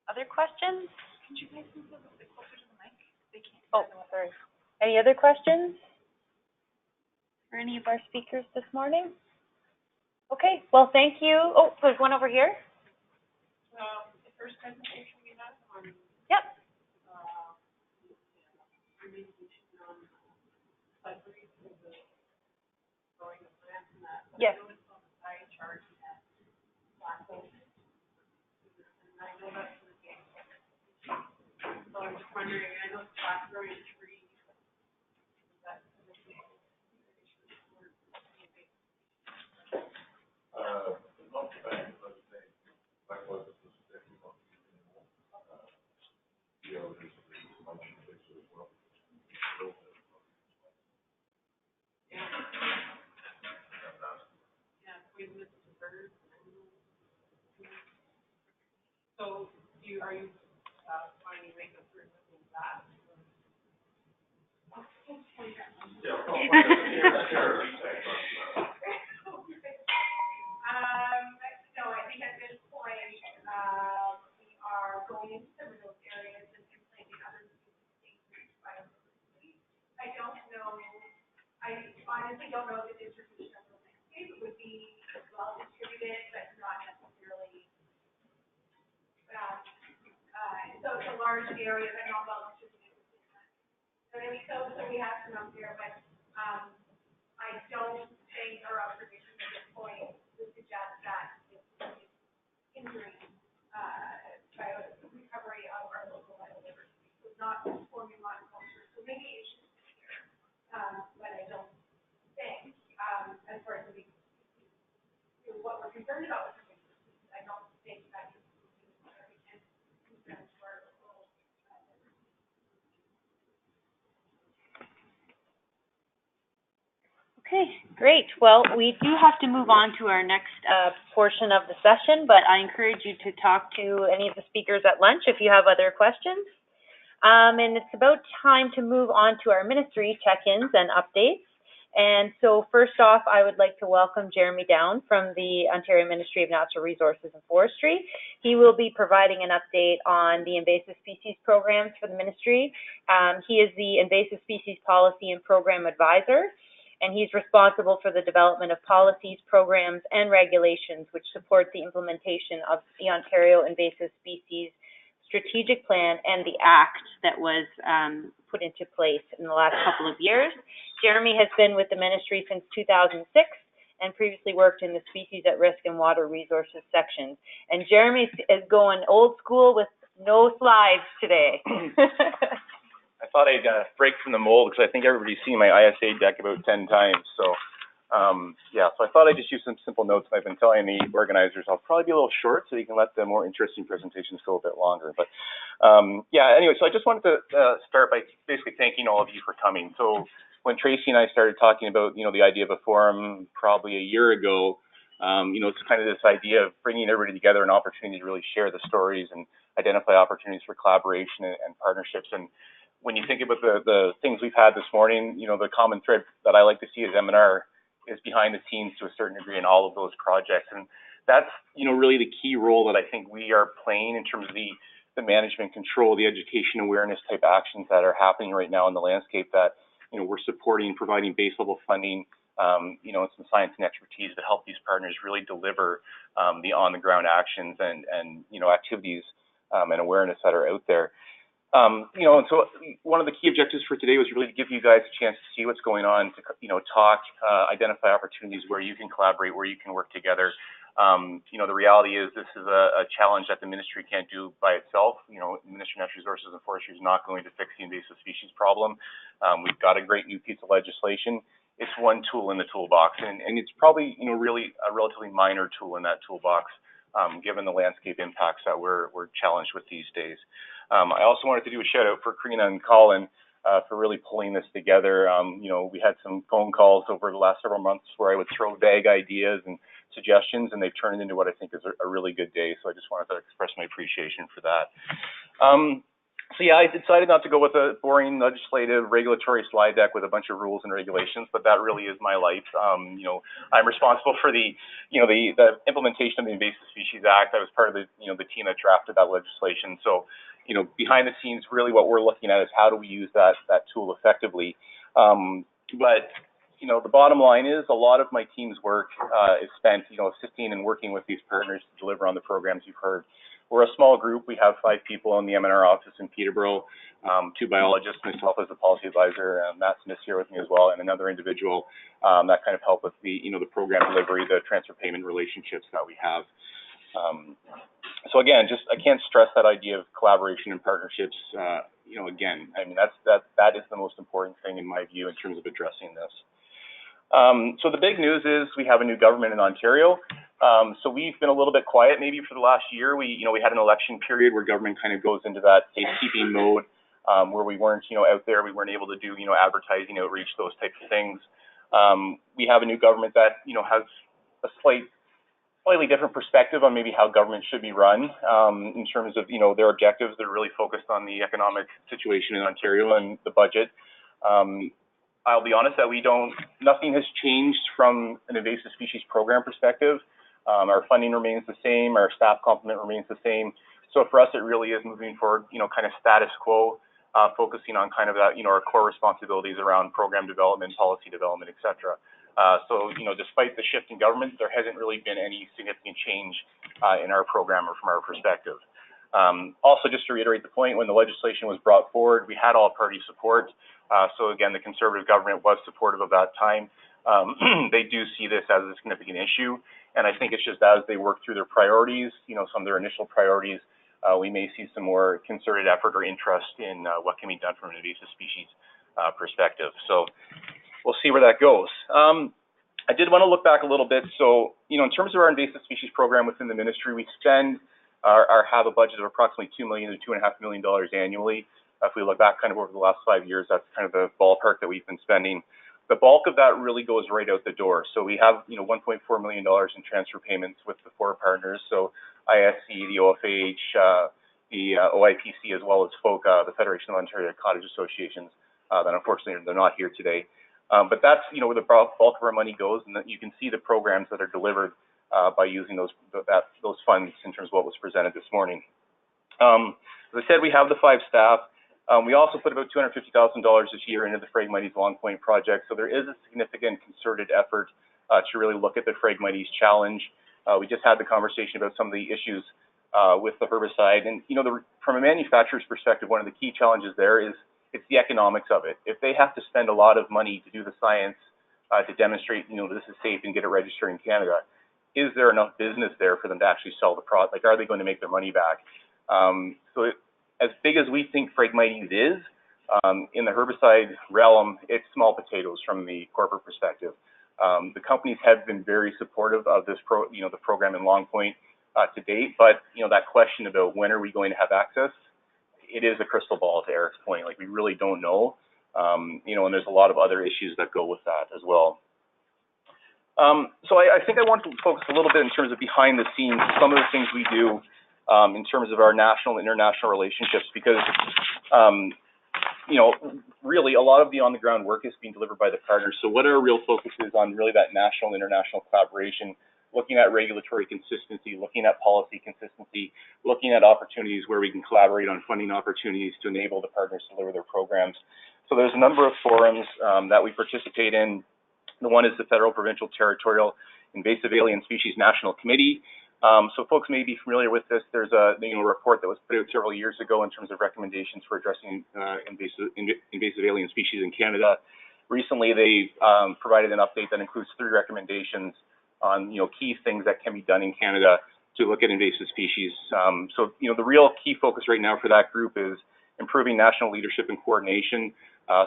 Other questions? Could you guys move a little bit closer to the mic? They can't. Oh, sorry. Any other questions for any of our speakers this morning? Okay, well, thank you. Oh, there's one over here. The first presentation we had on, Yep. remediation on libraries and the growing of plants and that. Yes. I noticed on the pie chart we had black holes. And I know that's the game. So I'm just wondering, I know it's fast growing trees. Is that poisonous to birds? So are you finding makeup for that? No, I think at this point, we are going into some of those areas and implementing other things. I don't know, I honestly don't know the distribution of the landscape. It would be well distributed, but not necessarily, so it's a large area, but not well distributed. So we have some up there, but, I don't think our observations at this point would suggest that it's hindering, recovery of our local biodiversity. So it's not forming monoculture, so maybe it should be here, but I don't think, as far as what we're concerned about with the I don't think that is significant concern to our local biodiversity. Okay, great. Well, we do have to move on to our next portion of the session, but I encourage you to talk to any of the speakers at lunch if you have other questions. And it's about time to move on to our ministry check-ins and updates. And so first off, I would like to welcome Jeremy Down from the Ontario Ministry of Natural Resources and Forestry. He will be providing an update on the invasive species programs for the ministry. He is the Invasive Species Policy and Program Advisor, and he's responsible for the development of policies, programs, and regulations which support the implementation of the Ontario Invasive Species Strategic Plan and the Act that was put into place in the last couple of years. Jeremy has been with the ministry since 2006 and previously worked in the Species at Risk and Water Resources sections. And Jeremy is going old school with no slides today. I thought I'd break from the mold because I think everybody's seen my ISA deck about 10 times. So, so I thought I'd just use some simple notes. I've been telling the organizers I'll probably be a little short so you can let the more interesting presentations go a bit longer. But anyway, so I just wanted to start by basically thanking all of you for coming. So when Tracy and I started talking about, the idea of a forum probably a year ago, it's kind of this idea of bringing everybody together, an opportunity to really share the stories and identify opportunities for collaboration and partnerships. And when you think about the things we've had this morning, the common thread that I like to see is M&R is behind the scenes to a certain degree in all of those projects. And that's, really the key role that I think we are playing in terms of the management control, the education awareness type actions that are happening right now in the landscape that, we're supporting, providing base level funding, and some science and expertise to help these partners really deliver the on the ground actions and activities and awareness that are out there. And so one of the key objectives for today was really to give you guys a chance to see what's going on, to, talk, identify opportunities where you can collaborate, where you can work together. The reality is this is a challenge that the ministry can't do by itself. The Ministry of Natural Resources and Forestry is not going to fix the invasive species problem. We've got a great new piece of legislation. It's one tool in the toolbox, and it's probably, really a relatively minor tool in that toolbox, given the landscape impacts that we're challenged with these days. I also wanted to do a shout out for Karina and Colin for really pulling this together. We had some phone calls over the last several months where I would throw vague ideas and suggestions, and they've turned into what I think is a really good day. So I just wanted to express my appreciation for that. I decided not to go with a boring legislative regulatory slide deck with a bunch of rules and regulations, but that really is my life. I'm responsible for the implementation of the Invasive Species Act. I was part of the team that drafted that legislation. So, behind the scenes, really what we're looking at is how do we use that tool effectively. But the bottom line is a lot of my team's work is spent, assisting and working with these partners to deliver on the programs you've heard. We're a small group. We have 5 people in the MNR office in Peterborough, 2 biologists, myself as the policy advisor, Matt Smith's here with me as well, and another individual that kind of help with the, the program delivery, the transfer payment relationships that we have. So again, I can't stress that idea of collaboration and partnerships. Again, I mean, that is the most important thing in my view in terms of addressing this. So the big news is we have a new government in Ontario. So we've been a little bit quiet maybe for the last year. We had an election period where government kind of goes into that safekeeping mode, where we weren't, out there. We weren't able to do, advertising, outreach, those types of things. We have a new government that, has a slightly different perspective on maybe how government should be run, in terms of, their objectives. They're really focused on the economic situation in Ontario and the budget. I'll be honest that nothing has changed from an invasive species program perspective. Our funding remains the same, our staff complement remains the same. So for us, it really is moving forward, kind of status quo, focusing on kind of that, our core responsibilities around program development, policy development, et cetera. So, despite the shift in government, there hasn't really been any significant change in our program or from our perspective. Also, just to reiterate the point, when the legislation was brought forward, we had all party support. So again, the Conservative government was supportive of that time. They do see this as a significant issue, and I think it's just as they work through their priorities, some of their initial priorities, we may see some more concerted effort or interest in what can be done from an invasive species perspective. So we'll see where that goes. I did want to look back a little bit. So, in terms of our invasive species program within the ministry, we spend have a budget of approximately $2 million to $2.5 million annually. If we look back kind of over the last 5 years, that's kind of the ballpark that we've been spending. The bulk of that really goes right out the door. So we have, $1.4 million in transfer payments with the 4 partners. So ISC, the OFH, the OIPC, as well as FOCA, the Federation of Ontario Cottage Associations, that unfortunately they're not here today. But that's, where the bulk of our money goes, and you can see the programs that are delivered by using those funds in terms of what was presented this morning. As I said, we have the 5 staff. We also put about $250,000 this year into the Phragmites Long Point project. So there is a significant concerted effort to really look at the Phragmites challenge. We just had the conversation about some of the issues with the herbicide. And, from a manufacturer's perspective, one of the key challenges there is it's the economics of it. If they have to spend a lot of money to do the science to demonstrate, this is safe and get it registered in Canada, is there enough business there for them to actually sell the product? Like, are they going to make their money back? As big as we think Phragmites is, in the herbicide realm, it's small potatoes from the corporate perspective. The companies have been very supportive of this the program in Long Point to date, but that question about when are we going to have access, it is a crystal ball, to Eric's point. Like, we really don't know, and there's a lot of other issues that go with that as well. So I think I want to focus a little bit in terms of behind the scenes, some of the things we do in terms of our national and international relationships, because, really a lot of the on-the-ground work is being delivered by the partners. So what our real focus is on really that national and international collaboration, looking at regulatory consistency, looking at policy consistency, looking at opportunities where we can collaborate on funding opportunities to enable the partners to deliver their programs. So there's a number of forums that we participate in. The one is the Federal, Provincial, Territorial Invasive Alien Species National Committee. So folks may be familiar with this. There's a report that was put out several years ago in terms of recommendations for addressing invasive alien species in Canada. Recently, they provided an update that includes 3 recommendations on key things that can be done in Canada to look at invasive species. So the real key focus right now for that group is improving national leadership and coordination.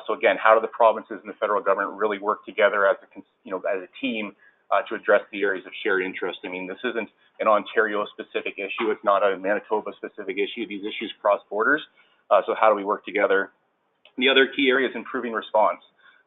So again, how do the provinces and the federal government really work together as a team to address the areas of shared interest? I mean, this isn't an Ontario-specific issue. It's not a Manitoba-specific issue. These issues cross borders. So how do we work together? And the other key area is improving response.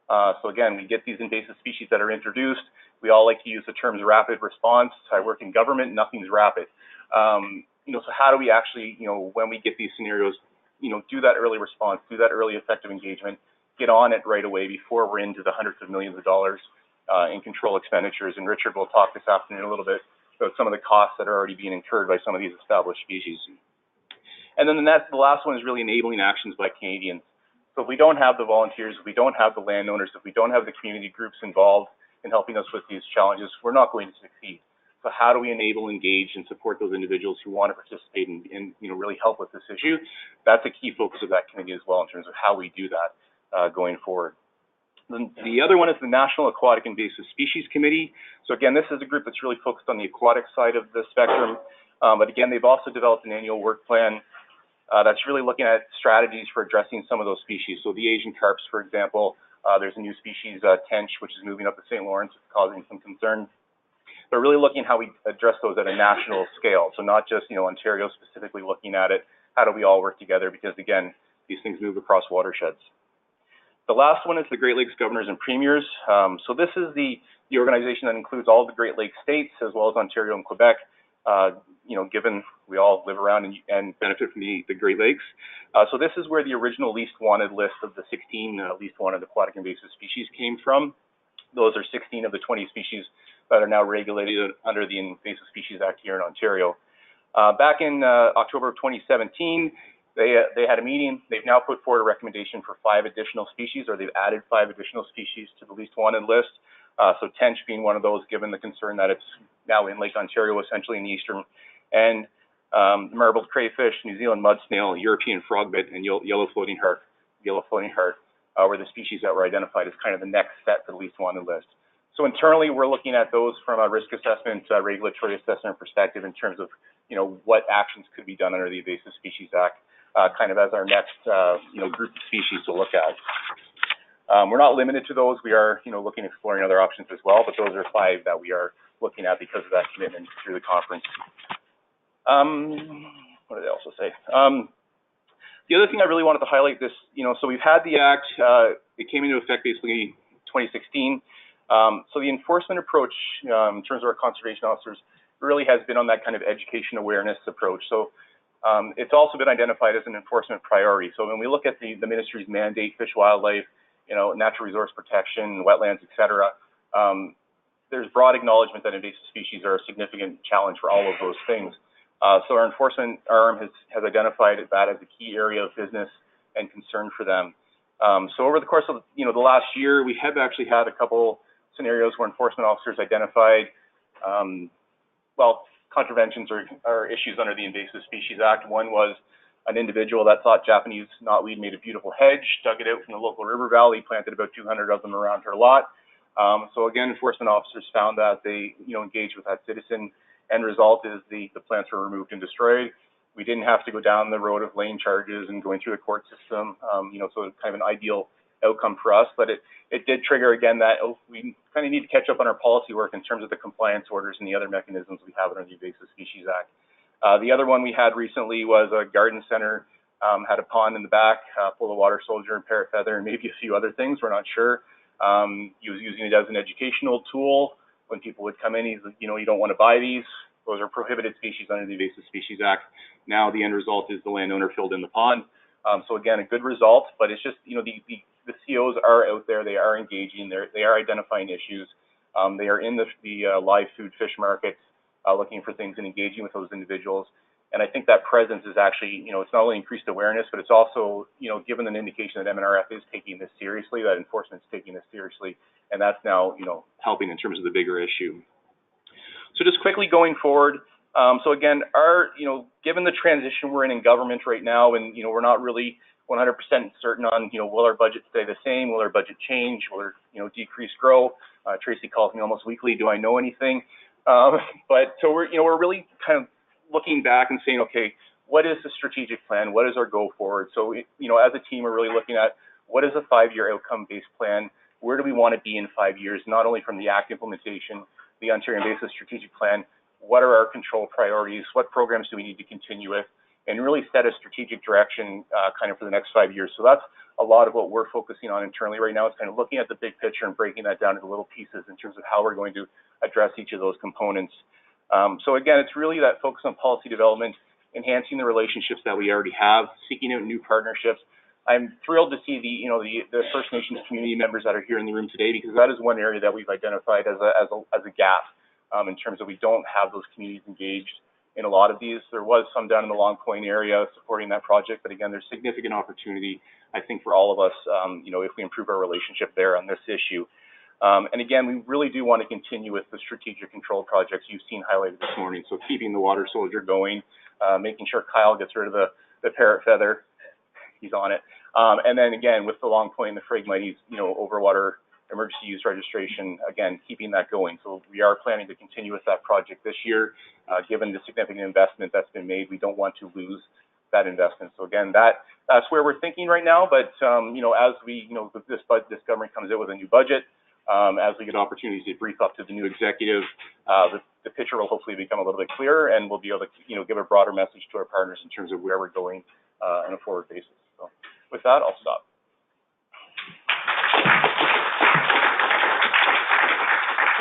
So again, we get these invasive species that are introduced. We all like to use the terms rapid response. I work in government, nothing's rapid. So how do we actually, when we get these scenarios, do that early response, do that early effective engagement, get on it right away before we're into the hundreds of millions of dollars in control expenditures. And Richard will talk this afternoon a little bit about some of the costs that are already being incurred by some of these established species. And then the last one is really enabling actions by Canadians. So if we don't have the volunteers, if we don't have the landowners, if we don't have the community groups involved in helping us with these challenges, we're not going to succeed. So how do we enable, engage, and support those individuals who want to participate and really help with this issue? That's a key focus of that committee as well in terms of how we do that going forward. The other one is the National Aquatic Invasive Species Committee. So again, this is a group that's really focused on the aquatic side of the spectrum. But again, they've also developed an annual work plan that's really looking at strategies for addressing some of those species. So the Asian carps, for example, there's a new species, tench, which is moving up the St. Lawrence, causing some concern. They're really looking at how we address those at a national scale. So not just, Ontario specifically looking at it, how do we all work together? Because again, these things move across watersheds. The last one is the Great Lakes Governors and Premiers. So this is the organization that includes all the Great Lakes states as well as Ontario and Quebec, given we all live around and benefit from the Great Lakes. So this is where the original least wanted list of the 16 least wanted aquatic invasive species came from. Those are 16 of the 20 species that are now regulated under the Invasive Species Act here in Ontario. Back in October of 2017, they had a meeting. They've now put forward a recommendation for 5 additional species, or they've added 5 additional species to the least wanted list. So tench being one of those, given the concern that it's now in Lake Ontario, essentially in the eastern end. Marbled crayfish, New Zealand mud snail, European frogbit, and yellow floating heart were the species that were identified as kind of the next set for the least wanted list. So internally, we're looking at those from a risk assessment, regulatory assessment perspective in terms of, what actions could be done under the Invasive Species Act, kind of as our next, group of species to look at. We're not limited to those. We are, looking at exploring other options as well, but those are 5 that we are looking at because of that commitment through the conference. What did I also say? The other thing I really wanted to highlight this, so we've had the Act, it came into effect basically 2016. So the enforcement approach in terms of our conservation officers really has been on that kind of education awareness approach. So it's also been identified as an enforcement priority. So when we look at the ministry's mandate, fish, wildlife, natural resource protection, wetlands, et cetera, there's broad acknowledgement that invasive species are a significant challenge for all of those things. So our enforcement arm has identified that as a key area of business and concern for them. So over the course of the last year, we have actually had a couple scenarios where enforcement officers identified contraventions or issues under the Invasive Species Act. One was an individual that thought Japanese knotweed made a beautiful hedge, dug it out from the local river valley, planted about 200 of them around her lot. So again, enforcement officers found that they engaged with that citizen. End result is the plants were removed and destroyed. We didn't have to go down the road of laying charges and going through the court system, so it's kind of an ideal outcome for us, but it did trigger again that we kind of need to catch up on our policy work in terms of the compliance orders and the other mechanisms we have under the Invasive Species Act. The other one we had recently was a garden center, had a pond in the back full of water soldier and parrot feather and maybe a few other things, we're not sure. He was using it as an educational tool. When people would come in, he's like, you don't want to buy these. Those are prohibited species under the Invasive Species Act. Now the end result is the landowner filled in the pond. So again, a good result, but it's just, the COs are out there, they are engaging, they are identifying issues. They are in the live food fish markets, looking for things and engaging with those individuals. And I think that presence is actually, it's not only increased awareness, but it's also, given an indication that MNRF is taking this seriously, that enforcement is taking this seriously, and that's now, helping in terms of the bigger issue. So just quickly going forward, so again, given the transition we're in government right now, and, we're not really 100% certain on, will our budget stay the same? Will our budget change? Will it, decrease, grow? Tracy calls me almost weekly, do I know anything? But so we're really kind of looking back and saying, okay, what is the strategic plan? What is our go forward? So, as a team, we're really looking at what is a 5-year outcome-based plan? Where do we want to be in 5 years, not only from the Act implementation, the Ontario Invasive Strategic Plan, what are our control priorities? What programs do we need to continue with? And really set a strategic direction kind of for the next 5 years. So that's a lot of what we're focusing on internally right now. It's kind of looking at the big picture and breaking that down into little pieces in terms of how we're going to address each of those components. So again, it's really that focus on policy development, enhancing the relationships that we already have, seeking out new partnerships. I'm thrilled to see the First Nations community members that are here in the room today, because that is one area that we've identified as a gap in terms of we don't have those communities engaged in a lot of these. There was some down in the Long Point area supporting that project, but again, there's significant opportunity, I think, for all of us, if we improve our relationship there on this issue. And again, we really do want to continue with the strategic control projects you've seen highlighted this morning. So keeping the water soldier going, making sure Kyle gets rid of the parrot feather, he's on it. And then again, with the Long Point and the Phragmites, overwater emergency use registration, again, keeping that going. So we are planning to continue with that project this year. Given the significant investment that's been made, we don't want to lose that investment. So again, that's where we're thinking right now. But as we, this government comes out with a new budget, as we get opportunities to brief up to the new executive, the picture will hopefully become a little bit clearer, and we'll be able to, give a broader message to our partners in terms of where we're going on a forward basis. So with that, I'll stop.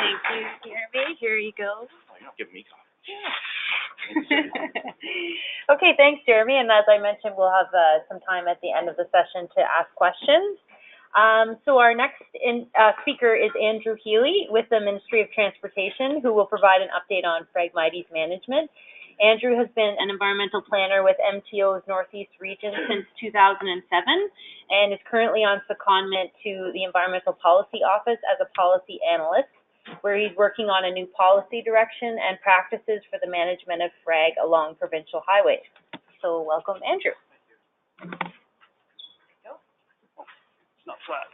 Thank you, Jeremy. Here you go. Oh, you're not giving me coffee. Okay, thanks, Jeremy. And as I mentioned, we'll have some time at the end of the session to ask questions. So our next speaker is Andrew Healy with the Ministry of Transportation, who will provide an update on Phragmites management. Andrew has been an environmental planner with MTO's Northeast region since 2007 and is currently on secondment to the Environmental Policy Office as a policy analyst, where he's working on a new policy direction and practices for the management of frag along provincial highways. So welcome, Andrew. It's not flat.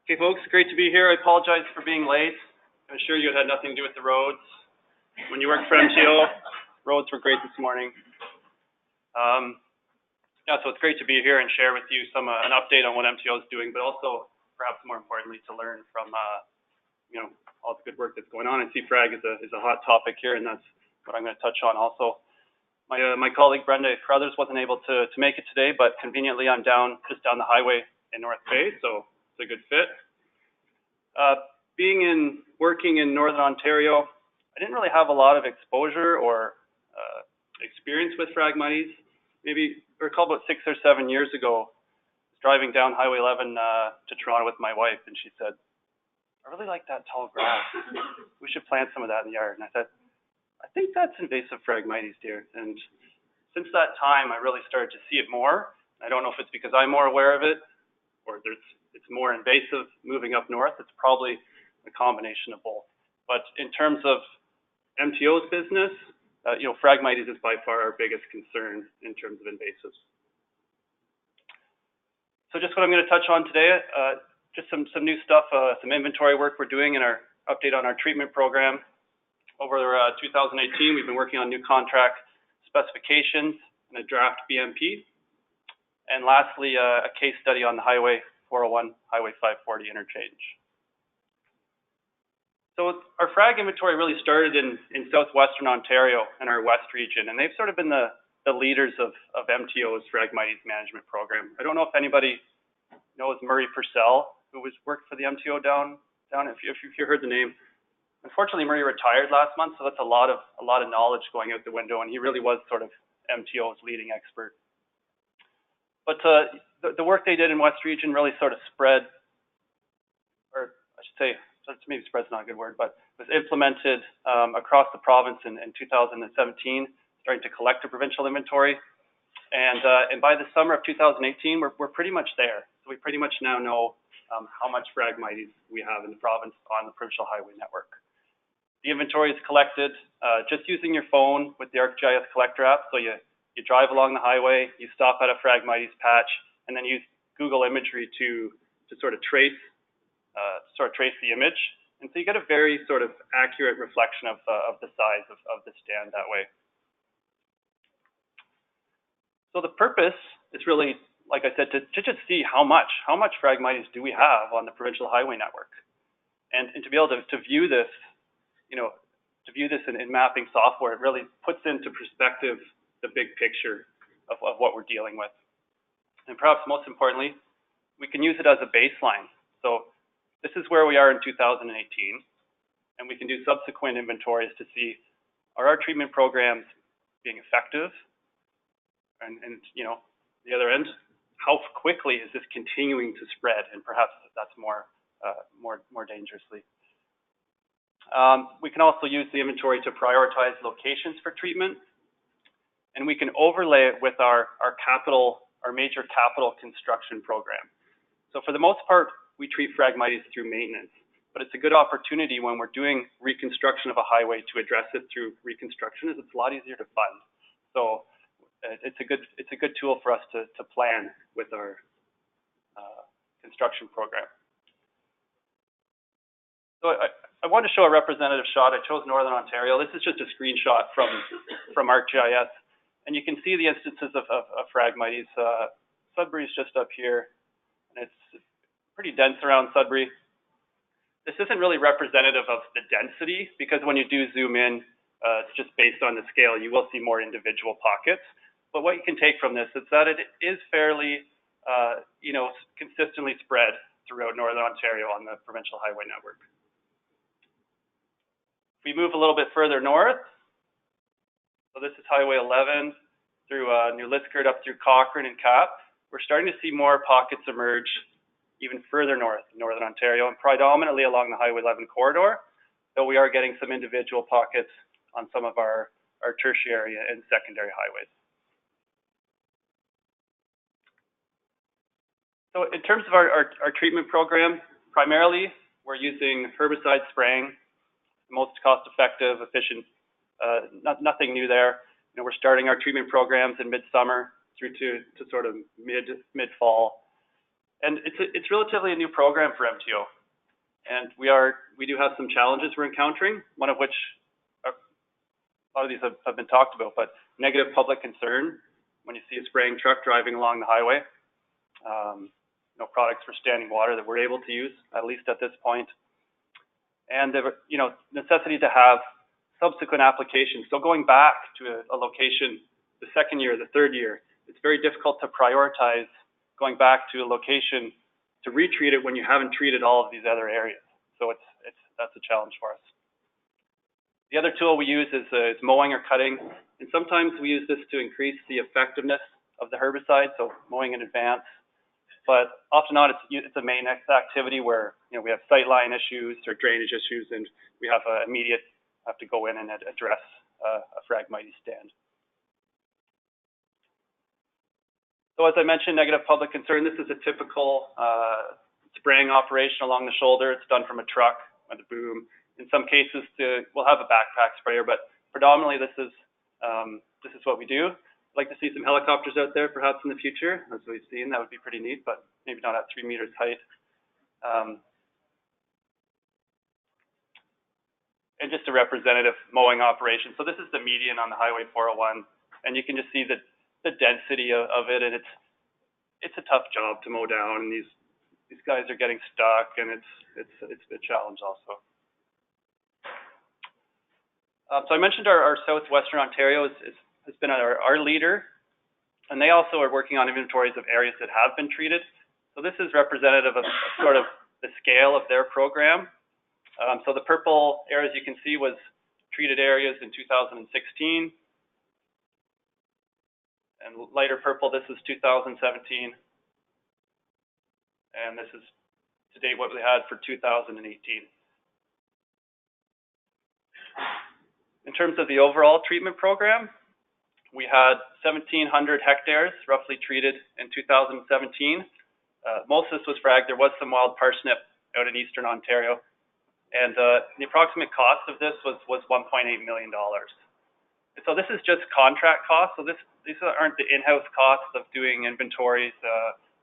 Okay, folks, great to be here. I apologize for being late. I'm sure you had nothing to do with the roads. When you worked for MTO, roads were great this morning. So it's great to be here and share with you an update on what MTO is doing, but also, perhaps more importantly, to learn from, all the good work that's going on. I see frag is a hot topic here, and that's what I'm going to touch on also. My colleague Brenda Crothers wasn't able to make it today, but conveniently I'm just down the highway in North Bay, so it's a good fit. Working in Northern Ontario, I didn't really have a lot of exposure or experience with Phragmites. Maybe I recall about 6 or 7 years ago, driving down Highway 11 to Toronto with my wife, and she said, "I really like that tall grass. We should plant some of that in the yard." And I said, "I think that's invasive Phragmites, dear." And since that time, I really started to see it more. I don't know if it's because I'm more aware of it or it's more invasive moving up north. It's probably a combination of both. But in terms of MTO's business, Phragmites is by far our biggest concern in terms of invasives. So just what I'm going to touch on today, just some new stuff, some inventory work we're doing in our update on our treatment program. Over 2018, we've been working on new contract specifications and a draft BMP. And lastly, a case study on the Highway 401, Highway 540 interchange. So our frag inventory really started in southwestern Ontario in our west region, and they've sort of been the leaders of MTO's Phragmites management program. I don't know if anybody knows Murray Purcell, who worked for the MTO down if you heard the name. Unfortunately, Murray retired last month, so that's a lot of knowledge going out the window, and he really was sort of MTO's leading expert. But the work they did in West Region really sort of spread, or I should say, maybe spread's not a good word, but was implemented across the province in 2017, starting to collect a provincial inventory. And by the summer of 2018, we're pretty much there. So we pretty much now know how much Phragmites we have in the province on the provincial highway network. The inventory is collected just using your phone with the ArcGIS collector app. So you drive along the highway, you stop at a Phragmites patch, and then use Google imagery to sort of trace the image. And so you get a very sort of accurate reflection of the size of the stand that way. So the purpose is really, like I said, to just see how much Phragmites do we have on the provincial highway network, and to be able to view this, in mapping software. It really puts into perspective the big picture of what we're dealing with. And perhaps most importantly, we can use it as a baseline. So this is where we are in 2018, and we can do subsequent inventories to see, are our treatment programs being effective? And the other end, how quickly is this continuing to spread? And perhaps that's more dangerously. We can also use the inventory to prioritize locations for treatment, and we can overlay it with our major capital construction program. So for the most part, we treat Phragmites through maintenance, but it's a good opportunity when we're doing reconstruction of a highway to address it through reconstruction, as it's a lot easier to fund. So it's a good tool for us to plan with our construction program. So I want to show a representative shot. I chose Northern Ontario. This is just a screenshot from ArcGIS, and you can see the instances of Phragmites. Sudbury is just up here, and it's pretty dense around Sudbury. This isn't really representative of the density, because when you do zoom in, it's just based on the scale. You will see more individual pockets. But what you can take from this is that it is fairly, consistently spread throughout Northern Ontario on the provincial highway network. If we move a little bit further north, so this is Highway 11 through New Liskeard up through Cochrane and Cap. We're starting to see more pockets emerge even further north in Northern Ontario, and predominantly along the Highway 11 corridor, though we are getting some individual pockets on some of our tertiary and secondary highways. So in terms of our treatment program, primarily we're using herbicide spraying, the most cost-effective, efficient, nothing new there. We're starting our treatment programs in midsummer through to sort of mid-fall. And it's relatively a new program for MTO. And we do have some challenges we're encountering, one of which a lot of these have been talked about, but negative public concern when you see a spraying truck driving along the highway. Products for standing water that we're able to use, at least at this point. And the necessity to have subsequent applications. So going back to a location the second year, the third year, it's very difficult to prioritize going back to a location to retreat it when you haven't treated all of these other areas. So that's a challenge for us. The other tool we use is mowing or cutting, and sometimes we use this to increase the effectiveness of the herbicide, so mowing in advance. But often not, it's a maintenance activity where we have sightline issues or drainage issues, and we have have to go in and address a Phragmites stand. So as I mentioned, negative public concern. This is a typical spraying operation along the shoulder. It's done from a truck with a boom. In some cases, we'll have a backpack sprayer, but predominantly this is what we do. I'd like to see some helicopters out there perhaps in the future, as we've seen. That would be pretty neat, but maybe not at 3 meters height. And just a representative mowing operation. So this is the median on the Highway 401, and you can just see the density of it, and it's a tough job to mow down, and these guys are getting stuck, and it's a challenge also. So I mentioned our Southwestern Ontario has been our leader, and they also are working on inventories of areas that have been treated. So this is representative of sort of the scale of their program. So the purple areas you can see was treated areas in 2016, and lighter purple, this is 2017, and this is to date what we had for 2018. In terms of the overall treatment program, we had 1,700 hectares roughly treated in 2017. Most of this was frag. There was some wild parsnip out in eastern Ontario, and the approximate cost of this was $1.8 million. And so this is just contract costs. So these aren't the in-house costs of doing inventories.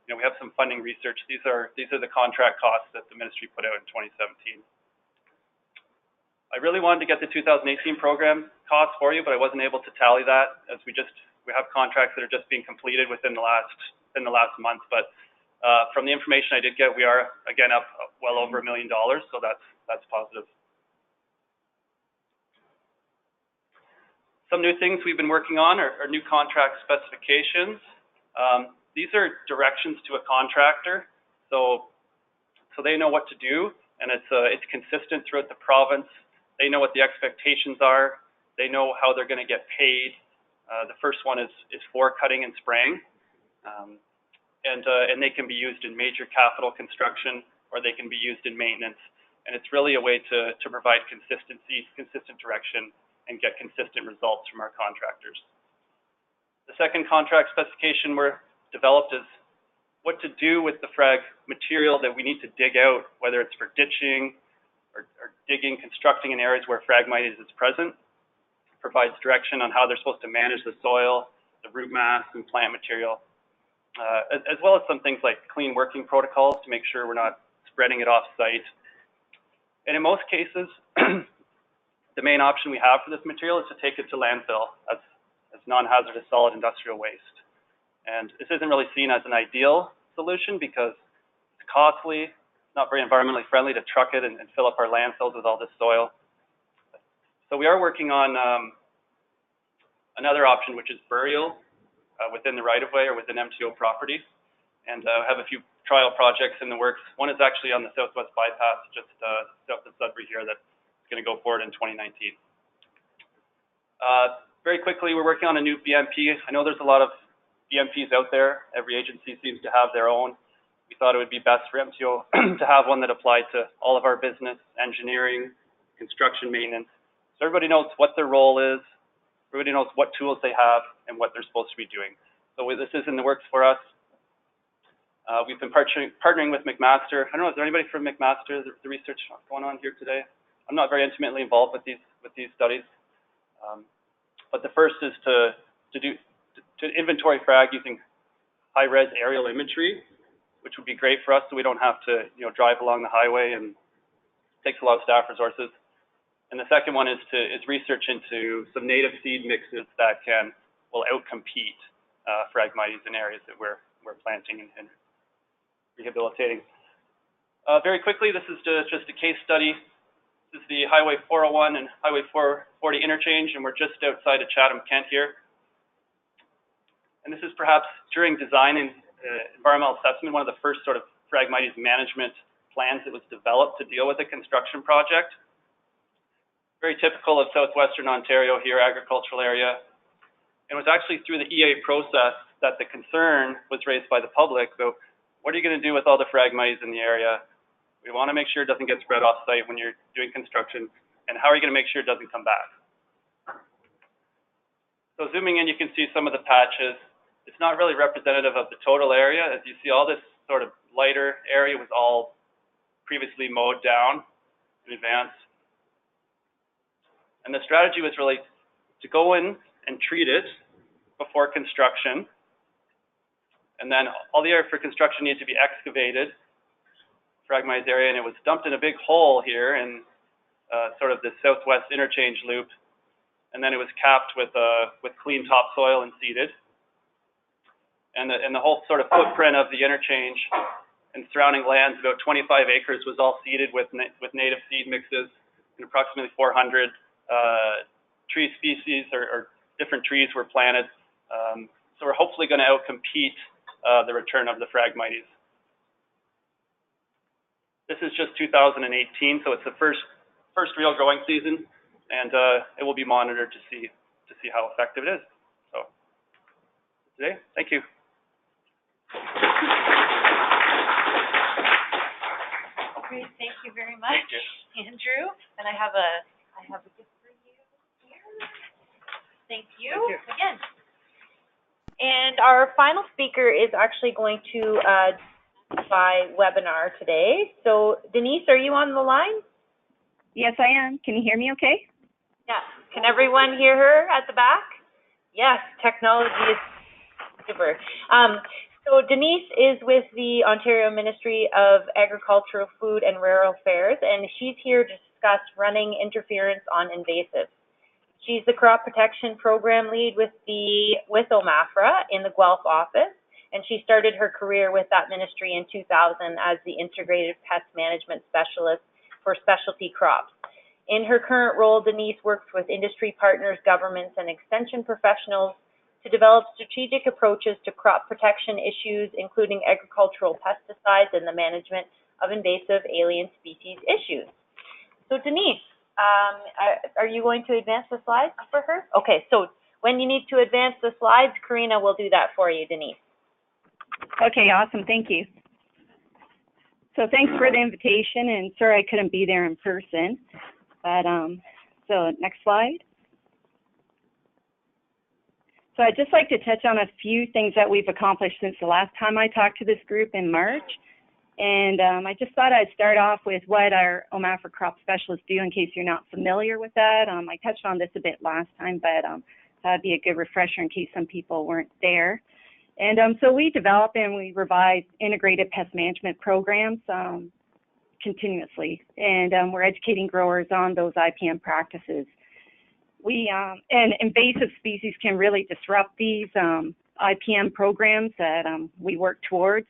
We have some funding research. These are the contract costs that the ministry put out in 2017. I really wanted to get the 2018 program costs for you, but I wasn't able to tally that, as we have contracts that are just being completed within the last month. But from the information I did get, we are again up well over $1 million, so that's positive. Some new things we've been working on are new contract specifications. These are directions to a contractor, so they know what to do, and it's consistent throughout the province. They know what the expectations are. They know how they're going to get paid. The first one is for cutting and spraying, and they can be used in major capital construction, or they can be used in maintenance. And it's really a way to provide consistency, consistent direction, and get consistent results from our contractors. The second contract specification we're developed is what to do with the frag material that we need to dig out, whether it's for ditching or digging, constructing in areas where Phragmites is present. It provides direction on how they're supposed to manage the soil, the root mass, and plant material, as well as some things like clean working protocols to make sure we're not spreading it off-site. And in most cases, the main option we have for this material is to take it to landfill as non-hazardous solid industrial waste. And this isn't really seen as an ideal solution because it's costly, it's not very environmentally friendly to truck it and fill up our landfills with all this soil. So we are working on another option, which is burial within the right-of-way or within MTO property. And have a few trial projects in the works. One is actually on the Southwest Bypass, just south of Sudbury here, that's going to go forward in 2019. Very quickly, we're working on a new BMP. I know there's a lot of BMPs out there. Every agency seems to have their own. We thought it would be best for MTO to have one that applied to all of our business, engineering, construction, maintenance. So everybody knows what their role is, everybody knows what tools they have, and what they're supposed to be doing. So this is in the works for us. We've been partnering with McMaster. I don't know, is there anybody from McMaster, the research going on here today? I'm not very intimately involved with these studies. But the first is to inventory frag using high-res aerial imagery, which would be great for us so we don't have to drive along the highway, and it takes a lot of staff resources. And the second one is research into some native seed mixes that will outcompete Phragmites in areas that we're planting and rehabilitating. Very quickly, this is just a case study. This is the Highway 401 and Highway 440 interchange, and we're just outside of Chatham, Kent here. And this is perhaps during design and environmental assessment, one of the first sort of Phragmites management plans that was developed to deal with a construction project. Very typical of southwestern Ontario here, agricultural area. And it was actually through the EA process that the concern was raised by the public. So what are you going to do with all the Phragmites in the area? We want to make sure it doesn't get spread off-site when you're doing construction. And how are you going to make sure it doesn't come back? So zooming in, you can see some of the patches. It's not really representative of the total area. As you see, all this sort of lighter area was all previously mowed down in advance. And the strategy was really to go in and treat it before construction. And then all the area for construction needed to be excavated, Phragmites area, and it was dumped in a big hole here in sort of the southwest interchange loop. And then it was capped with clean topsoil and seeded. And the whole sort of footprint of the interchange and surrounding lands, about 25 acres, was all seeded with native seed mixes, and approximately 400 tree species or different trees were planted. So we're hopefully going to outcompete the return of the Phragmites. This is just 2018, so it's the first real growing season, and it will be monitored to see how effective it is. So today, thank you. Great, thank you very much, Andrew. And I have a gift for you here. Thank you again. And our final speaker is actually going to by webinar today. So Denise, are you on the line? Yes, I am. Can you hear me okay? Yeah. Can everyone hear her at the back? Yes, technology is super. So Denise is with the Ontario Ministry of Agricultural, Food and Rural Affairs, and she's here to discuss running interference on invasives. She's the crop protection program lead with OMAFRA in the Guelph office, and she started her career with that ministry in 2000 as the integrated pest management specialist for specialty crops. In her current role, Denise works with industry partners, governments, and extension professionals to develop strategic approaches to crop protection issues, including agricultural pesticides and the management of invasive alien species issues. So Denise, are you going to advance the slides for her? Okay, so when you need to advance the slides, Karina will do that for you, Denise. Okay, awesome. Thank you. So thanks for the invitation, and sorry I couldn't be there in person. But so next slide. So I'd just like to touch on a few things that we've accomplished since the last time I talked to this group in March. And I just thought I'd start off with what our OMAFRA crop specialists do in case you're not familiar with that. I touched on this a bit last time, but that'd be a good refresher in case some people weren't there. And so we develop and we revise integrated pest management programs continuously, and we're educating growers on those IPM practices. And invasive species can really disrupt these IPM programs that we work towards.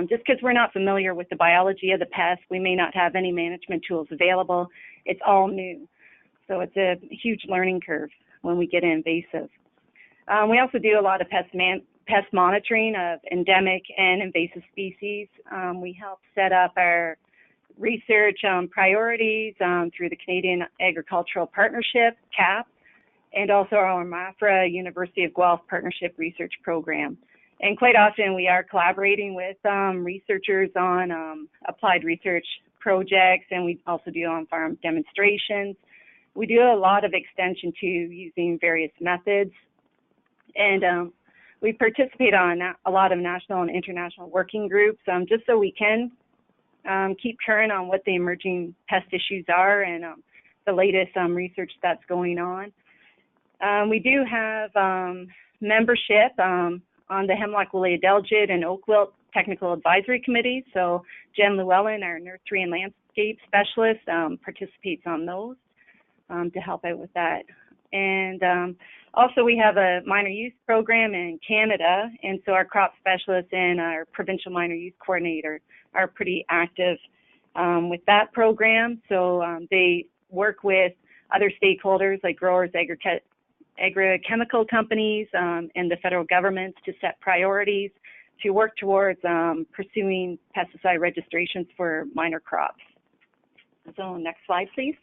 Just because we're not familiar with the biology of the pest, we may not have any management tools available. It's all new. So it's a huge learning curve when we get invasive. We also do a lot of pest monitoring of endemic and invasive species. We help set up our research priorities through the Canadian Agricultural Partnership, CAP, and also our OMAFRA University of Guelph Partnership Research Program. And quite often we are collaborating with researchers on applied research projects, and we also do on-farm demonstrations. We do a lot of extension too, using various methods. And we participate on a lot of national and international working groups just so we can keep current on what the emerging pest issues are and the latest research that's going on. We do have membership on the Hemlock Woolly Adelgid and Oak Wilt Technical Advisory Committee. So Jen Llewellyn, our nursery and landscape specialist, participates on those to help out with that. And also we have a minor use program in Canada, and so our crop specialists and our provincial minor use coordinator are pretty active with that program. So they work with other stakeholders like growers, agrochemical companies, and the federal government to set priorities to work towards pursuing pesticide registrations for minor crops. So next slide, please.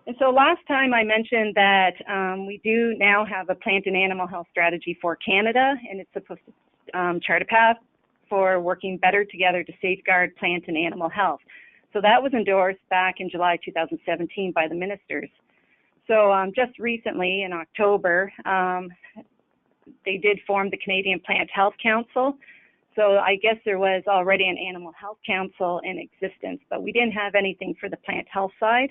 And so last time I mentioned that we do now have a plant and animal health strategy for Canada, and it's supposed to chart a path for working better together to safeguard plant and animal health. So that was endorsed back in July 2017 by the ministers. So just recently in October, they did form the Canadian Plant Health Council. So I guess there was already an Animal Health Council in existence, but we didn't have anything for the plant health side.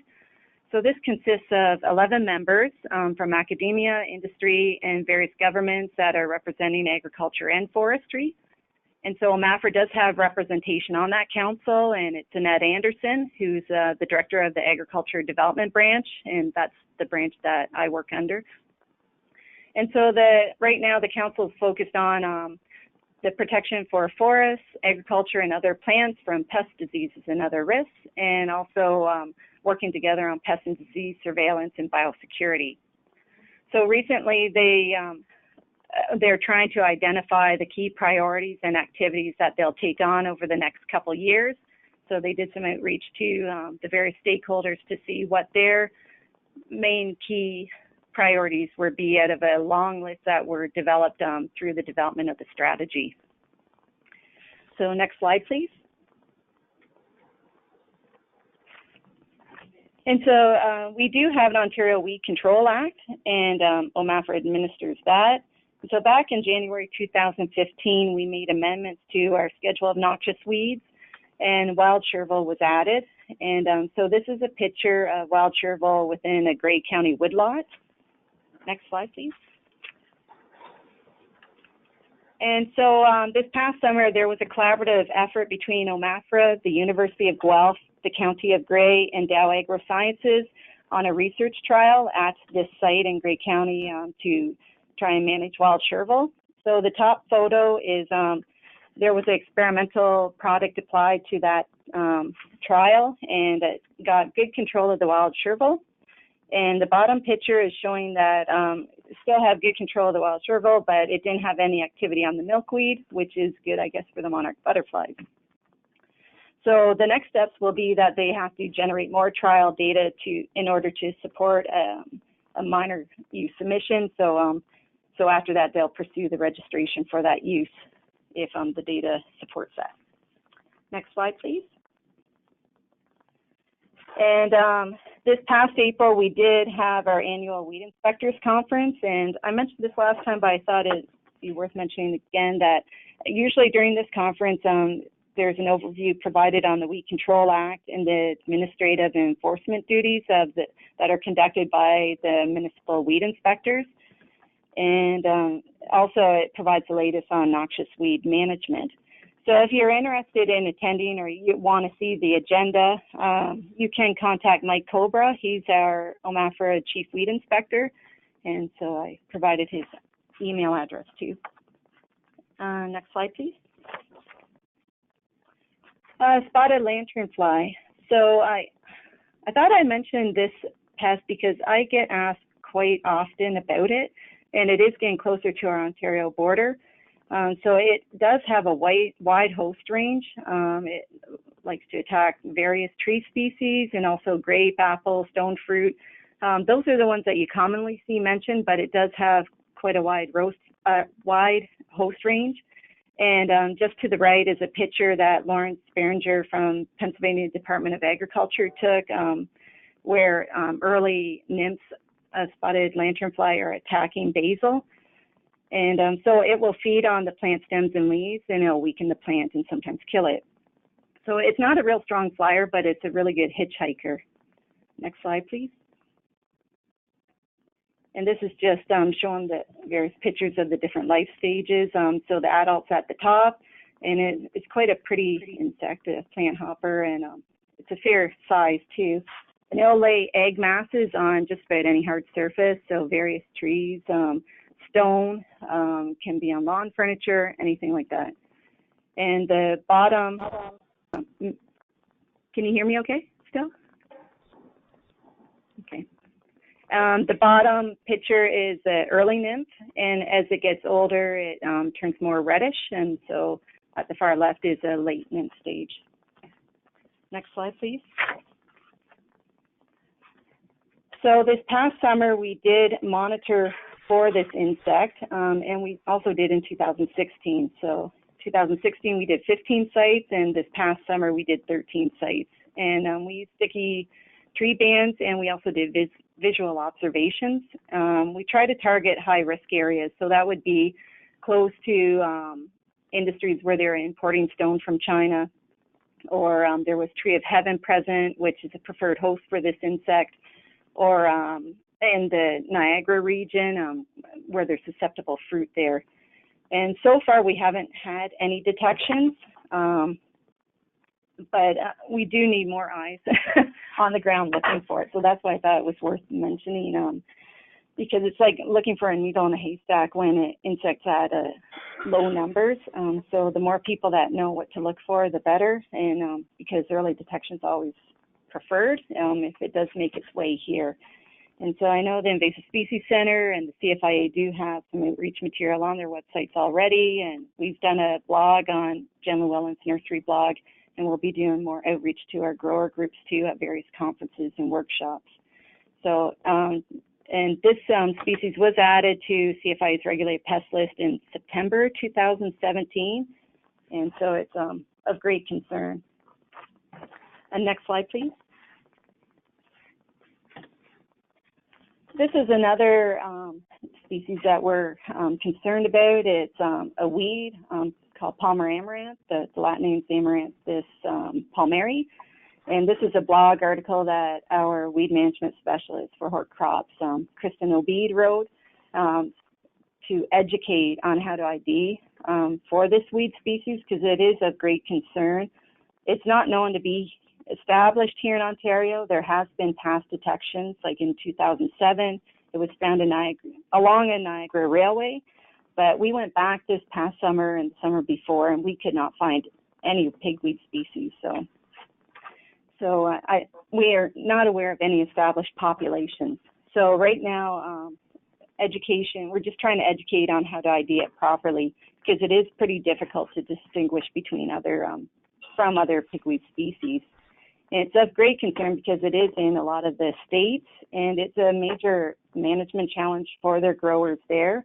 So this consists of 11 members from academia, industry, and various governments that are representing agriculture and forestry. And so OMAFRA does have representation on that council, and it's Annette Anderson, who's the director of the Agriculture Development Branch, and that's the branch that I work under. And so right now the council is focused on the protection for forests, agriculture, and other plants from pest diseases and other risks, and also working together on pest and disease surveillance and biosecurity. So recently they're trying to identify the key priorities and activities that they'll take on over the next couple years. So they did some outreach to the various stakeholders to see what their main key priorities would be out of a long list that were developed through the development of the strategy. So next slide, please. And so we do have an Ontario Weed Control Act, and OMAFRA administers that. And so back in January 2015, we made amendments to our schedule of noxious weeds, and wild chervil was added. And so this is a picture of wild chervil within a Grey County woodlot. Next slide, please. And so this past summer, there was a collaborative effort between OMAFRA, the University of Guelph, the County of Grey, and Dow AgroSciences on a research trial at this site in Grey County to try and manage wild chervil. So the top photo is there was an experimental product applied to that trial, and it got good control of the wild chervil. And the bottom picture is showing that it still have good control of the wild chervil, but it didn't have any activity on the milkweed, which is good, I guess, for the monarch butterflies. So the next steps will be that they have to generate more trial data in order to support a minor use submission. So after that, they'll pursue the registration for that use if the data supports that. Next slide, please. And this past April, we did have our annual Weed Inspectors Conference, and I mentioned this last time, but I thought it'd be worth mentioning again that usually during this conference, there's an overview provided on the Weed Control Act and the administrative and enforcement duties that are conducted by the municipal weed inspectors. And also it provides the latest on noxious weed management. So if you're interested in attending or you want to see the agenda, you can contact Mike Cobra. He's our OMAFRA Chief Weed Inspector. And so I provided his email address too. Next slide, please. Spotted lanternfly. So I thought I mentioned this pest because I get asked quite often about it, and it is getting closer to our Ontario border. So it does have a wide host range. It likes to attack various tree species and also grape, apple, stone fruit. Those are the ones that you commonly see mentioned, but it does have quite a wide host range. And just to the right is a picture that Lawrence Behringer from Pennsylvania Department of Agriculture took, where early nymphs of spotted lanternfly are attacking basil. And so it will feed on the plant stems and leaves, and it'll weaken the plant and sometimes kill it. So it's not a real strong flyer, but it's a really good hitchhiker. Next slide, please. And this is just showing the various pictures of the different life stages. So the adult's at the top, and it's quite a pretty insect, a plant hopper, and it's a fair size too. And it'll lay egg masses on just about any hard surface, so various trees, stone, can be on lawn furniture, anything like that. And the bottom, can you hear me okay still? Okay. The bottom picture is the early nymph, and as it gets older, it turns more reddish, and so at the far left is a late nymph stage. Next slide, please. So this past summer, we did monitor for this insect, and we also did in 2016. So 2016, we did 15 sites, and this past summer, we did 13 sites. And we used sticky tree bands, and we also did visual observations. We try to target high-risk areas, so that would be close to industries where they're importing stone from China, or there was tree of heaven present, which is a preferred host for this insect, or in the Niagara region, where there's susceptible fruit there. And so far, we haven't had any detections, but we do need more eyes on the ground looking for it. So that's why I thought it was worth mentioning, because it's like looking for a needle in a haystack when insects at low numbers. So the more people that know what to look for, the better. And because early detection is always preferred if it does make its way here. And so I know the Invasive Species Center and the CFIA do have some outreach material on their websites already, and we've done a blog on Jen Llewellyn's nursery blog, and we'll be doing more outreach to our grower groups too at various conferences and workshops. So, and this species was added to CFIA's regulated pest list in September 2017, and so it's of great concern. And next slide, please. This is another species that we're concerned about. It's a weed called Palmer amaranth. The Latin name is Amaranthus palmeri. And this is a blog article that our weed management specialist for hort crops, Kristen Obeid, wrote to educate on how to ID for this weed species, because it is of great concern. It's not known to be established here in Ontario. There has been past detections, like in 2007, it was found in along a Niagara Railway, but we went back this past summer and the summer before, and we could not find any pigweed species. So we are not aware of any established populations. So right now, education, we're just trying to educate on how to ID it properly, because it is pretty difficult to distinguish between from other pigweed species. And it's of great concern because it is in a lot of the states, and it's a major management challenge for their growers there.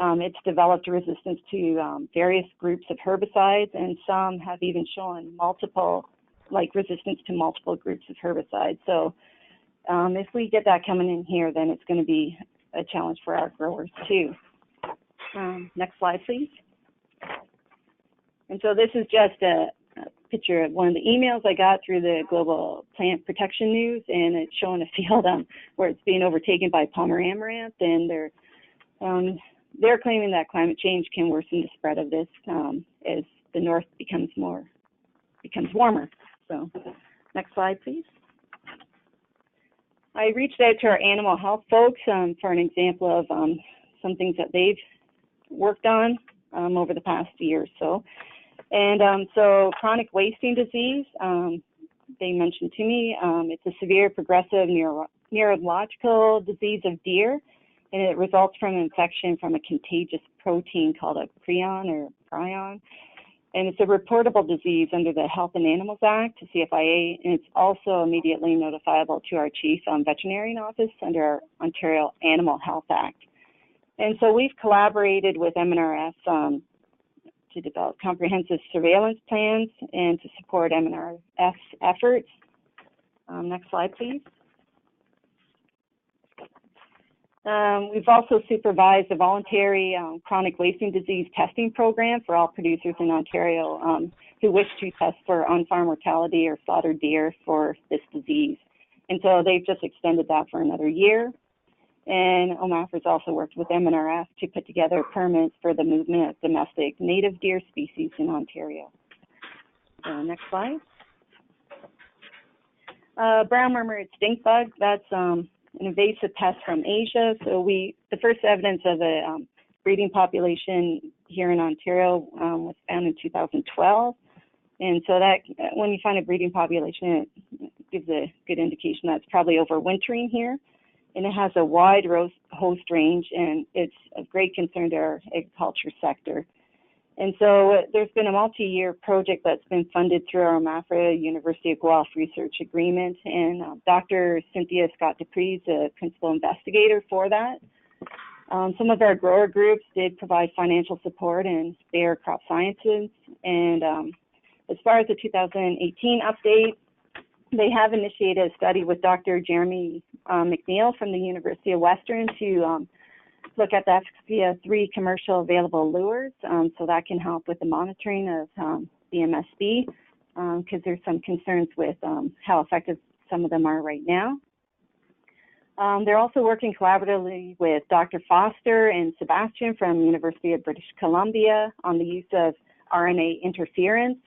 It's developed resistance to various groups of herbicides, and some have even shown resistance to multiple groups of herbicides. So if we get that coming in here, then it's going to be a challenge for our growers too. Next slide, please. And so this is just a picture of one of the emails I got through the Global Plant Protection News, and it's showing a field where it's being overtaken by Palmer amaranth, and they're claiming that climate change can worsen the spread of this as the north becomes warmer. So, next slide, please. I reached out to our animal health folks for an example of some things that they've worked on over the past year or so. And so chronic wasting disease, they mentioned to me, it's a severe progressive neurological disease of deer, and it results from infection from a contagious protein called a prion. And it's a reportable disease under the Health and Animals Act, CFIA, and it's also immediately notifiable to our Chief Veterinarian Office under our Ontario Animal Health Act. And so we've collaborated with MNRF to develop comprehensive surveillance plans and to support MNRF's efforts. Next slide, please. We've also supervised a voluntary chronic wasting disease testing program for all producers in Ontario who wish to test for on-farm mortality or slaughtered deer for this disease. And so they've just extended that for another year. And OMAFRA's also worked with MNRF to put together permits for the movement of domestic native deer species in Ontario. Next slide. Brown murmured stink bug, that's an invasive pest from Asia. So the first evidence of a breeding population here in Ontario was found in 2012. And so that when you find a breeding population, it gives a good indication that it's probably overwintering here. And it has a wide host range, and it's of great concern to our agriculture sector. And so there's been a multi-year project that's been funded through our OMAFRA University of Guelph Research Agreement, and Dr. Cynthia Scott Dupree is the principal investigator for that. Some of our grower groups did provide financial support in Bayer Crop Sciences, and as far as the 2018 update, they have initiated a study with Dr. Jeremy McNeil from the University of Western to look at the efficacy of 3 commercial available lures, so that can help with the monitoring of BMSB, because there's some concerns with how effective some of them are right now. They're also working collaboratively with Dr. Foster and Sebastian from University of British Columbia on the use of RNA interference.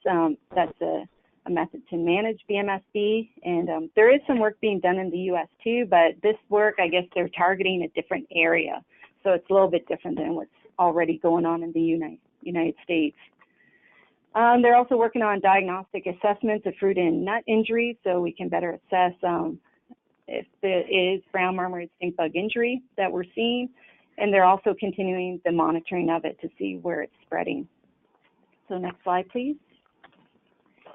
That's a method to manage BMSB, and there is some work being done in the U.S. too, but this work, I guess they're targeting a different area, so it's a little bit different than what's already going on in the United States. They're also working on diagnostic assessments of fruit and nut injuries, so we can better assess if it is brown marmorated stink bug injury that we're seeing, and they're also continuing the monitoring of it to see where it's spreading. So next slide, please.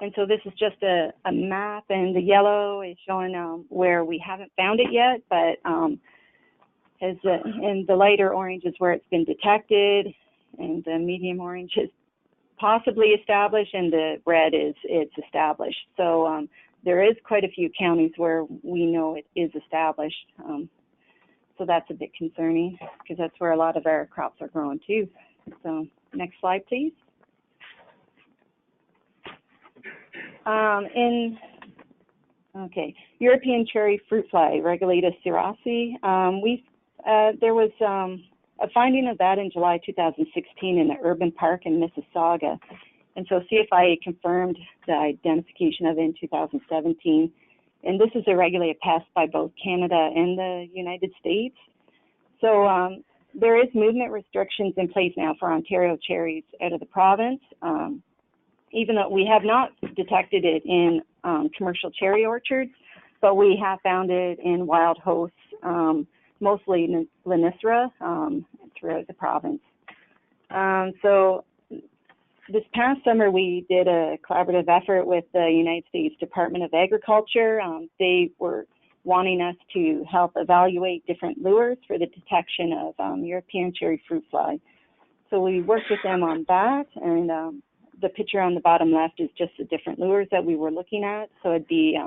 And so this is just a map, and the yellow is showing where we haven't found it yet, but and the lighter orange is where it's been detected, and the medium orange is possibly established, and the red is it's established. So there is quite a few counties where we know it is established. So that's a bit concerning because that's where a lot of our crops are grown too. So next slide, please. European cherry fruit fly, Regulatus cerasi. There was a finding of that in July 2016 in an urban park in Mississauga. And so CFIA confirmed the identification of it in 2017. And this is a regulated pest by both Canada and the United States. So there is movement restrictions in place now for Ontario cherries out of the province. Even though we have not detected it in commercial cherry orchards, but we have found it in wild hosts, mostly Lanisra, throughout the province. So this past summer, we did a collaborative effort with the United States Department of Agriculture. They were wanting us to help evaluate different lures for the detection of European cherry fruit fly. So we worked with them on that, and the picture on the bottom left is just the different lures that we were looking at. So it'd be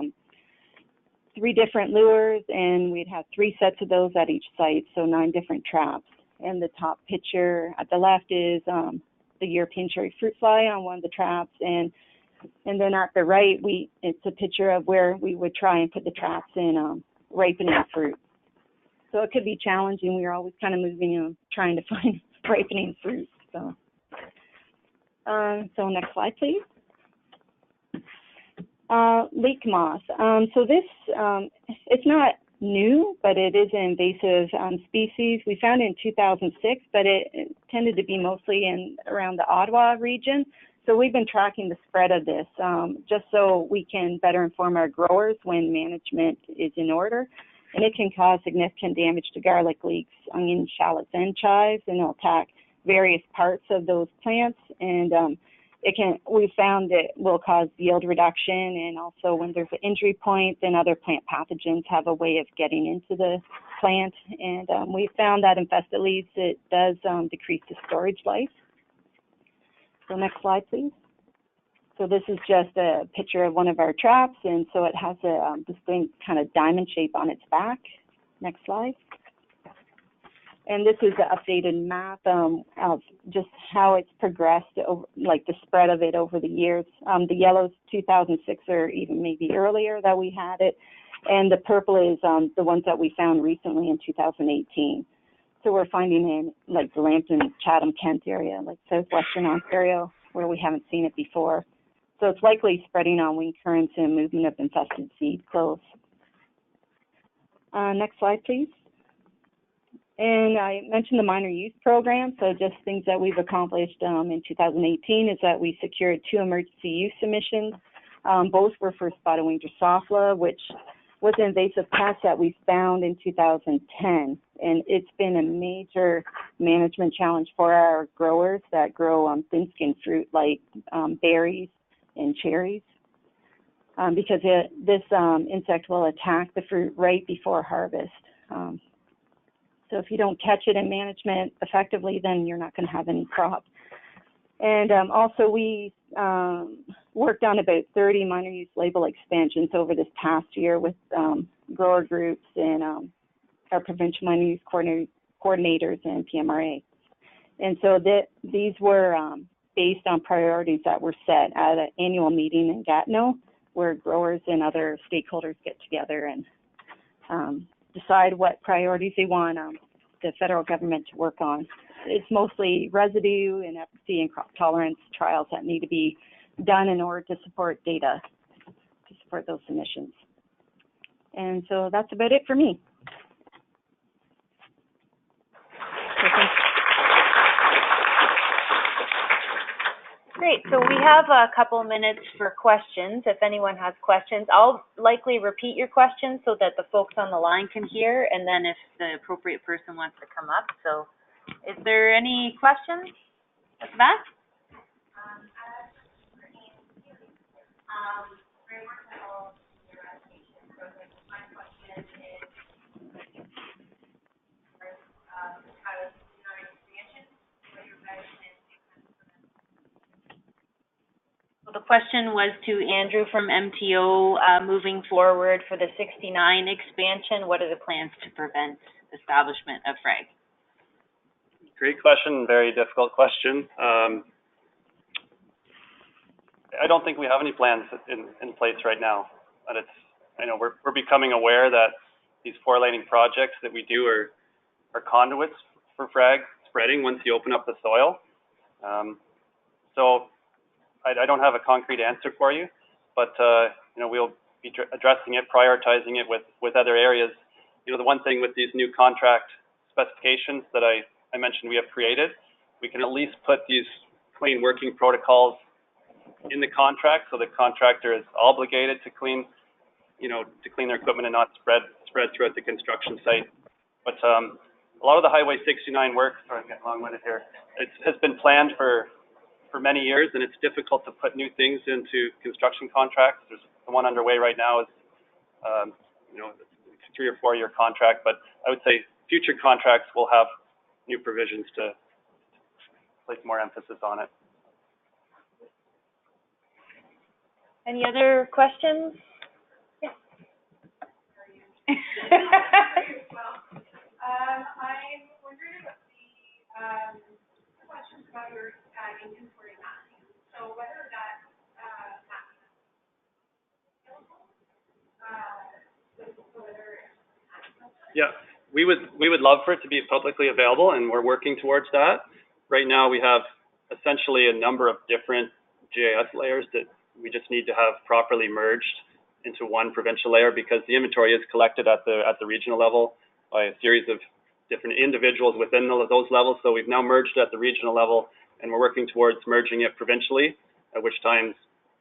3 different lures, and we'd have 3 sets of those at each site, so 9 different traps. And the top picture at the left is the European cherry fruit fly on one of the traps, and then at the right, it's a picture of where we would try and put the traps in ripening fruit. So it could be challenging. We were always kind of moving, trying to find ripening fruit. So next slide, please. Lake moth. So this, it's not new, but it is an invasive species. We found it in 2006, but it tended to be mostly around the Ottawa region. So we've been tracking the spread of this just so we can better inform our growers when management is in order. And it can cause significant damage to garlic leeks, onion shallots, and chives, and it'll attack various parts of those plants. And we found it will cause yield reduction, and also when there's an injury point, then other plant pathogens have a way of getting into the plant. And we found that infested leaves, it does decrease the storage life. So next slide, please. So this is just a picture of one of our traps, and so it has a distinct kind of diamond shape on its back. Next slide. And this is the updated map of just how it's progressed, over, like the spread of it over the years. The yellow's 2006 or even maybe earlier that we had it, and the purple is the ones that we found recently in 2018. So we're finding in like the Lambton, Chatham, Kent area, like southwestern Ontario, where we haven't seen it before. So it's likely spreading on wing currents and movement of infested seed clothes. Next slide, please. And I mentioned the minor use program. So just things that we've accomplished in 2018 is that we secured 2 emergency use submissions. Both were for spotted wing Drosophila, which was an invasive pest that we found in 2010. And it's been a major management challenge for our growers that grow thin-skinned fruit like berries and cherries, because this insect will attack the fruit right before harvest. So if you don't catch it in management effectively, then you're not going to have any crop. And also we worked on about 30 minor use label expansions over this past year with grower groups and our provincial minor use coordinators and PMRA. And so these were based on priorities that were set at an annual meeting in Gatineau, where growers and other stakeholders get together and decide what priorities they want the federal government to work on. It's mostly residue and efficacy and crop tolerance trials that need to be done in order to support data, to support those submissions. And so that's about it for me. Great. So we have a couple minutes for questions. If anyone has questions, I'll likely repeat your questions so that the folks on the line can hear, and then if the appropriate person wants to come up. So is there any questions at the back? The question was to Andrew from MTO, moving forward for the 69 expansion, what are the plans to prevent establishment of FRAG? Great question, very difficult question. I don't think we have any plans in place right now. But it's, I know we're becoming aware that these 4-laning projects that we do are conduits for FRAG spreading once you open up the soil. So I don't have a concrete answer for you, but you know, we'll be addressing it, prioritizing it with other areas. You know, the one thing with these new contract specifications that I mentioned we have created, we can at least put these clean working protocols in the contract, so the contractor is obligated to clean, you know, to clean their equipment and not spread throughout the construction site. But a lot of the Highway 69 work, sorry, I'm getting long-winded here, it has been planned for many years, and it's difficult to put new things into construction contracts. There's the one underway right now is, you know, 3 or 4 year contract, but I would say future contracts will have new provisions to place more emphasis on it. Any other questions? Yes. I'm wondering about the questions about your inventory mapping. So whether that mapping Yeah, we would love for it to be publicly available, and we're working towards that. Right now, we have essentially a number of different GIS layers that we just need to have properly merged into one provincial layer, because the inventory is collected at the regional level by a series of different individuals within those levels. So we've now merged at the regional level, and we're working towards merging it provincially, at which time,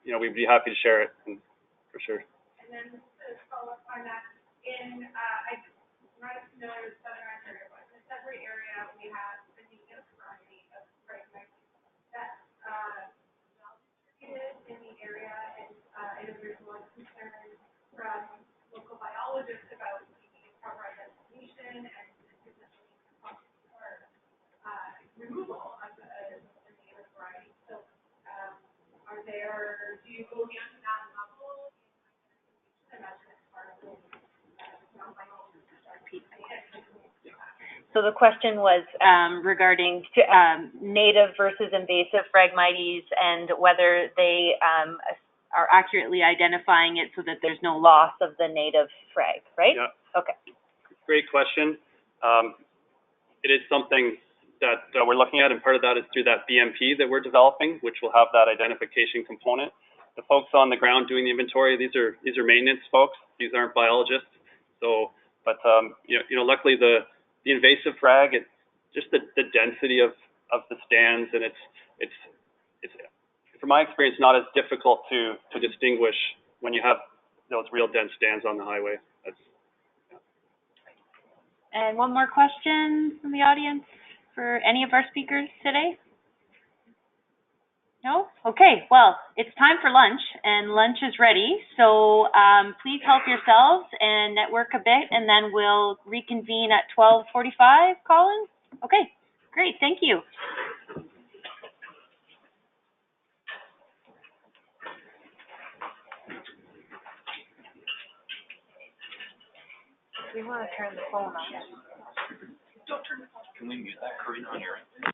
you know, we'd be happy to share it, for sure. And then to follow up on that, I'm not as familiar with Southern Ontario, but in the Sudbury area, we have a native variety of fragments that's well distributed in the area, and I know there's a lot of concern from local biologists about the proper identification and potentially for removal of the native variety. So, do you go down to that level in imagine it's part of the So the question was regarding native versus invasive Phragmites and whether they are accurately identifying it so that there's no loss of the native frag, right? Yeah. Okay. Great question. It is something that we're looking at, and part of that is through that BMP that we're developing, which will have that identification component. The folks on the ground doing the inventory, these are maintenance folks. These aren't biologists. So, but you know, luckily the invasive frag, it's just the density of the stands, and it's from my experience not as difficult to distinguish when you have those real dense stands on the highway. And one more question from the audience for any of our speakers today? No? Okay, well, it's time for lunch, and lunch is ready. So please help yourselves and network a bit, and then we'll reconvene at 12:45, Colin? Okay, great, thank you. We want to turn the phone on. Can we mute that, Karina, on your end?